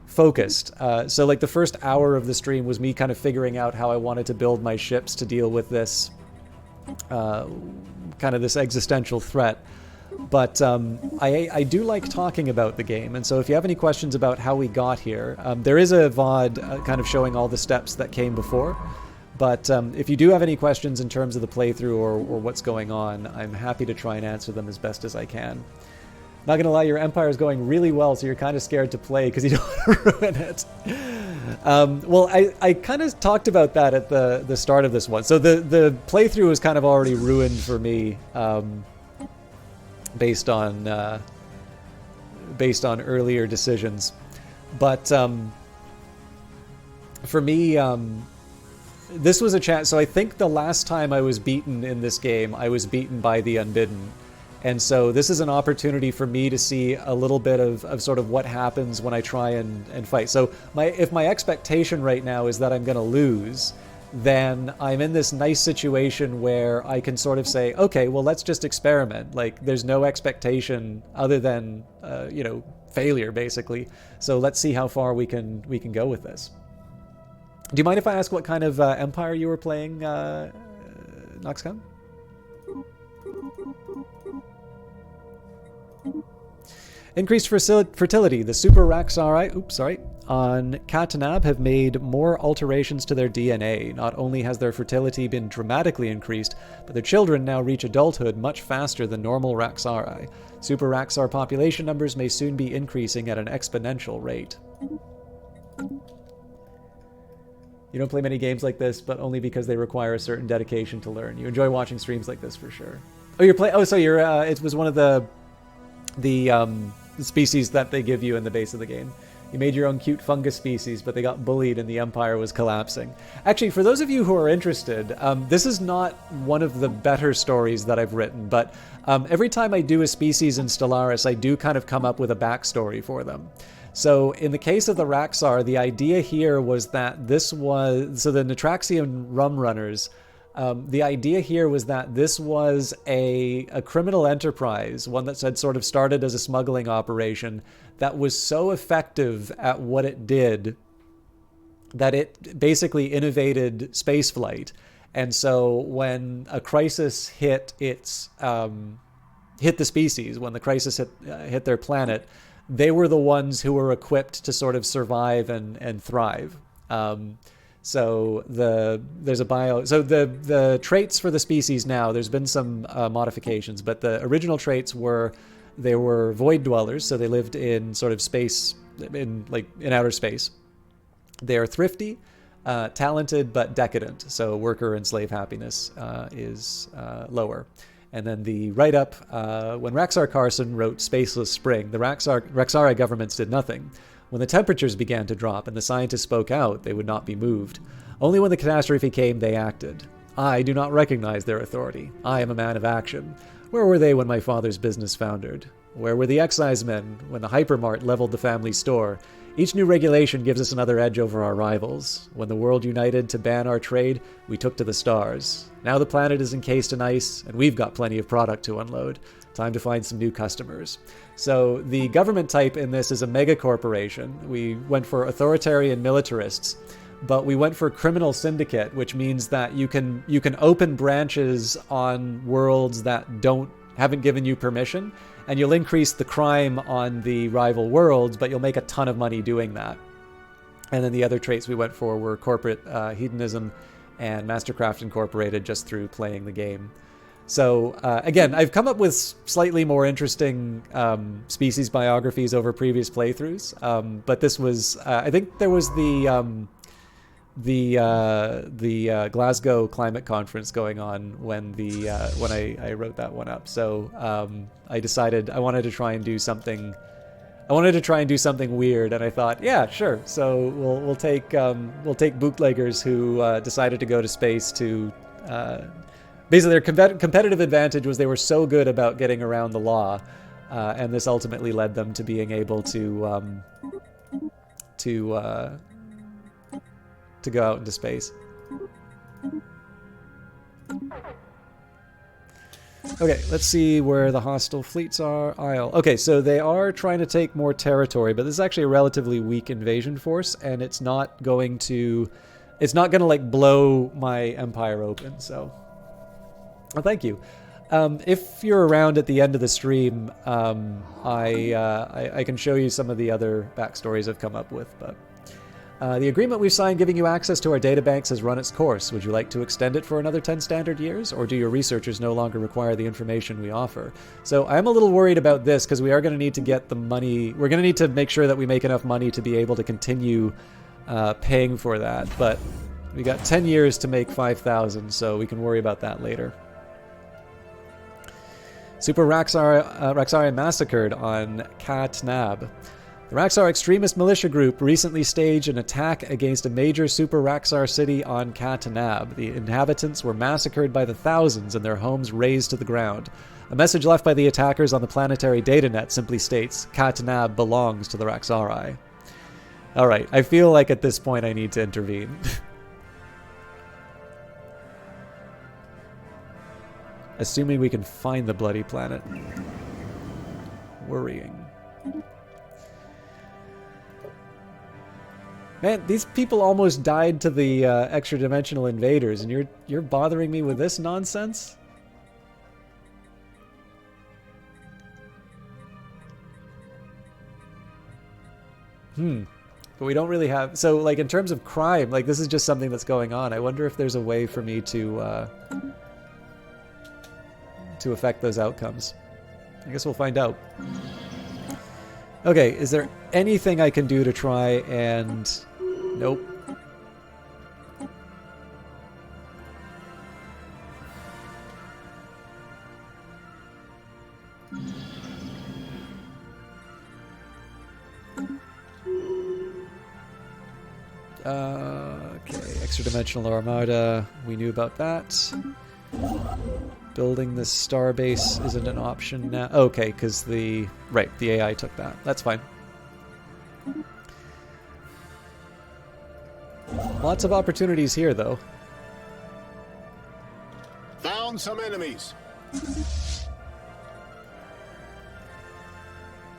focused. So like the first hour of the stream was me kind of figuring out how I wanted to build my ships to deal with this kind of this existential threat. But I do like talking about the game, and so if you have any questions about how we got here, there is a VOD kind of showing all the steps that came before. But if you do have any questions in terms of the playthrough or what's going on, I'm happy to try and answer them as best as I can. Not gonna lie, your Empire is going really well, so you're kind of scared to play because you don't want to ruin it. Well, I kind of talked about that at the start of this one. So the playthrough was kind of already ruined for me. Based on earlier decisions, but for me, this was a chance. So I think the last time I was beaten in this game, I was beaten by the Unbidden, and so this is an opportunity for me to see a little bit of sort of what happens when I try and fight. So if my expectation right now is that I'm going to lose, then I'm in this nice situation where I can sort of say, okay, well, let's just experiment. Like, there's no expectation other than, failure, basically. So let's see how far we can go with this. Do you mind if I ask what kind of Empire you were playing, Noxcom? Increased fertility. The Super Raxari, on Katanab have made more alterations to their DNA. Not only has their fertility been dramatically increased, but their children now reach adulthood much faster than normal Raxari. Super Raxar population numbers may soon be increasing at an exponential rate. You don't play many games like this, but only because they require a certain dedication to learn. You enjoy watching streams like this for sure. Oh, you're playing. Oh, so you're. It was one of the species that they give you in the base of the game. You made your own cute fungus species, but they got bullied and the Empire was collapsing. Actually, for those of you who are interested, this is not one of the better stories that I've written, but every time I do a species in Stellaris, I do kind of come up with a backstory for them. So in the case of the Raxar, the idea here was that this was... So the Natraxian Rum Runners... the idea here was that this was a criminal enterprise, one that had sort of started as a smuggling operation that was so effective at what it did that it basically innovated spaceflight. And so when a crisis hit hit the species, when the crisis hit their planet, they were the ones who were equipped to sort of survive and thrive. So there's a bio. So the traits for the species now, there's been some modifications, but the original traits were they were void dwellers, so they lived in sort of space, in outer space. They are thrifty, talented, but decadent. So worker and slave happiness is lower. And then the write-up, when Raxar Carson wrote Spaceless Spring, the Raxari governments did nothing. When the temperatures began to drop and the scientists spoke out, they would not be moved. Only when the catastrophe came, they acted. I do not recognize their authority. I am a man of action. Where were they when my father's business foundered? Where were the excisemen when the hypermart leveled the family store? Each new regulation gives us another edge over our rivals. When the world united to ban our trade, we took to the stars. Now the planet is encased in ice, and we've got plenty of product to unload. Time to find some new customers. So the government type in this is a mega corporation. We went for authoritarian militarists, but we went for criminal syndicate, which means that you can open branches on worlds that haven't given you permission, and you'll increase the crime on the rival worlds, but you'll make a ton of money doing that. And then the other traits we went for were corporate hedonism and Mastercraft Incorporated, just through playing the game. So again, I've come up with slightly more interesting species biographies over previous playthroughs, but this was I think there was the Glasgow Climate Conference going on when I wrote that one up. So I decided I wanted to try and do something. I wanted to try and do something weird, and I thought, yeah, sure. So we'll take bootleggers who decided to go to space to. Basically, their competitive advantage was they were so good about getting around the law, and this ultimately led them to being able to go out into space. Okay, let's see where the hostile fleets are. Isle. Okay, so they are trying to take more territory, but this is actually a relatively weak invasion force, and it's not going to like blow my empire open. So, well, thank you. If you're around at the end of the stream, I can show you some of the other backstories I've come up with, but. The agreement we've signed giving you access to our databanks has run its course. Would you like to extend it for another 10 standard years, or do your researchers no longer require the information we offer? So I'm a little worried about this, because we are going to need to get the money. We're going to need to make sure that we make enough money to be able to continue paying for that. But we got 10 years to make 5,000, so we can worry about that later. Super Raxari massacred on Kat Nab. The Raxar extremist militia group recently staged an attack against a major Super Raxar city on Katanab. The inhabitants were massacred by the thousands and their homes razed to the ground. A message left by the attackers on the planetary datanet simply states, Katanab belongs to the Raxari. Alright, I feel like at this point I need to intervene. Assuming we can find the bloody planet. Worrying. Man, these people almost died to the extra-dimensional invaders, and you're bothering me with this nonsense? But we don't really have... So, like, in terms of crime, like, this is just something that's going on. I wonder if there's a way for me to affect those outcomes. I guess we'll find out. Okay, is there anything I can do to try and... Nope. Okay, extra-dimensional armada. We knew about that. Building the starbase isn't an option now. Okay, because the AI took that. That's fine. Lots of opportunities here, though. Found some enemies.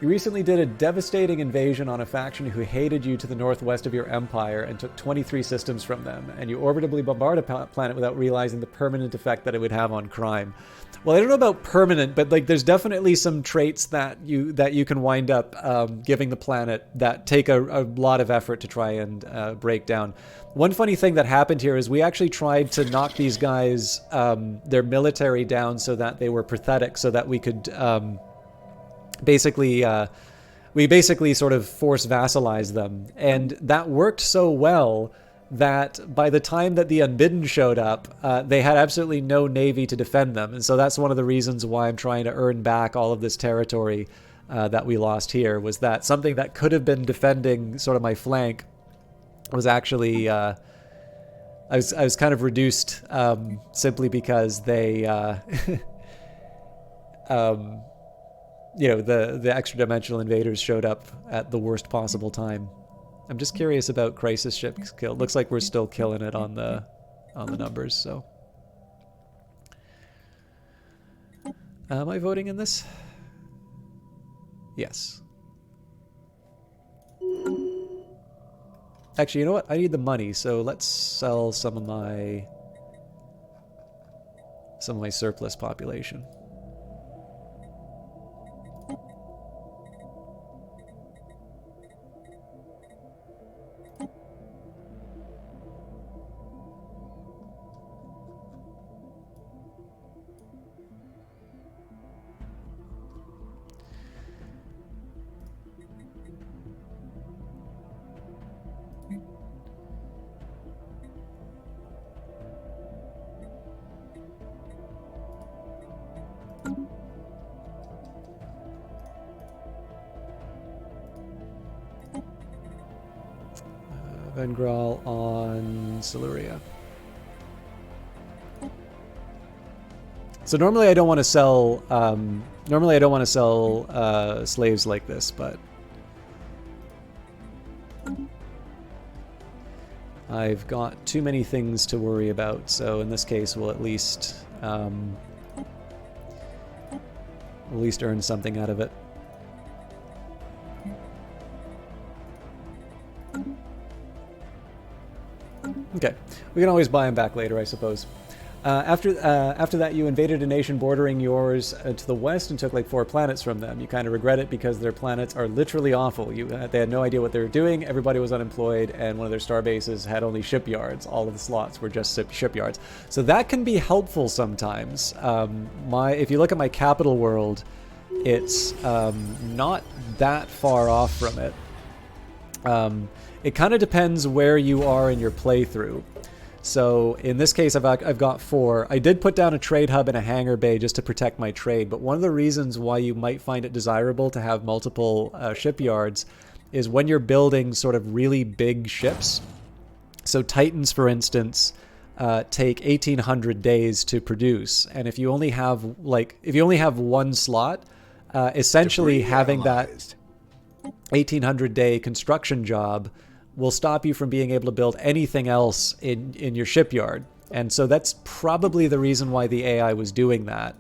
You recently did a devastating invasion on a faction who hated you to the northwest of your empire and took 23 systems from them, and you orbitably bombarded a planet without realizing the permanent effect that it would have on crime. Well, I don't know about permanent, but like there's definitely some traits that you can wind up giving the planet that take a lot of effort to try and break down. One funny thing that happened here is we actually tried to knock these guys, their military down so that they were pathetic, so that we could... Basically sort of force vassalize them, and that worked so well that by the time that the Unbidden showed up, they had absolutely no navy to defend them, and so that's one of the reasons why I'm trying to earn back all of this territory that we lost here, was that something that could have been defending sort of my flank was actually I was kind of reduced simply because they you know, the extra-dimensional invaders showed up at the worst possible time. I'm just curious about Crisis Ship kill. Looks like we're still killing it on the numbers, so. Am I voting in this? Yes. Actually, you know what? I need the money, so let's sell some of my surplus population. Vengral on Siluria. So normally I don't want to sell. Normally I don't want to sell slaves like this, but I've got too many things to worry about. So in this case, we'll at least earn something out of it. Okay, we can always buy them back later, I suppose. After that, you invaded a nation bordering yours to the west and took like 4 planets from them. You kind of regret it because their planets are literally awful. They had no idea what they were doing. Everybody was unemployed, and one of their star bases had only shipyards. All of the slots were just shipyards. So that can be helpful sometimes. If you look at my capital world, it's not that far off from it. It kind of depends where you are in your playthrough. So in this case, I've got 4. I did put down a trade hub and a hangar bay just to protect my trade, but one of the reasons why you might find it desirable to have multiple shipyards is when you're building sort of really big ships. So Titans, for instance, take 1,800 days to produce, and if you only have one slot, essentially having that 1,800 day construction job will stop you from being able to build anything else in your shipyard. And so that's probably the reason why the AI was doing that.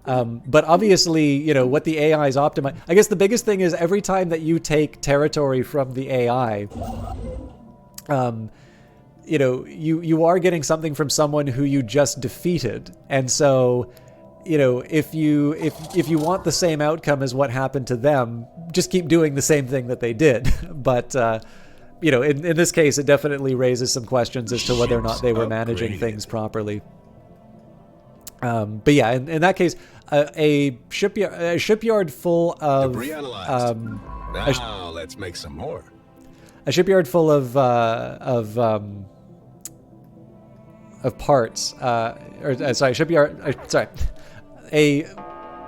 But obviously, you know, what the AI is optimized. I guess the biggest thing is every time that you take territory from the AI, you know, you are getting something from someone who you just defeated. And so, you know, if you want the same outcome as what happened to them, just keep doing the same thing that they did. But you know, in this case, it definitely raises some questions as to whether or not they were managing things properly. But yeah, in that case, a shipyard full of now let's make some more. A shipyard full of parts, a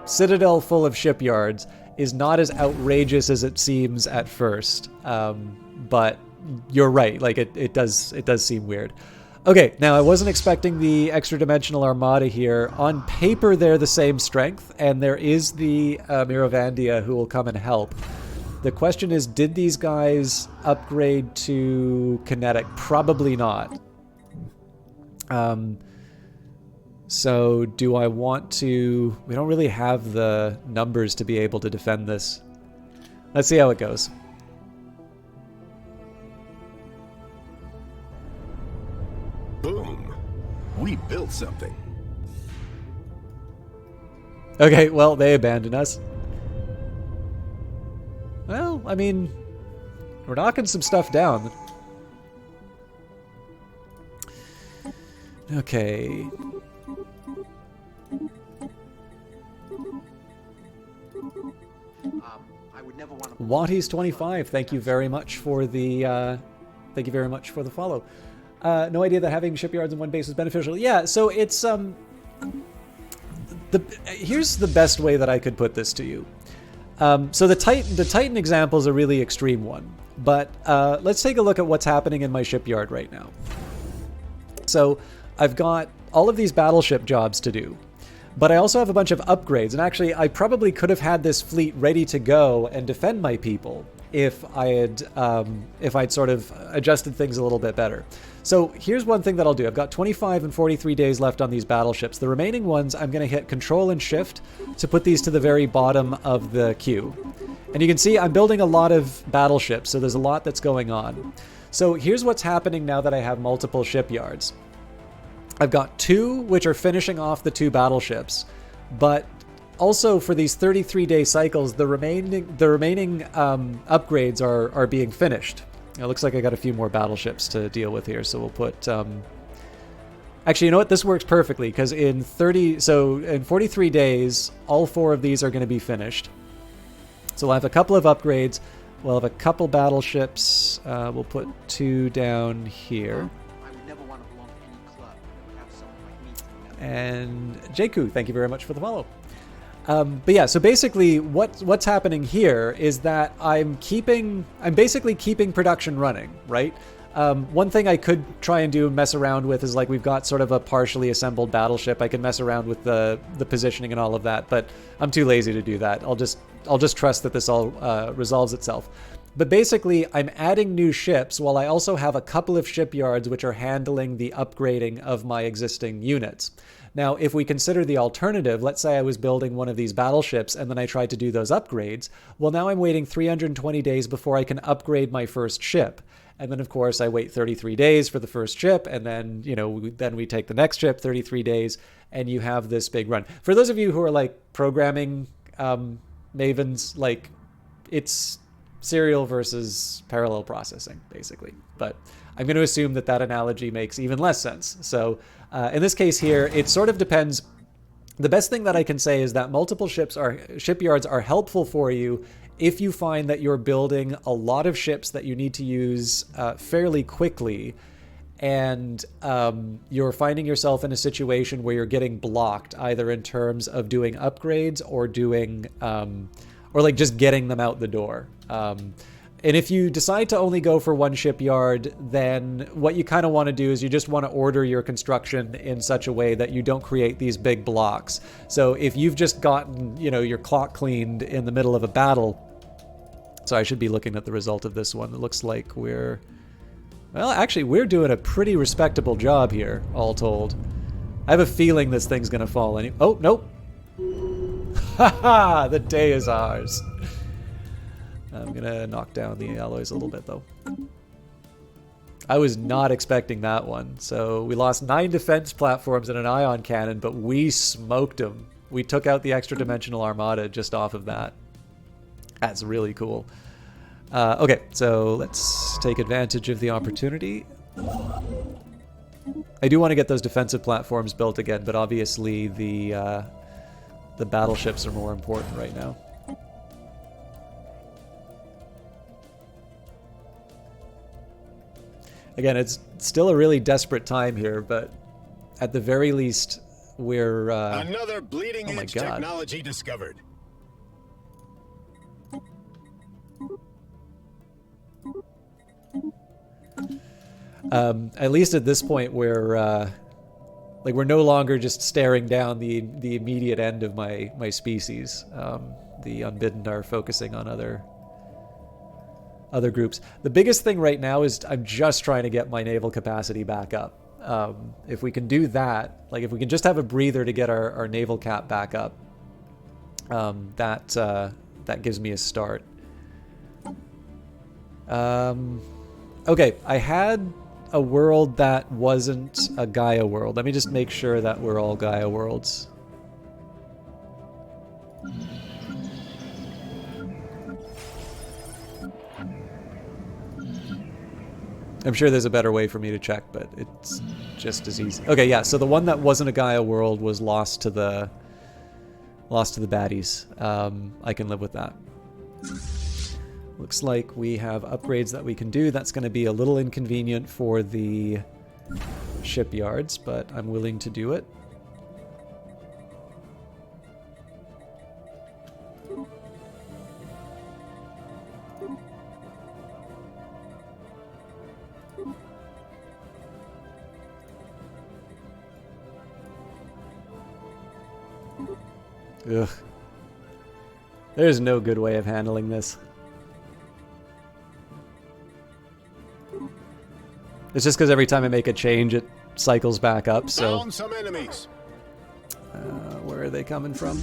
citadel full of shipyards is not as outrageous as it seems at first. But you're right. Like it does seem weird. Okay, now I wasn't expecting the extra dimensional armada here. On paper, they're the same strength, and there is the Mirovandia who will come and help. The question is, did these guys upgrade to kinetic? Probably not. So do I want to... We don't really have the numbers to be able to defend this. Let's see how it goes. Boom. We built something. Okay, well, they abandoned us. Well, I mean, we're knocking some stuff down. Okay. Watties 25, thank you very much for the follow. No idea that having shipyards in one base is beneficial. Yeah, so it's here's the best way that I could put this to you. So the Titan example is a really extreme one, but let's take a look at what's happening in my shipyard right now. So I've got all of these battleship jobs to do, but I also have a bunch of upgrades, and actually I probably could have had this fleet ready to go and defend my people if I'd sort of adjusted things a little bit better. So here's one thing that I'll do. I've got 25 and 43 days left on these battleships. The remaining ones, I'm going to hit Control and Shift to put these to the very bottom of the queue. And you can see I'm building a lot of battleships, so there's a lot that's going on. So here's what's happening now that I have multiple shipyards. I've got 2 which are finishing off the 2 battleships, but also for these 33-day cycles, the remaining upgrades are being finished. It looks like I got a few more battleships to deal with here, so we'll put... Actually, you know what? This works perfectly, because in 43 days, all 4 of these are going to be finished. So we'll have a couple of upgrades. We'll have a couple battleships. We'll put 2 down here. I would never want to belong to any club that would have someone like me. And Jakku, thank you very much for the follow. But yeah, so basically what's happening here is that I'm basically keeping production running, right? One thing I could try and do and mess around with is, like, we've got sort of a partially assembled battleship. I can mess around with the positioning and all of that, but I'm too lazy to do that. I'll just trust that this all resolves itself. But basically, I'm adding new ships while I also have a couple of shipyards which are handling the upgrading of my existing units. Now, if we consider the alternative, let's say I was building one of these battleships and then I tried to do those upgrades, well, now I'm waiting 320 days before I can upgrade my first ship. And then, of course, I wait 33 days for the first ship, and then, then we take the next ship, 33 days, and you have this big run. For those of you who are, like, programming mavens, like, it's serial versus parallel processing, basically. But I'm going to assume that analogy makes even less sense. So in this case here, it sort of depends. The best thing that I can say is that multiple shipyards are helpful for you if you find that you're building a lot of ships that you need to use fairly quickly, and you're finding yourself in a situation where you're getting blocked, either in terms of doing upgrades or doing or like just getting them out the door. And if you decide to only go for one shipyard, then what you kind of want to do is you just want to order your construction in such a way that you don't create these big blocks. So if you've just gotten, your clock cleaned in the middle of a battle, so I should be looking at the result of this one. It looks like we're doing a pretty respectable job here, all told. I have a feeling this thing's going to fall any... Oh, nope. Haha, the day is ours. I'm going to knock down the alloys a little bit, though. I was not expecting that one. So we lost 9 defense platforms and an ion cannon, but we smoked them. We took out the extra dimensional armada just off of that. That's really cool. Okay, so let's take advantage of the opportunity. I do want to get those defensive platforms built again, but obviously the battleships are more important right now. Again, it's still a really desperate time here, but at the very least, we're... Another bleeding-edge technology discovered. At least at this point, we're no longer just staring down the immediate end of my species. The Unbidden are focusing on other groups. The biggest thing right now is I'm just trying to get my naval capacity back up. If we can do that, like if we can just have a breather to get our naval cap back up, that gives me a start. Okay, I had a world that wasn't a Gaia world. Let me just make sure that we're all Gaia worlds. I'm sure there's a better way for me to check, but it's just as easy. Okay, yeah, so the one that wasn't a Gaia world was lost to the baddies. I can live with that. Looks like we have upgrades that we can do. That's going to be a little inconvenient for the shipyards, but I'm willing to do it. Ugh. There's no good way of handling this. It's just because every time I make a change, it cycles back up, so... Found some enemies. Where are they coming from?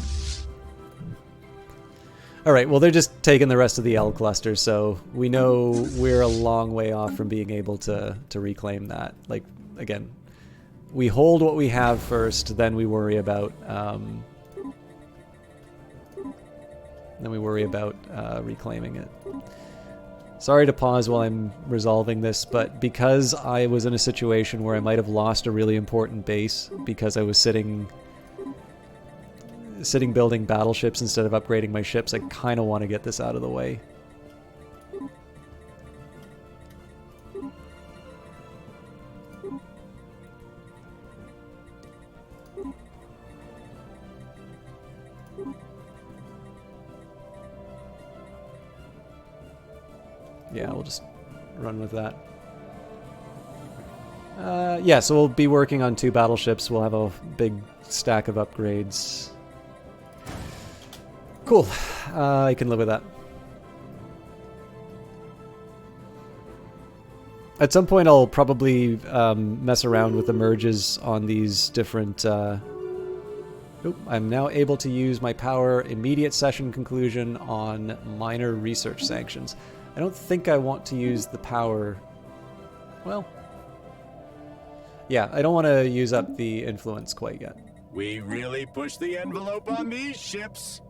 Alright, well they're just taking the rest of the L cluster, so we know we're a long way off from being able to reclaim that. Like, again, we hold what we have first, then we worry about... reclaiming it. Sorry to pause while I'm resolving this, but because I was in a situation where I might have lost a really important base because I was sitting building battleships instead of upgrading my ships, I kind of want to get this out of the way. Yeah, we'll just run with that. Yeah, so we'll be working on 2 battleships. We'll have a big stack of upgrades. Cool. I can live with that. At some point, I'll probably mess around with the merges on these different... Oop, I'm now able to use my power immediate session conclusion on minor research sanctions. I don't think I want to use the power... Well... Yeah, I don't want to use up the influence quite yet. We really pushed the envelope on these ships.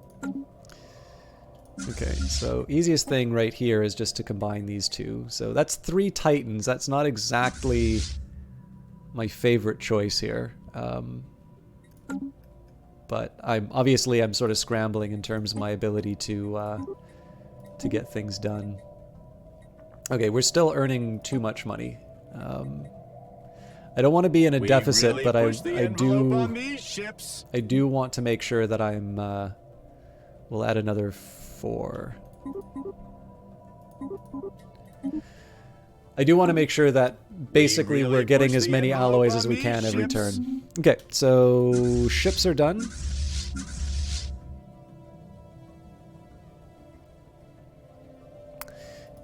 Okay, so easiest thing right here is just to combine these 2. So that's 3 Titans. That's not exactly my favorite choice here. But I'm sort of scrambling in terms of my ability to get things done. Okay, we're still earning too much money. I don't want to be in a deficit, really but I do want to make sure that I'm. We'll add another 4. I do want to make sure that basically we're getting as many alloys as we can every turn. Okay, so ships are done.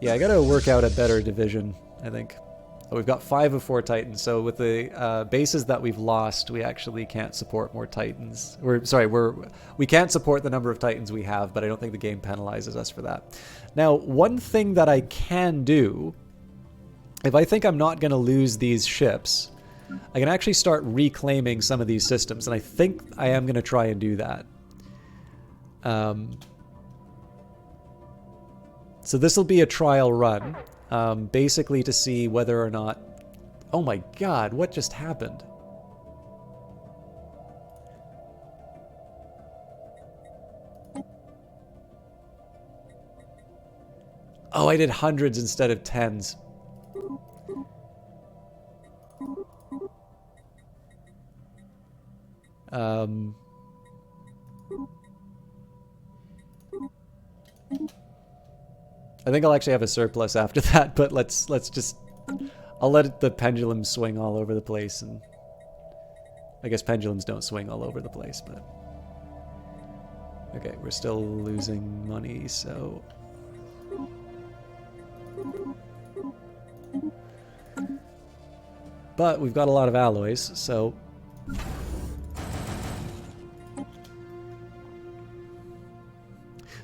Yeah, I gotta work out a better division, I think. Oh, we've got 5 of 4 Titans, so with the bases that we've lost, we actually can't support more Titans. We can't support the number of Titans we have, but I don't think the game penalizes us for that. Now, one thing that I can do, if I think I'm not going to lose these ships, I can actually start reclaiming some of these systems, and I think I am going to try and do that. So this will be a trial run, basically to see whether or not... Oh my god, what just happened? Oh, I did hundreds instead of tens. I think I'll actually have a surplus after that, but let's just... I'll let the pendulum swing all over the place, and I guess pendulums don't swing all over the place, but okay, we're still losing money, so but we've got a lot of alloys, so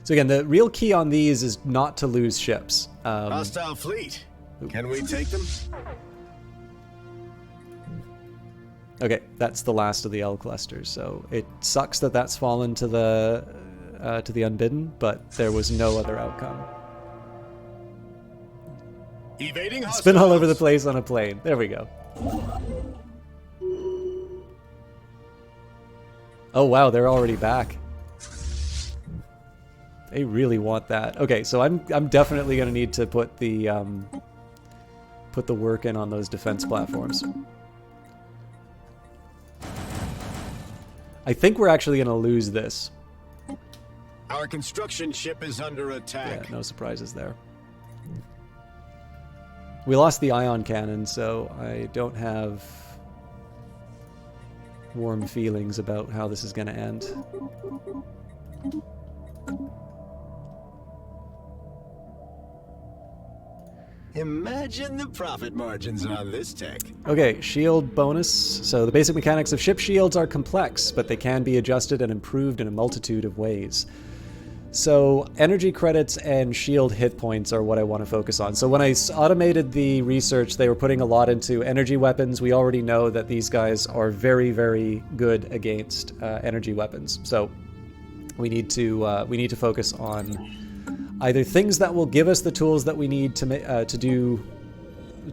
again, the real key on these is not to lose ships. Hostile fleet. Can we take them? Okay, that's the last of the L clusters. So it sucks that that's fallen to the Unbidden, but there was no other outcome. Evading hostiles. Spin all over the place on a plane. There we go. Oh wow, they're already back. They really want that. Okay, so I'm definitely going to need to put the work in on those defense platforms. I think we're actually going to lose this. Our construction ship is under attack. Yeah, no surprises there. We lost the ion cannon, so I don't have warm feelings about how this is going to end. Imagine the profit margins on this tech. Okay, shield bonus. So the basic mechanics of ship shields are complex, but they can be adjusted and improved in a multitude of ways. So energy credits and shield hit points are what I want to focus on. So when I automated the research, they were putting a lot into energy weapons. We already know that these guys are very, very good against energy weapons. So we need to focus on either things that will give us the tools that we need to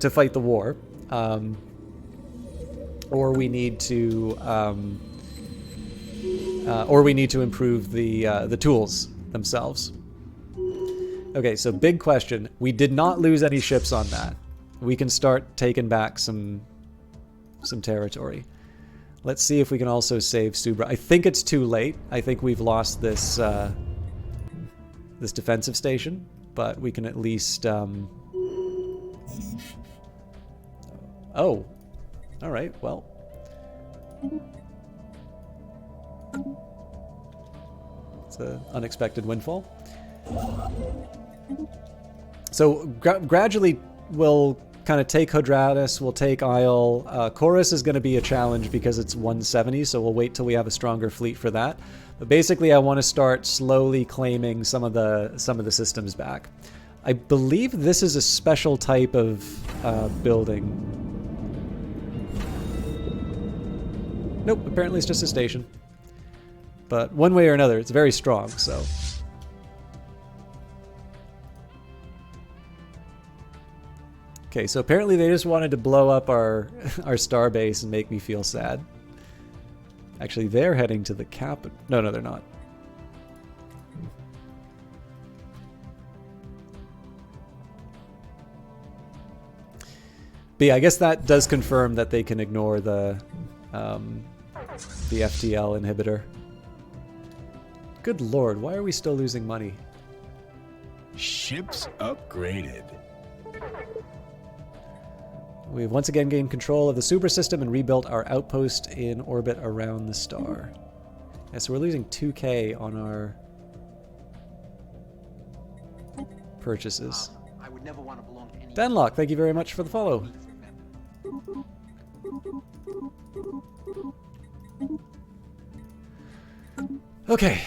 fight the war, or we need to improve the tools themselves. Okay, so big question. We did not lose any ships on that. We can start taking back some territory. Let's see if we can also save Subra. I think it's too late. I think we've lost this this defensive station, but we can at least oh, all right, well, it's an unexpected windfall. So gradually we'll kind of take Hodratus, we'll take Isle. Chorus is going to be a challenge because it's 170, so we'll wait till we have a stronger fleet for that. But basically, I want to start slowly claiming some of the systems back. I believe this is a special type of building. Nope, apparently it's just a station. But one way or another, it's very strong, so. Okay, so apparently they just wanted to blow up our star base and make me feel sad. Actually, they're heading to the capital. No, they're not. But yeah, I guess that does confirm that they can ignore the FTL inhibitor. Good lord, why are we still losing money? Ships upgraded. We've once again gained control of the super system and rebuilt our outpost in orbit around the star. Yeah, so we're losing 2K on our purchases. I would never want to belong to any. Denlock, thank you very much for the follow. Okay.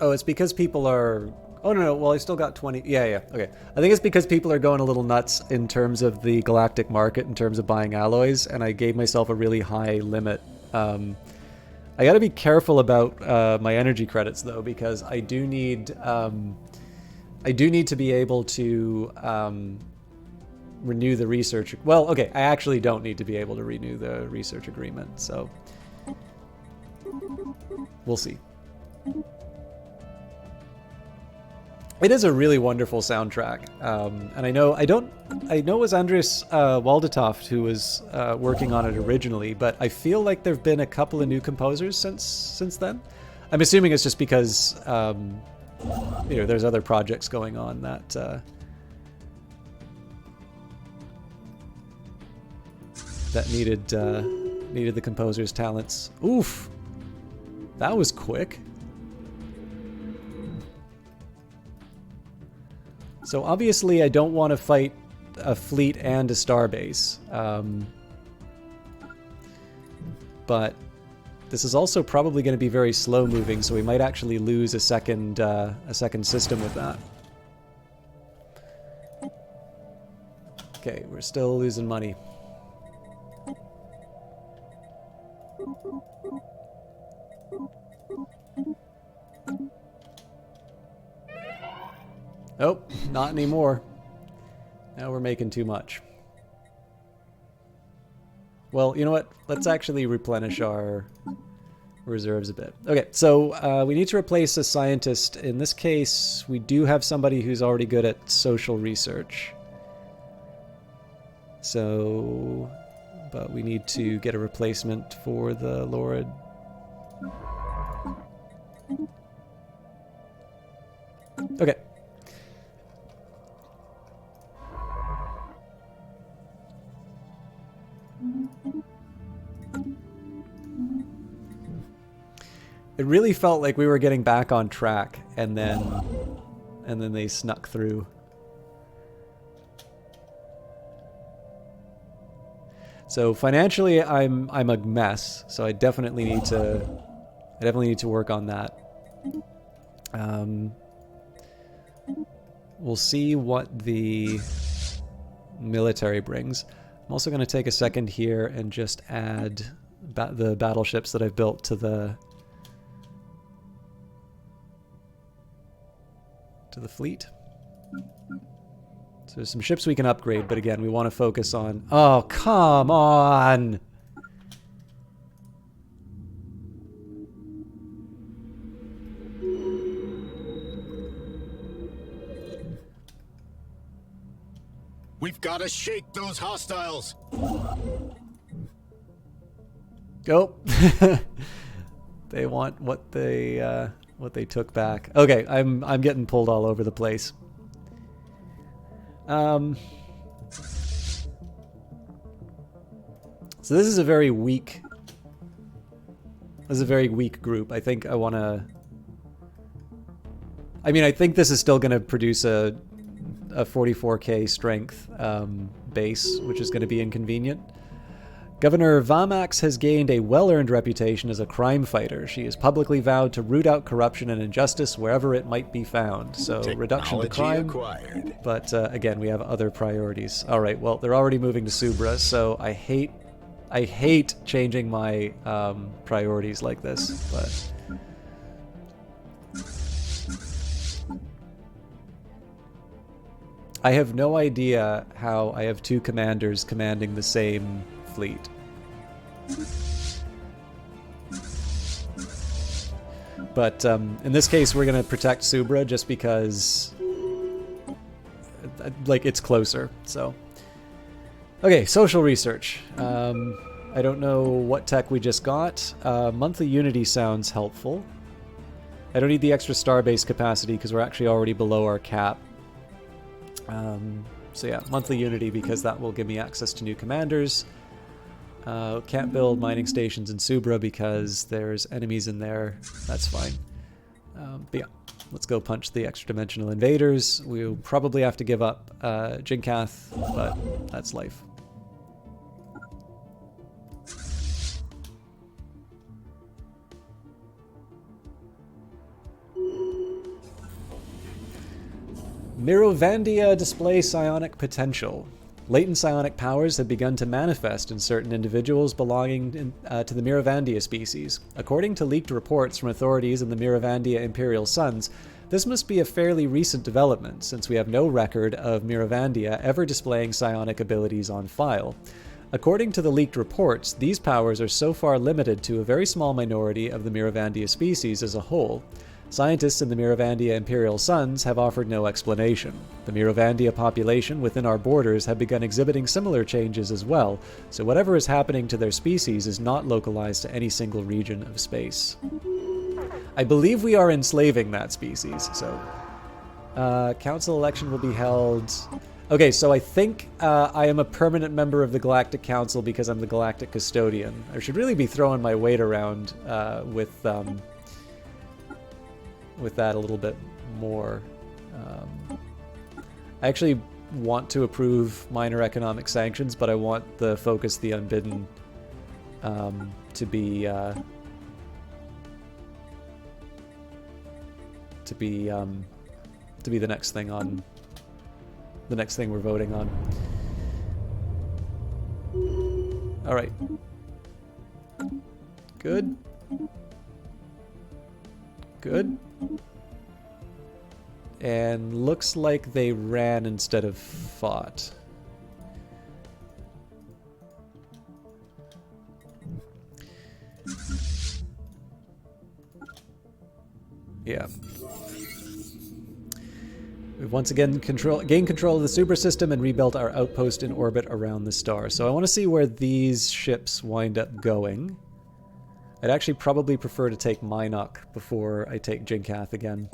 Oh, it's because people are... Oh, no, well, I still got 20... Yeah, okay. I think it's because people are going a little nuts in terms of the galactic market, in terms of buying alloys, and I gave myself a really high limit. I gotta be careful about my energy credits, though, because I do need to be able to renew the research... Well, okay, I actually don't need to be able to renew the research agreement, so... We'll see. It is a really wonderful soundtrack, and I know it was Andres Waldetoft who was working on it originally, but I feel like there've been a couple of new composers since then. I'm assuming it's just because you know, there's other projects going on that that needed the composer's talents. Oof, that was quick. So obviously I don't want to fight a fleet and a starbase, but this is also probably going to be very slow moving, so we might actually lose a second system with that. Okay, we're still losing money. Oh, not anymore. Now we're making too much. Well, you know what? Let's actually replenish our reserves a bit. Okay, so we need to replace a scientist. In this case, we do have somebody who's already good at social research. So, but we need to get a replacement for the Lord. Okay. It really felt like we were getting back on track, and then they snuck through. So financially, I'm a mess. So I definitely need to work on that. We'll see what the military brings. I'm also going to take a second here and just add the battleships that I've built to the fleet. So there's some ships we can upgrade, but again, we want to focus on... Oh, come on! We've got to shake those hostiles. Go. They want what they took back. Okay, I'm getting pulled all over the place. So this is a very weak. This is a very weak group. I think I want to. I mean, I think this is still going to produce a 44k strength base, which is going to be inconvenient. Governor Vamax has gained a well-earned reputation as a crime fighter. She has publicly vowed to root out corruption and injustice wherever it might be found. So reduction to crime, acquired. But again, we have other priorities. All right, well, they're already moving to Subra, so I hate changing my priorities like this, but... I have no idea how I have two commanders commanding the same fleet. But in this case, we're going to protect Subra just because, like, it's closer. So, okay, social research. I don't know what tech we just got. Monthly Unity sounds helpful. I don't need the extra starbase capacity because we're actually already below our cap. So yeah, monthly Unity because that will give me access to new commanders. Can't build mining stations in Subra because there's enemies in there. That's fine. But yeah, let's go punch the extra-dimensional invaders. We'll probably have to give up Jinkath, but that's life. Mirovandia display psionic potential. Latent psionic powers have begun to manifest in certain individuals belonging to the Mirovandia species. According to leaked reports from authorities in the Mirovandia Imperial Suns, this must be a fairly recent development, since we have no record of Mirovandia ever displaying psionic abilities on file. According to the leaked reports, these powers are so far limited to a very small minority of the Mirovandia species as a whole. Scientists in the Mirovandia Imperial Suns have offered no explanation. The Mirovandia population within our borders have begun exhibiting similar changes as well, so whatever is happening to their species is not localized to any single region of space. I believe we are enslaving that species, so... council election will be held... Okay, so I think I am a permanent member of the Galactic Council because I'm the Galactic Custodian. I should really be throwing my weight around with that a little bit more. I actually want to approve minor economic sanctions, but I want the Focus the Unbidden to be the next thing on the next thing we're voting on. All right. Good. Good. And looks like they ran instead of fought. Yeah. We've once again gained control of the super system and rebuilt our outpost in orbit around the star. So I want to see where these ships wind up going. I'd actually probably prefer to take Minok before I take Jinkath again.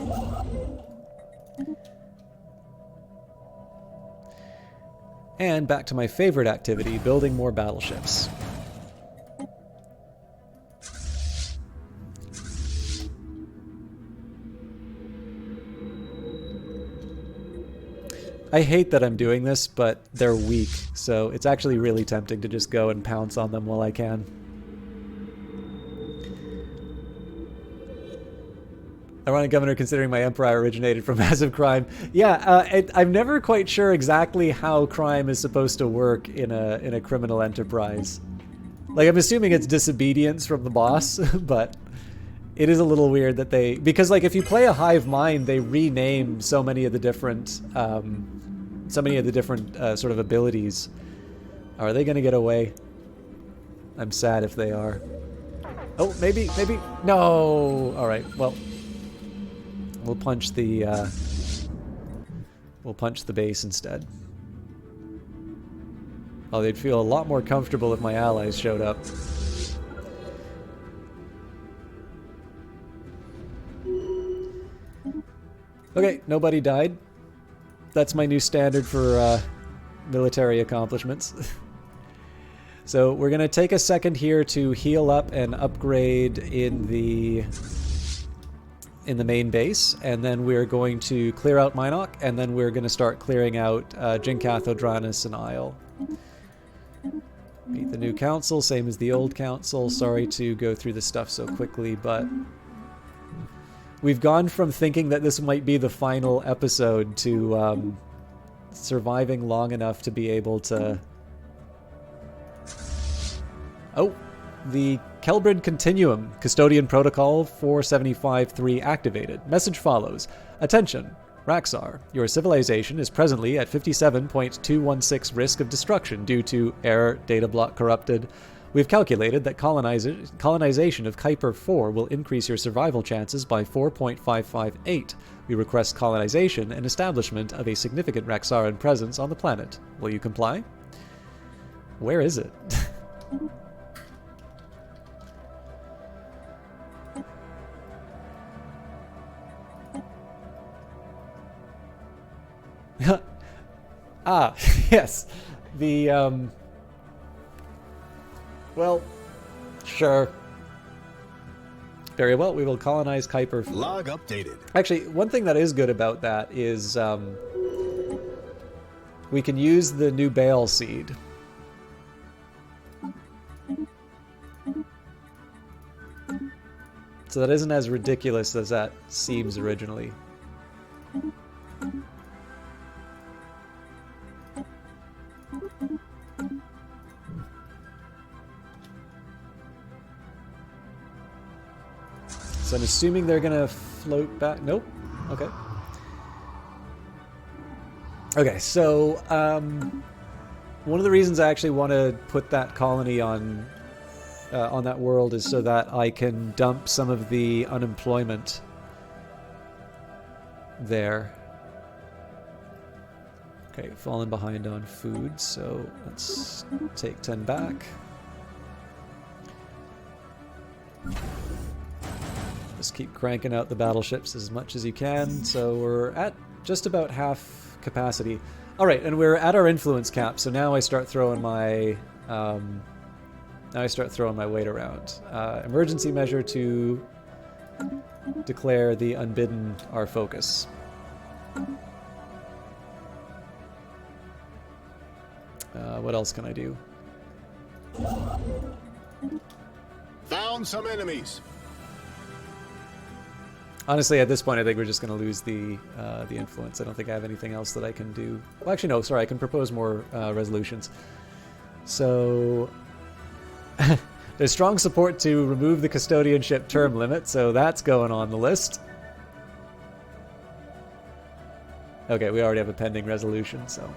And back to my favorite activity, building more battleships. I hate that I'm doing this, but they're weak, so it's actually really tempting to just go and pounce on them while I can. Ironic governor, considering my empire originated from massive crime. Yeah, I'm never quite sure exactly how crime is supposed to work in a criminal enterprise. Like, I'm assuming it's disobedience from the boss, but it is a little weird that they... Because, like, if you play a hive mind, they rename so many of the different... sort of abilities. Are they going to get away? I'm sad if they are. Oh, maybe... No! Alright, well... We'll punch the base instead. Oh, they'd feel a lot more comfortable if my allies showed up. Okay, nobody died. That's my new standard for military accomplishments. So we're going to take a second here to heal up and upgrade in the main base, and then we're going to clear out Minok, and then we're going to start clearing out Jinkath, Odranus, and Isle. Meet the new council, same as the old council. Sorry to go through this stuff so quickly, but we've gone from thinking that this might be the final episode to surviving long enough to be able to... Oh! The Kelbrid Continuum, Custodian Protocol 475-3 activated. Message follows. Attention, Raxar. Your civilization is presently at 57.216 risk of destruction due to error, data block corrupted. We've calculated that colonization of Kuiper 4 will increase your survival chances by 4.558. We request colonization and establishment of a significant Raxaran presence on the planet. Will you comply? Where is it? Ah, yes. The, well, sure. Very well, we will colonize Kuiper. Log updated. Actually, one thing that is good about that is we can use the new Bale seed. So that isn't as ridiculous as that seems originally. So I'm assuming they're gonna float back. Nope. Okay. Okay, so one of the reasons I actually want to put that colony on that world is so that I can dump some of the unemployment there. Okay, fallen behind on food, so let's take 10 back. Just keep cranking out the battleships as much as you can. So we're at just about half capacity. All right, and we're at our influence cap. So now I start throwing my weight around. Emergency measure to declare the unbidden our focus. What else can I do? Found some enemies. Honestly, at this point, I think we're just going to lose the influence. I don't think I have anything else that I can do. Well, actually, no. Sorry, I can propose more resolutions. So there's strong support to remove the custodianship term limit, so that's going on the list. Okay, we already have a pending resolution, so.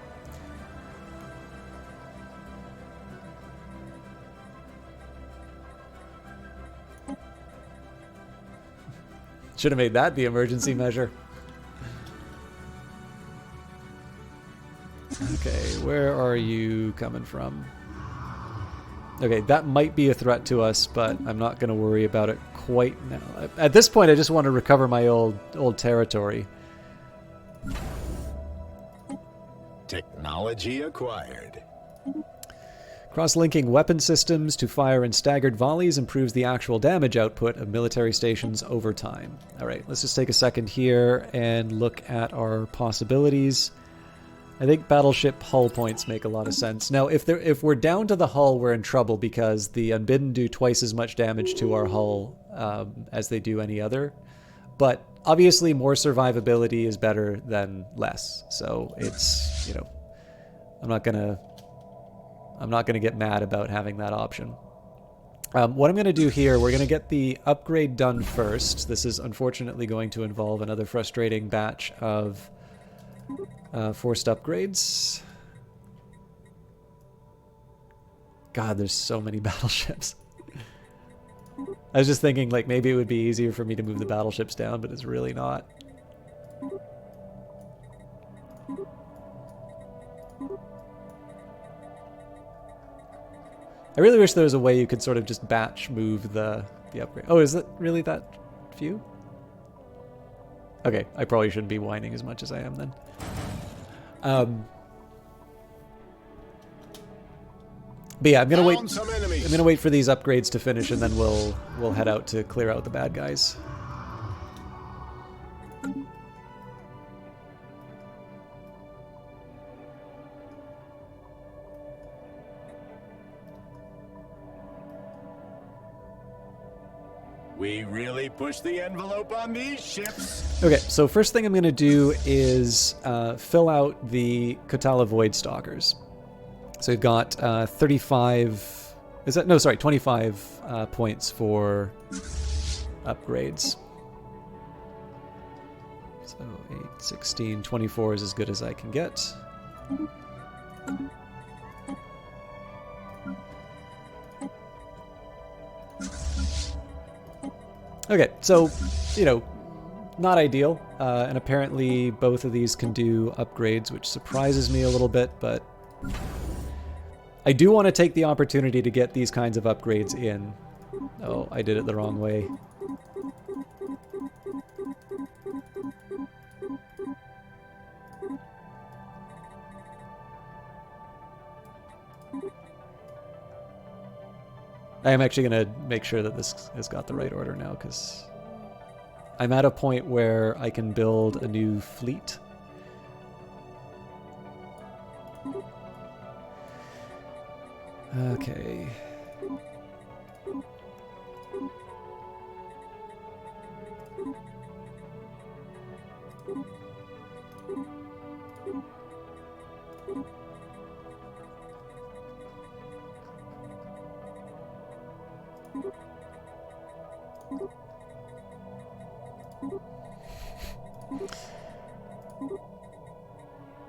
Should have made that the emergency measure. Okay, where are you coming from? Okay, that might be a threat to us, but I'm not going to worry about it quite now. At this point, I just want to recover my old territory. Technology acquired. Cross-linking weapon systems to fire in staggered volleys improves the actual damage output of military stations over time. All right, let's just take a second here and look at our possibilities. I think battleship hull points make a lot of sense. Now, if we're down to the hull, we're in trouble because the Unbidden do twice as much damage to our hull as they do any other. But obviously, more survivability is better than less. So it's, you know, I'm not gonna get mad about having that option. What I'm going to do here, we're going to get the upgrade done first. This is unfortunately going to involve another frustrating batch of forced upgrades. God, there's so many battleships. I was just thinking, like, maybe it would be easier for me to move the battleships down, but it's really not. I really wish there was a way you could sort of just batch move the upgrade. Oh, is it really that few? Okay, I probably shouldn't be whining as much as I am then. But yeah, I'm gonna wait for these upgrades to finish, and then we'll head out to clear out the bad guys. We really push the envelope on these ships. Okay, so first thing I'm going to do is fill out the Kotala Void Stalkers. So we've got 35... Is that... No, sorry, 25 points for upgrades. So 8, 16, 24 is as good as I can get. Okay, so, you know, not ideal, and apparently both of these can do upgrades, which surprises me a little bit, but I do want to take the opportunity to get these kinds of upgrades in. Oh, I did it the wrong way. I am actually going to make sure that this has got the right order now, because I'm at a point where I can build a new fleet. Okay.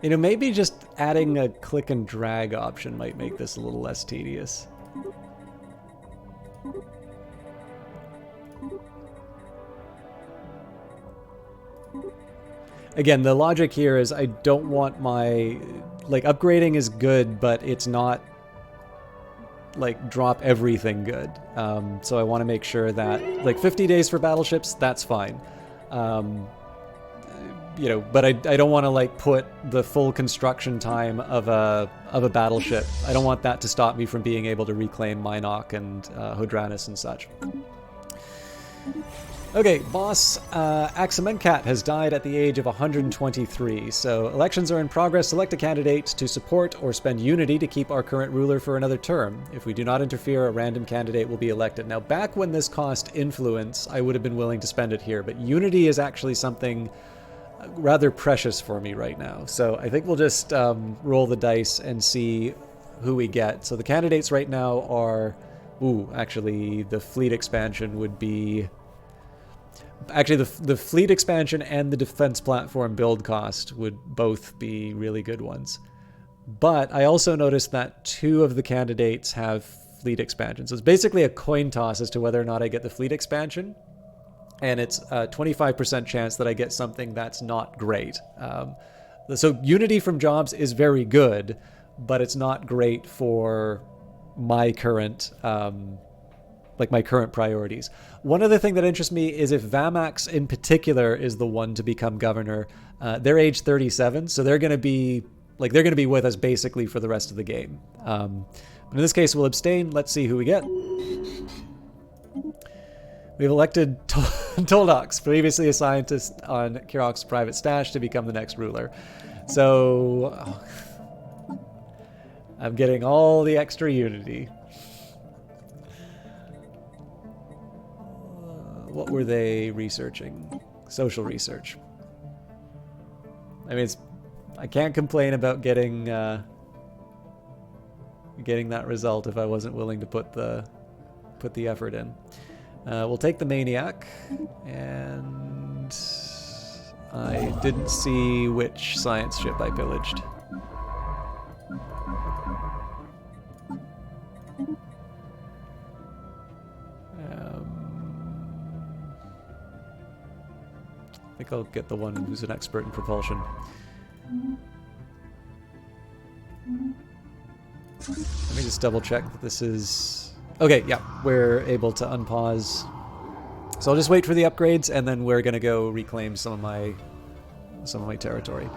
You know, maybe just adding a click and drag option might make this a little less tedious. Again, the logic here is I don't want my... Like, upgrading is good, but it's not like drop everything good. So I want to make sure that like 50 days for battleships, that's fine. You know, but I don't want to like put the full construction time of a battleship. I don't want that to stop me from being able to reclaim Minok and Hodranus and such. Okay, boss, Axamenkat has died at the age of 123, so elections are in progress. Select a candidate to support or spend unity to keep our current ruler for another term. If we do not interfere, a random candidate will be elected. Now, back when this cost influence, I would have been willing to spend it here, but unity is actually something rather precious for me right now. So I think we'll just roll the dice and see who we get. So the candidates right now are... Ooh, actually, the fleet expansion would be... Actually, the fleet expansion and the defense platform build cost would both be really good ones. But I also noticed that 2 of the candidates have fleet expansion. So it's basically a coin toss as to whether or not I get the fleet expansion. And it's a 25% chance that I get something that's not great. So unity from jobs is very good, but it's not great for my current... like my current priorities. One other thing that interests me is if Vamax in particular is the one to become governor. They're age 37, so they're going to be with us basically for the rest of the game. But in this case, we'll abstain. Let's see who we get. We've elected Toldox, previously a scientist on Kirok's private stash, to become the next ruler. So I'm getting all the extra unity. What were they researching? Social research. I mean, I can't complain about getting that result if I wasn't willing to put the effort in. We'll take the Maniac, and I didn't see which science ship I pillaged. I think I'll get the one who's an expert in propulsion. Let me just double check that this is... Okay, yeah, we're able to unpause. So I'll just wait for the upgrades, and then we're gonna go reclaim some of my territory.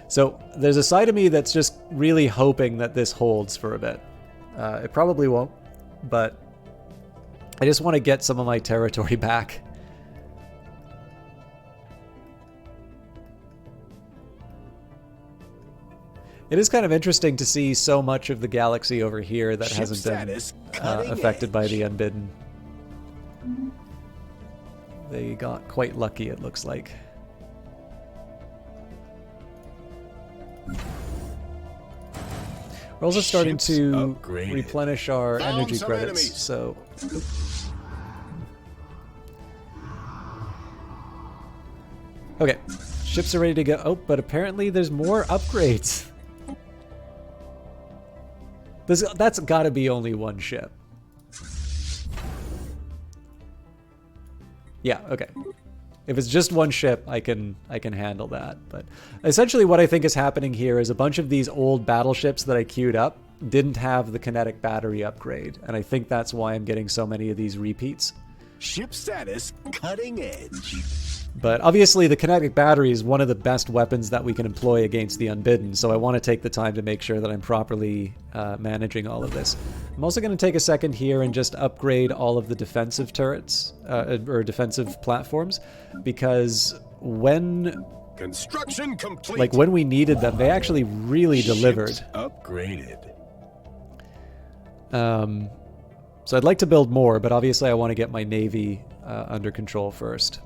So there's a side of me that's just really hoping that this holds for a bit. It probably won't, but I just want to get some of my territory back. It is kind of interesting to see so much of the galaxy over here that hasn't been affected by the Unbidden. They got quite lucky, it looks like. We're also starting to replenish our energy credits, so... Okay, ships are ready to go. Oh, but apparently there's more upgrades. That's gotta be only one ship. Yeah, okay. If it's just one ship, I can handle that. But essentially what I think is happening here is a bunch of these old battleships that I queued up didn't have the kinetic battery upgrade, and I think that's why I'm getting so many of these repeats. Ship status cutting edge. But obviously the kinetic battery is one of the best weapons that we can employ against the Unbidden, so I want to take the time to make sure that I'm properly managing all of this. I'm also going to take a second here and just upgrade all of the defensive turrets, or defensive platforms, because when... Construction complete. Like when we needed them, they actually really delivered. Ships upgraded. So I'd like to build more, but obviously I want to get my navy under control first.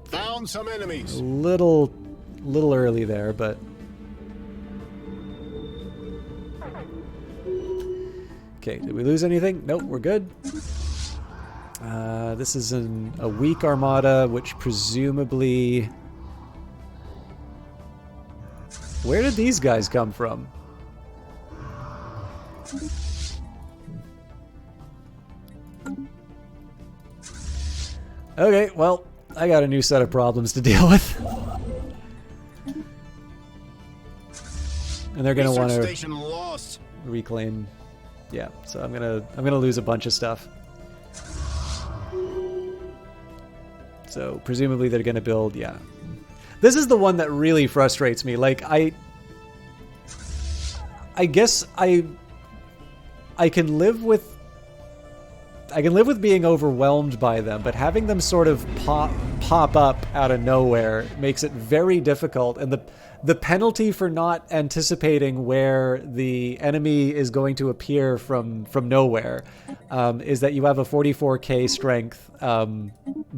Found some enemies. A little early there, but... Okay, did we lose anything? Nope, we're good. This is a weak armada, which presumably... Where did these guys come from? Okay, well, I got a new set of problems to deal with. And they're gonna want to reclaim. Yeah, so I'm gonna lose a bunch of stuff. So presumably they're gonna build. Yeah, this is the one that really frustrates me. Like I guess I can live with being overwhelmed by them, but having them sort of pop up out of nowhere makes it very difficult. And the penalty for not anticipating where the enemy is going to appear from nowhere is that you have a 44k strength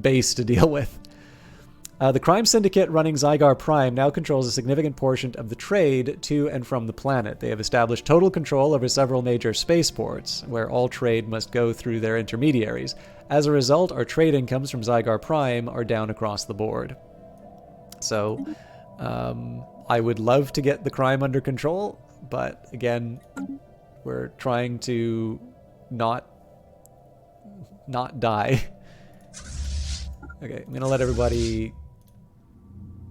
base to deal with. The crime syndicate running Zygar Prime now controls a significant portion of the trade to and from the planet. They have established total control over several major spaceports, where all trade must go through their intermediaries. As a result, our trade incomes from Zygar Prime are down across the board. So, I would love to get the crime under control, but again, we're trying to not die. Okay, I'm gonna let everybody...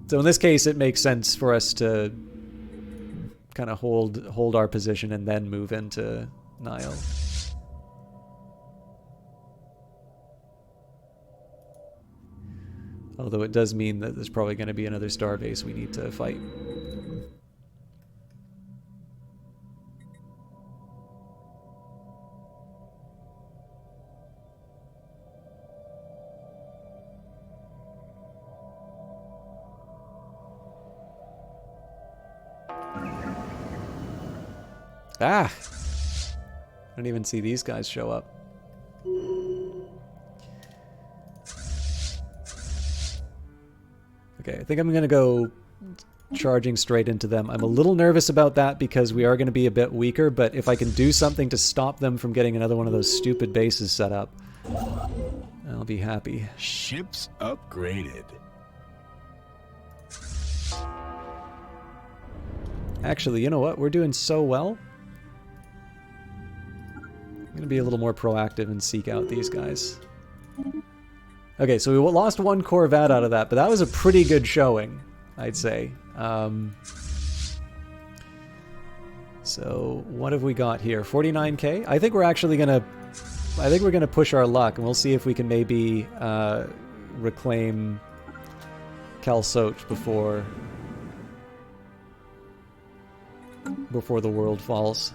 So in this case, it makes sense for us to kind of hold our position and then move into Nile. Although it does mean that there's probably going to be another starbase we need to fight. Ah! I don't even see these guys show up. Okay, I think I'm going to go charging straight into them. I'm a little nervous about that because we are going to be a bit weaker, but if I can do something to stop them from getting another one of those stupid bases set up, I'll be happy. Ships upgraded. Actually, you know what? We're doing so well. I'm going to be a little more proactive and seek out these guys. Okay, so we lost one Corvette out of that, but that was a pretty good showing, I'd say. So what have we got here? 49k? I think we're actually going to... I think we're going to push our luck, and we'll see if we can maybe reclaim Calsoch before the world falls.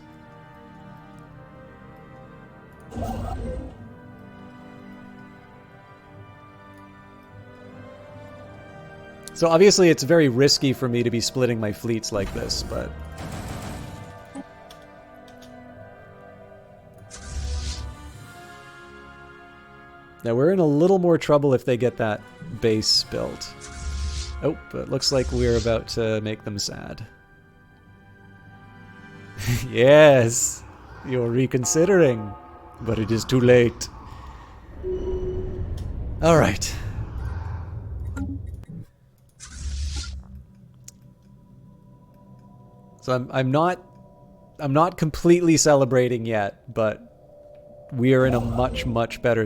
So obviously it's very risky for me to be splitting my fleets like this, but... Now we're in a little more trouble if they get that base built. Oh, but it looks like we're about to make them sad. Yes! You're reconsidering, but it is too late. Alright. So I'm not completely celebrating yet, but we are in a much better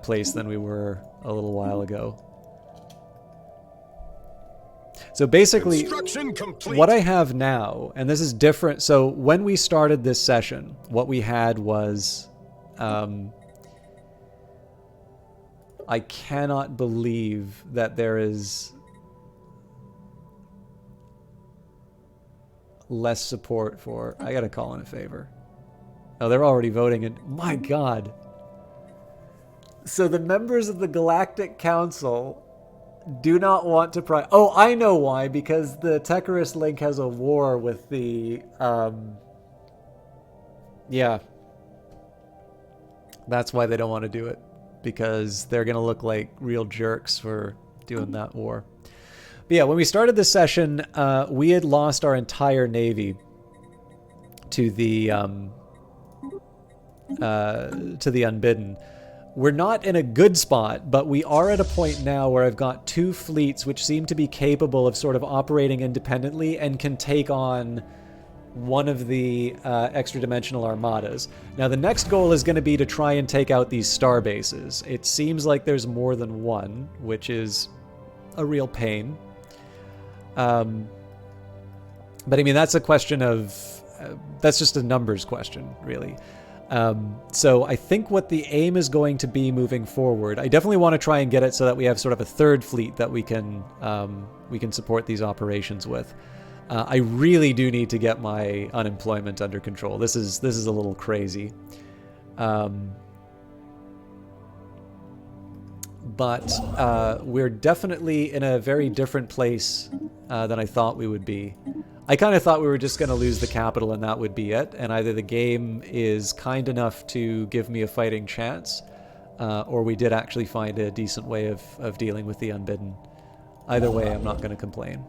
place than we were a little while ago. So basically, what I have now, and this is different. So when we started this session, what we had was, I cannot believe that there is less support for... I gotta call in a favor. Oh, they're already voting, and my god. So the members of the Galactic Council do not want to Oh, I know why, because the Tecarus Link has a war with the... Yeah. That's why they don't want to do it. Because they're going to look like real jerks for doing that war. But yeah, when we started this session, we had lost our entire navy to the Unbidden. We're not in a good spot, but we are at a point now where I've got two fleets which seem to be capable of sort of operating independently and can take on one of the extra-dimensional armadas. Now, the next goal is going to be to try and take out these star bases. It seems like there's more than one, which is a real pain. But I mean, that's a question of... that's just a numbers question, really. So I think what the aim is going to be moving forward, I definitely want to try and get it so that we have sort of a third fleet that we can support these operations with. I really do need to get my unemployment under control. This is a little crazy. But we're definitely in a very different place than I thought we would be. I kind of thought we were just going to lose the capital and that would be it, and either the game is kind enough to give me a fighting chance, or we did actually find a decent way of dealing with the Unbidden. Either way, I'm not going to complain.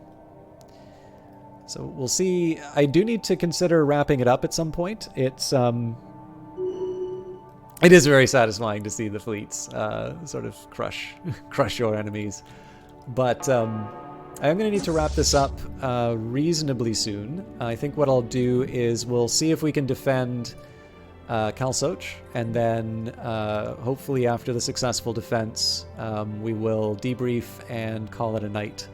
So we'll see. I do need to consider wrapping it up at some point. It is very satisfying to see the fleets sort of crush your enemies. But I'm going to need to wrap this up reasonably soon. I think what I'll do is we'll see if we can defend Kalsoch, and then hopefully after the successful defense, we will debrief and call it a night.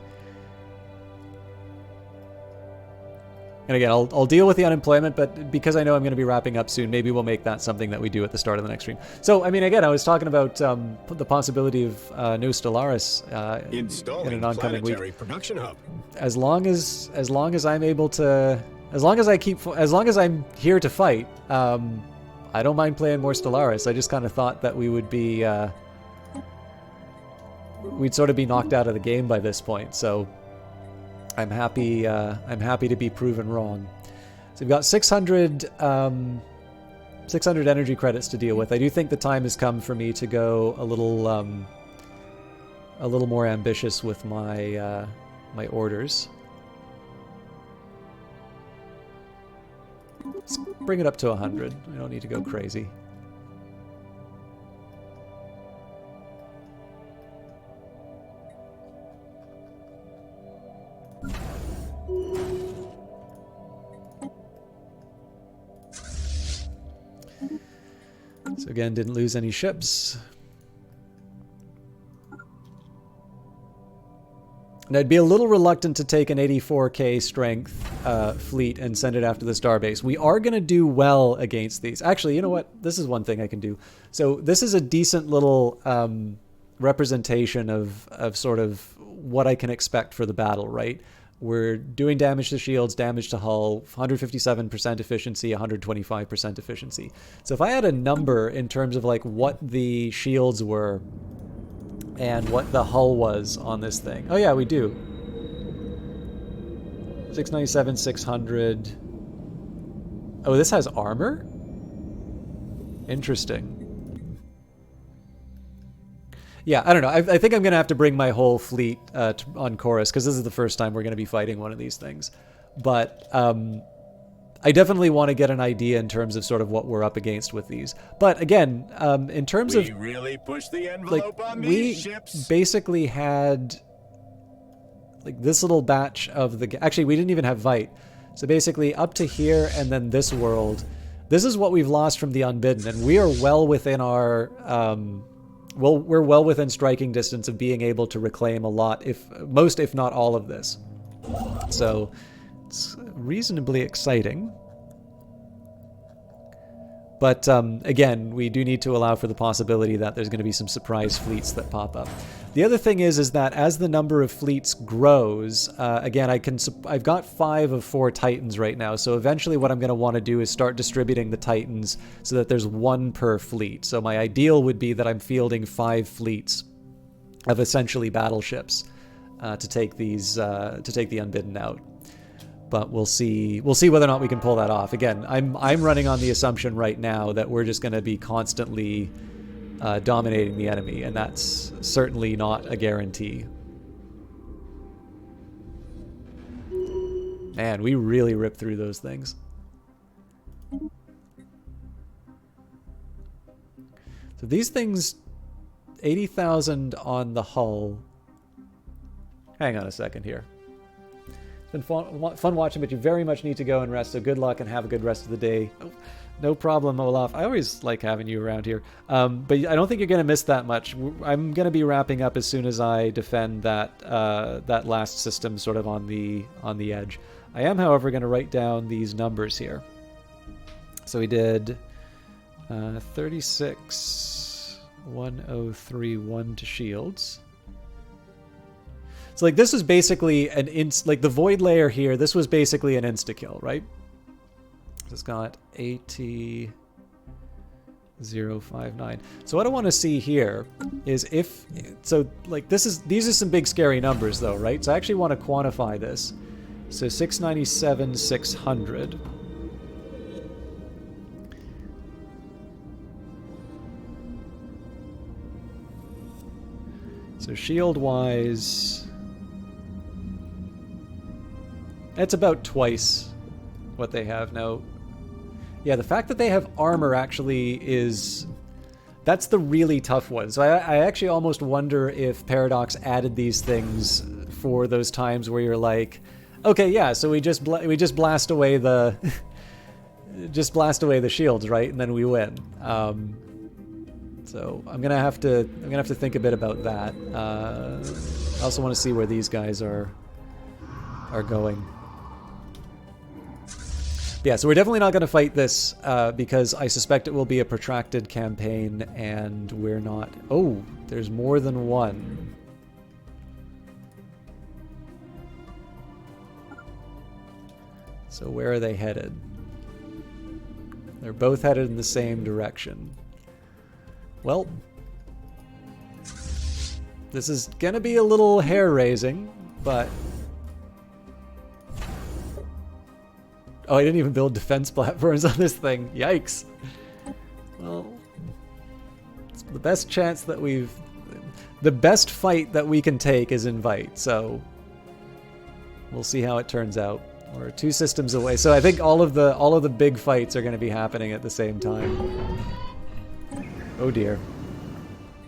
And again, I'll deal with the unemployment, but because I know I'm going to be wrapping up soon, maybe we'll make that something that we do at the start of the next stream. So, I mean, again, I was talking about the possibility of no Stellaris in an oncoming week. Production hub. As long as I'm able to, as long as I'm here to fight, I don't mind playing more Stellaris. I just kind of thought that we would be, we'd sort of be knocked out of the game by this point. So. I'm happy to be proven wrong. So we've got 600 energy credits to deal with. I do think the time has come for me to go a little more ambitious with my my orders. Let's bring it up to 100. I don't need to go crazy. So again, didn't lose any ships. And I'd be a little reluctant to take an 84k strength fleet and send it after the starbase. We are going to do well against these. Actually, you know what? This is one thing I can do. So this is a decent little representation of sort of what I can expect for the battle, right? We're doing damage to shields, damage to hull, 157% efficiency, 125% efficiency. So if I had a number in terms of like what the shields were and what the hull was on this thing. Oh yeah, we do. 697, 600. Oh, this has armor? Interesting. Yeah, I don't know. I think I'm going to have to bring my whole fleet on chorus, because this is the first time we're going to be fighting one of these things. But I definitely want to get an idea in terms of sort of what we're up against with these. But again, in terms of... We really pushed the envelope on these ships. We basically had like this little batch of the... Actually, we didn't even have Vite. So basically up to here and then this world. This is what we've lost from the Unbidden, and we are well within our... well, we're well within striking distance of being able to reclaim a lot, most if not all of this. So it's reasonably exciting. But again, we do need to allow for the possibility that there's going to be some surprise fleets that pop up. The other thing is that as the number of fleets grows, again, I've got 5 of 4 Titans right now, so eventually what I'm going to want to do is start distributing the Titans so that there's 1 per fleet. So my ideal would be that I'm fielding 5 fleets of essentially battleships to take the Unbidden out. But we'll see whether or not we can pull that off. Again, I'm running on the assumption right now that we're just going to be constantly dominating the enemy, and that's certainly not a guarantee. Man, we really ripped through those things. So these things, 80,000 on the hull. Hang on a second here. It's been fun watching, but you very much need to go and rest, so good luck and have a good rest of the day. Oh, no problem, Olaf. I always like having you around here. But I don't think you're going to miss that much. I'm going to be wrapping up as soon as I defend that that last system sort of on the edge. I am, however, going to write down these numbers here. So we did 36, 1031 to shields. So like this was basically like the void layer here, this was basically an insta-kill, right? It's got 80, 059. So what I want to see here is if, so like these are some big scary numbers though, right? So I actually want to quantify this. So 697, 600. So shield-wise, it's about twice what they have now. Yeah, the fact that they have armor actually is... That's the really tough one. So I actually almost wonder if Paradox added these things for those times where you're like, okay, yeah, so we just blast away the... just blast away the shields, right? And then we win. So I'm gonna have to think a bit about that. I also want to see where these guys are going. Yeah, so we're definitely not going to fight this because I suspect it will be a protracted campaign, and we're not. Oh, there's more than one. So where are they headed? They're both headed in the same direction. Well, this is gonna be a little hair-raising, but... Oh, I didn't even build defense platforms on this thing. Yikes. Well, it's the best chance that we've... The best fight that we can take is invite, so... We'll see how it turns out. We're 2 systems away, so I think all of the big fights are gonna be happening at the same time. Oh dear.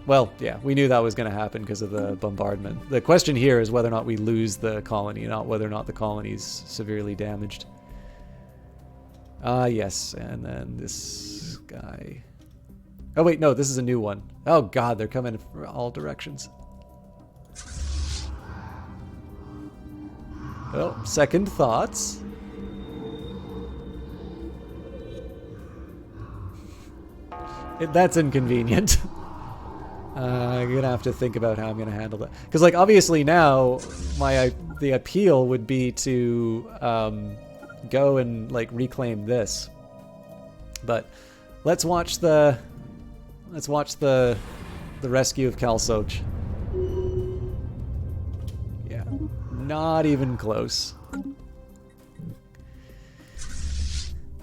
Well, yeah, we knew that was going to happen because of the bombardment. The question here is whether or not we lose the colony, not whether or not the colony's severely damaged. Yes, and then this guy. Oh wait, no, this is a new one. Oh god, they're coming from all directions. Oh, second thoughts. That's inconvenient. I'm gonna have to think about how I'm gonna handle that. Because, like, obviously now the appeal would be to go and like reclaim this. But let's watch the rescue of Kalsoch. Yeah, not even close.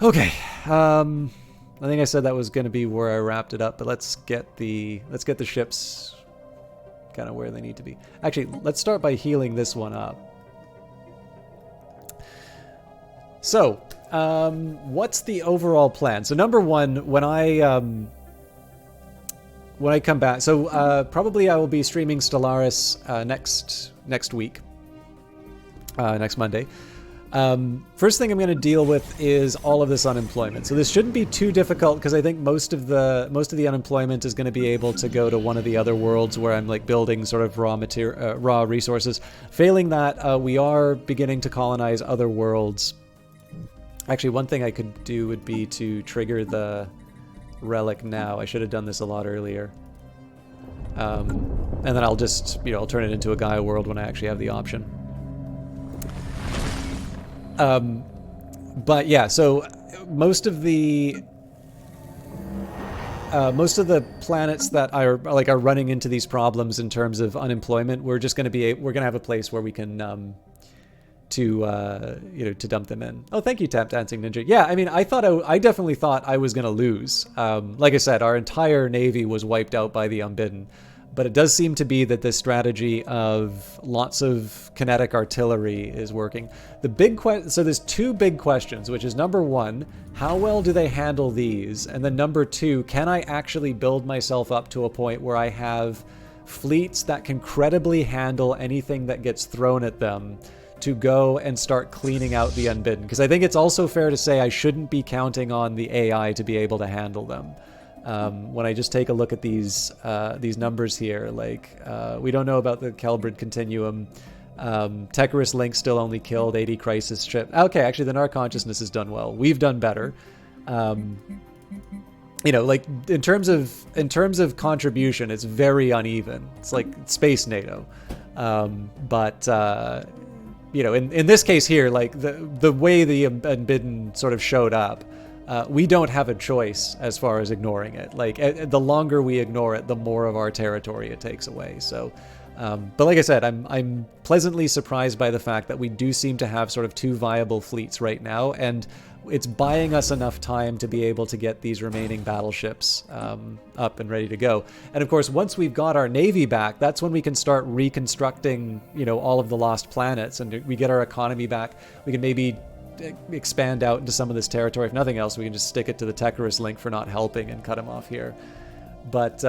Okay. I think I said that was going to be where I wrapped it up, but let's get the ships kind of where they need to be. Actually, let's start by healing this one up. So, what's the overall plan? So, number one, when I come back, so probably I will be streaming Stellaris next week, next Monday. First thing I'm going to deal with is all of this unemployment. So this shouldn't be too difficult because I think most of the unemployment is going to be able to go to one of the other worlds where I'm like building sort of raw resources. Failing that, we are beginning to colonize other worlds. Actually, one thing I could do would be to trigger the relic now. I should have done this a lot earlier. And then I'll just, I'll turn it into a Gaia world when I actually have the option. But yeah, so most of the planets that are running into these problems in terms of unemployment, we're gonna have a place where we can to dump them in. Oh, thank you, Tap Dancing Ninja. Yeah, I mean, I definitely thought I was gonna lose. Like I said, our entire navy was wiped out by the Unbidden. But it does seem to be that this strategy of lots of kinetic artillery is working. So there's 2 big questions, which is number 1, how well do they handle these? And then number 2, can I actually build myself up to a point where I have fleets that can credibly handle anything that gets thrown at them to go and start cleaning out the Unbidden. Because I think it's also fair to say I shouldn't be counting on the AI to be able to handle them. When I just take a look at these numbers here, like we don't know about the Kelbrid Continuum. Tecarus Link still only killed 80 Crisis ship. Okay, actually the Narc Consciousness has done well. We've done better. You know, like in terms of contribution, it's very uneven. It's like Space NATO. But you know, in this case here, like the way the Unbidden sort of showed up, we don't have a choice as far as ignoring it. Like the longer we ignore it, the more of our territory it takes away. So, but like I said, I'm pleasantly surprised by the fact that we do seem to have sort of two viable fleets right now, and it's buying us enough time to be able to get these remaining battleships up and ready to go. And of course, once we've got our navy back, that's when we can start reconstructing, you know, all of the lost planets, and we get our economy back. We can maybe expand out into some of this territory. If nothing else, we can just stick it to the Tecarus Link for not helping and cut him off here. But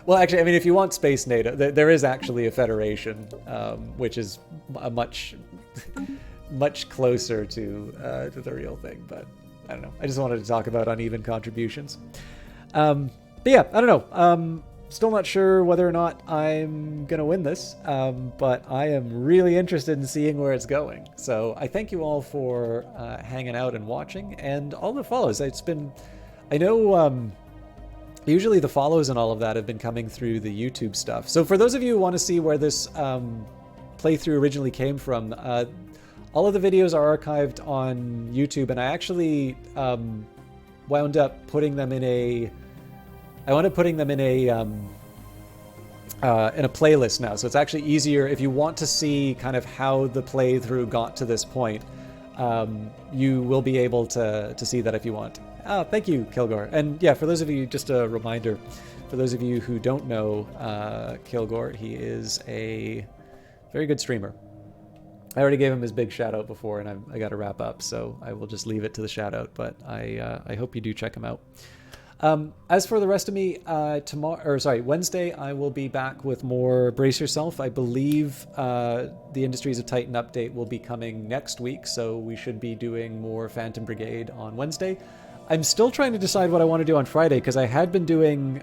well, actually, I mean, if you want Space NATO, there is actually a federation, which is a much closer to the real thing. But I don't know. I just wanted to talk about uneven contributions. But yeah, I don't know. Still not sure whether or not I'm going to win this, but I am really interested in seeing where it's going. So I thank you all for hanging out and watching, and all the follows. It's been, I know, usually the follows and all of that have been coming through the YouTube stuff. So for those of you who want to see where this playthrough originally came from, all of the videos are archived on YouTube, and I actually wound up putting them in a playlist now. So it's actually easier if you want to see kind of how the playthrough got to this point. You will be able to see that if you want. Thank you, Kilgore. And yeah, for those of you, just a reminder, for those of you who don't know Kilgore, he is a very good streamer. I already gave him his big shout out before, and I got to wrap up, so I will just leave it to the shout out, but I hope you do check him out. As for the rest of me, Wednesday, I will be back with more Brace Yourself. I believe the Industries of Titan update will be coming next week, so we should be doing more Phantom Brigade on Wednesday. I'm still trying to decide what I want to do on Friday, because I had been doing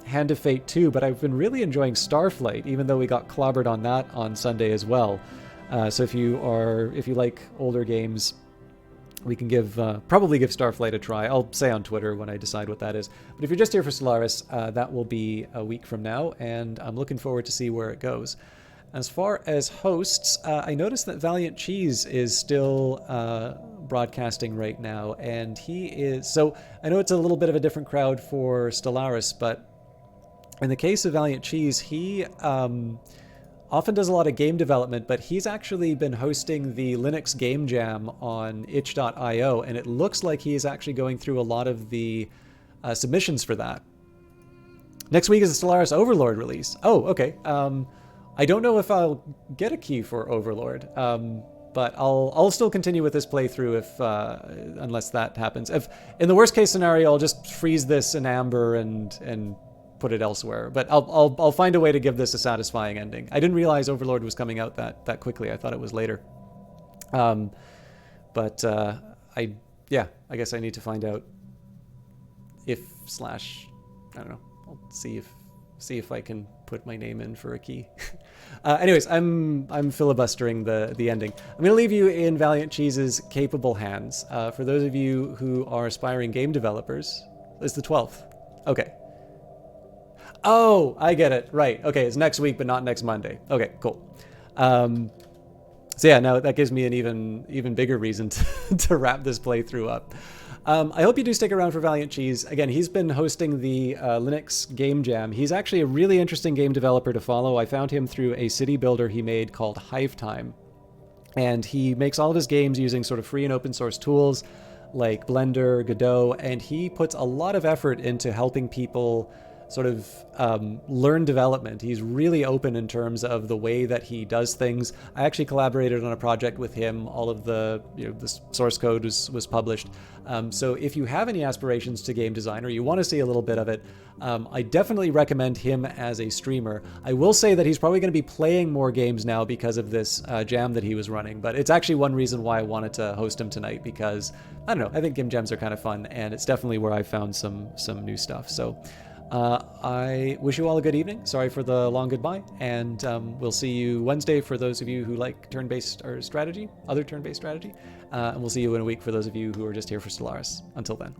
Hand of Fate 2, but I've been really enjoying Starflight, even though we got clobbered on that on Sunday as well. So if you like older games, we can probably give Starflight a try. I'll say on Twitter when I decide what that is. But if you're just here for Stellaris, that will be a week from now, and I'm looking forward to see where it goes. As far as hosts, I noticed that Valiant Cheese is still broadcasting right now, and he is... So I know it's a little bit of a different crowd for Stellaris, but in the case of Valiant Cheese, he often does a lot of game development, but he's actually been hosting the Linux Game Jam on itch.io, and it looks like he is actually going through a lot of the submissions for that. Next week is the Stellaris Overlord release. Oh, okay. I don't know if I'll get a key for Overlord, but I'll still continue with this playthrough unless that happens. If in the worst case scenario, I'll just freeze this in Amber and put it elsewhere. But I'll find a way to give this a satisfying ending. I didn't realize Overlord was coming out that quickly. I thought it was later. I guess I need to find out I don't know. I'll see if I can put my name in for a key. Anyways, I'm filibustering the ending. I'm going to leave you in Valiant Cheese's capable hands. For those of you who are aspiring game developers, it's the 12th. Okay. Oh, I get it. Right. Okay, it's next week, but not next Monday. Okay, cool. So yeah, now that gives me an even bigger reason to wrap this playthrough up. I hope you do stick around for Valiant Cheese. Again, he's been hosting the Linux Game Jam. He's actually a really interesting game developer to follow. I found him through a city builder he made called Hive Time. And he makes all of his games using sort of free and open source tools like Blender, Godot, and he puts a lot of effort into helping people sort of learn development. He's really open in terms of the way that he does things. I actually collaborated on a project with him. All of the the source code was published. So if you have any aspirations to game design or you want to see a little bit of it, I definitely recommend him as a streamer. I will say that he's probably going to be playing more games now because of this jam that he was running, but it's actually one reason why I wanted to host him tonight, because I don't know, I think game jams are kind of fun, and it's definitely where I found some new stuff. So I wish you all a good evening. Sorry for the long goodbye, and we'll see you Wednesday for those of you who like turn-based or strategy, other turn-based strategy, and we'll see you in a week for those of you who are just here for Stellaris. Until then.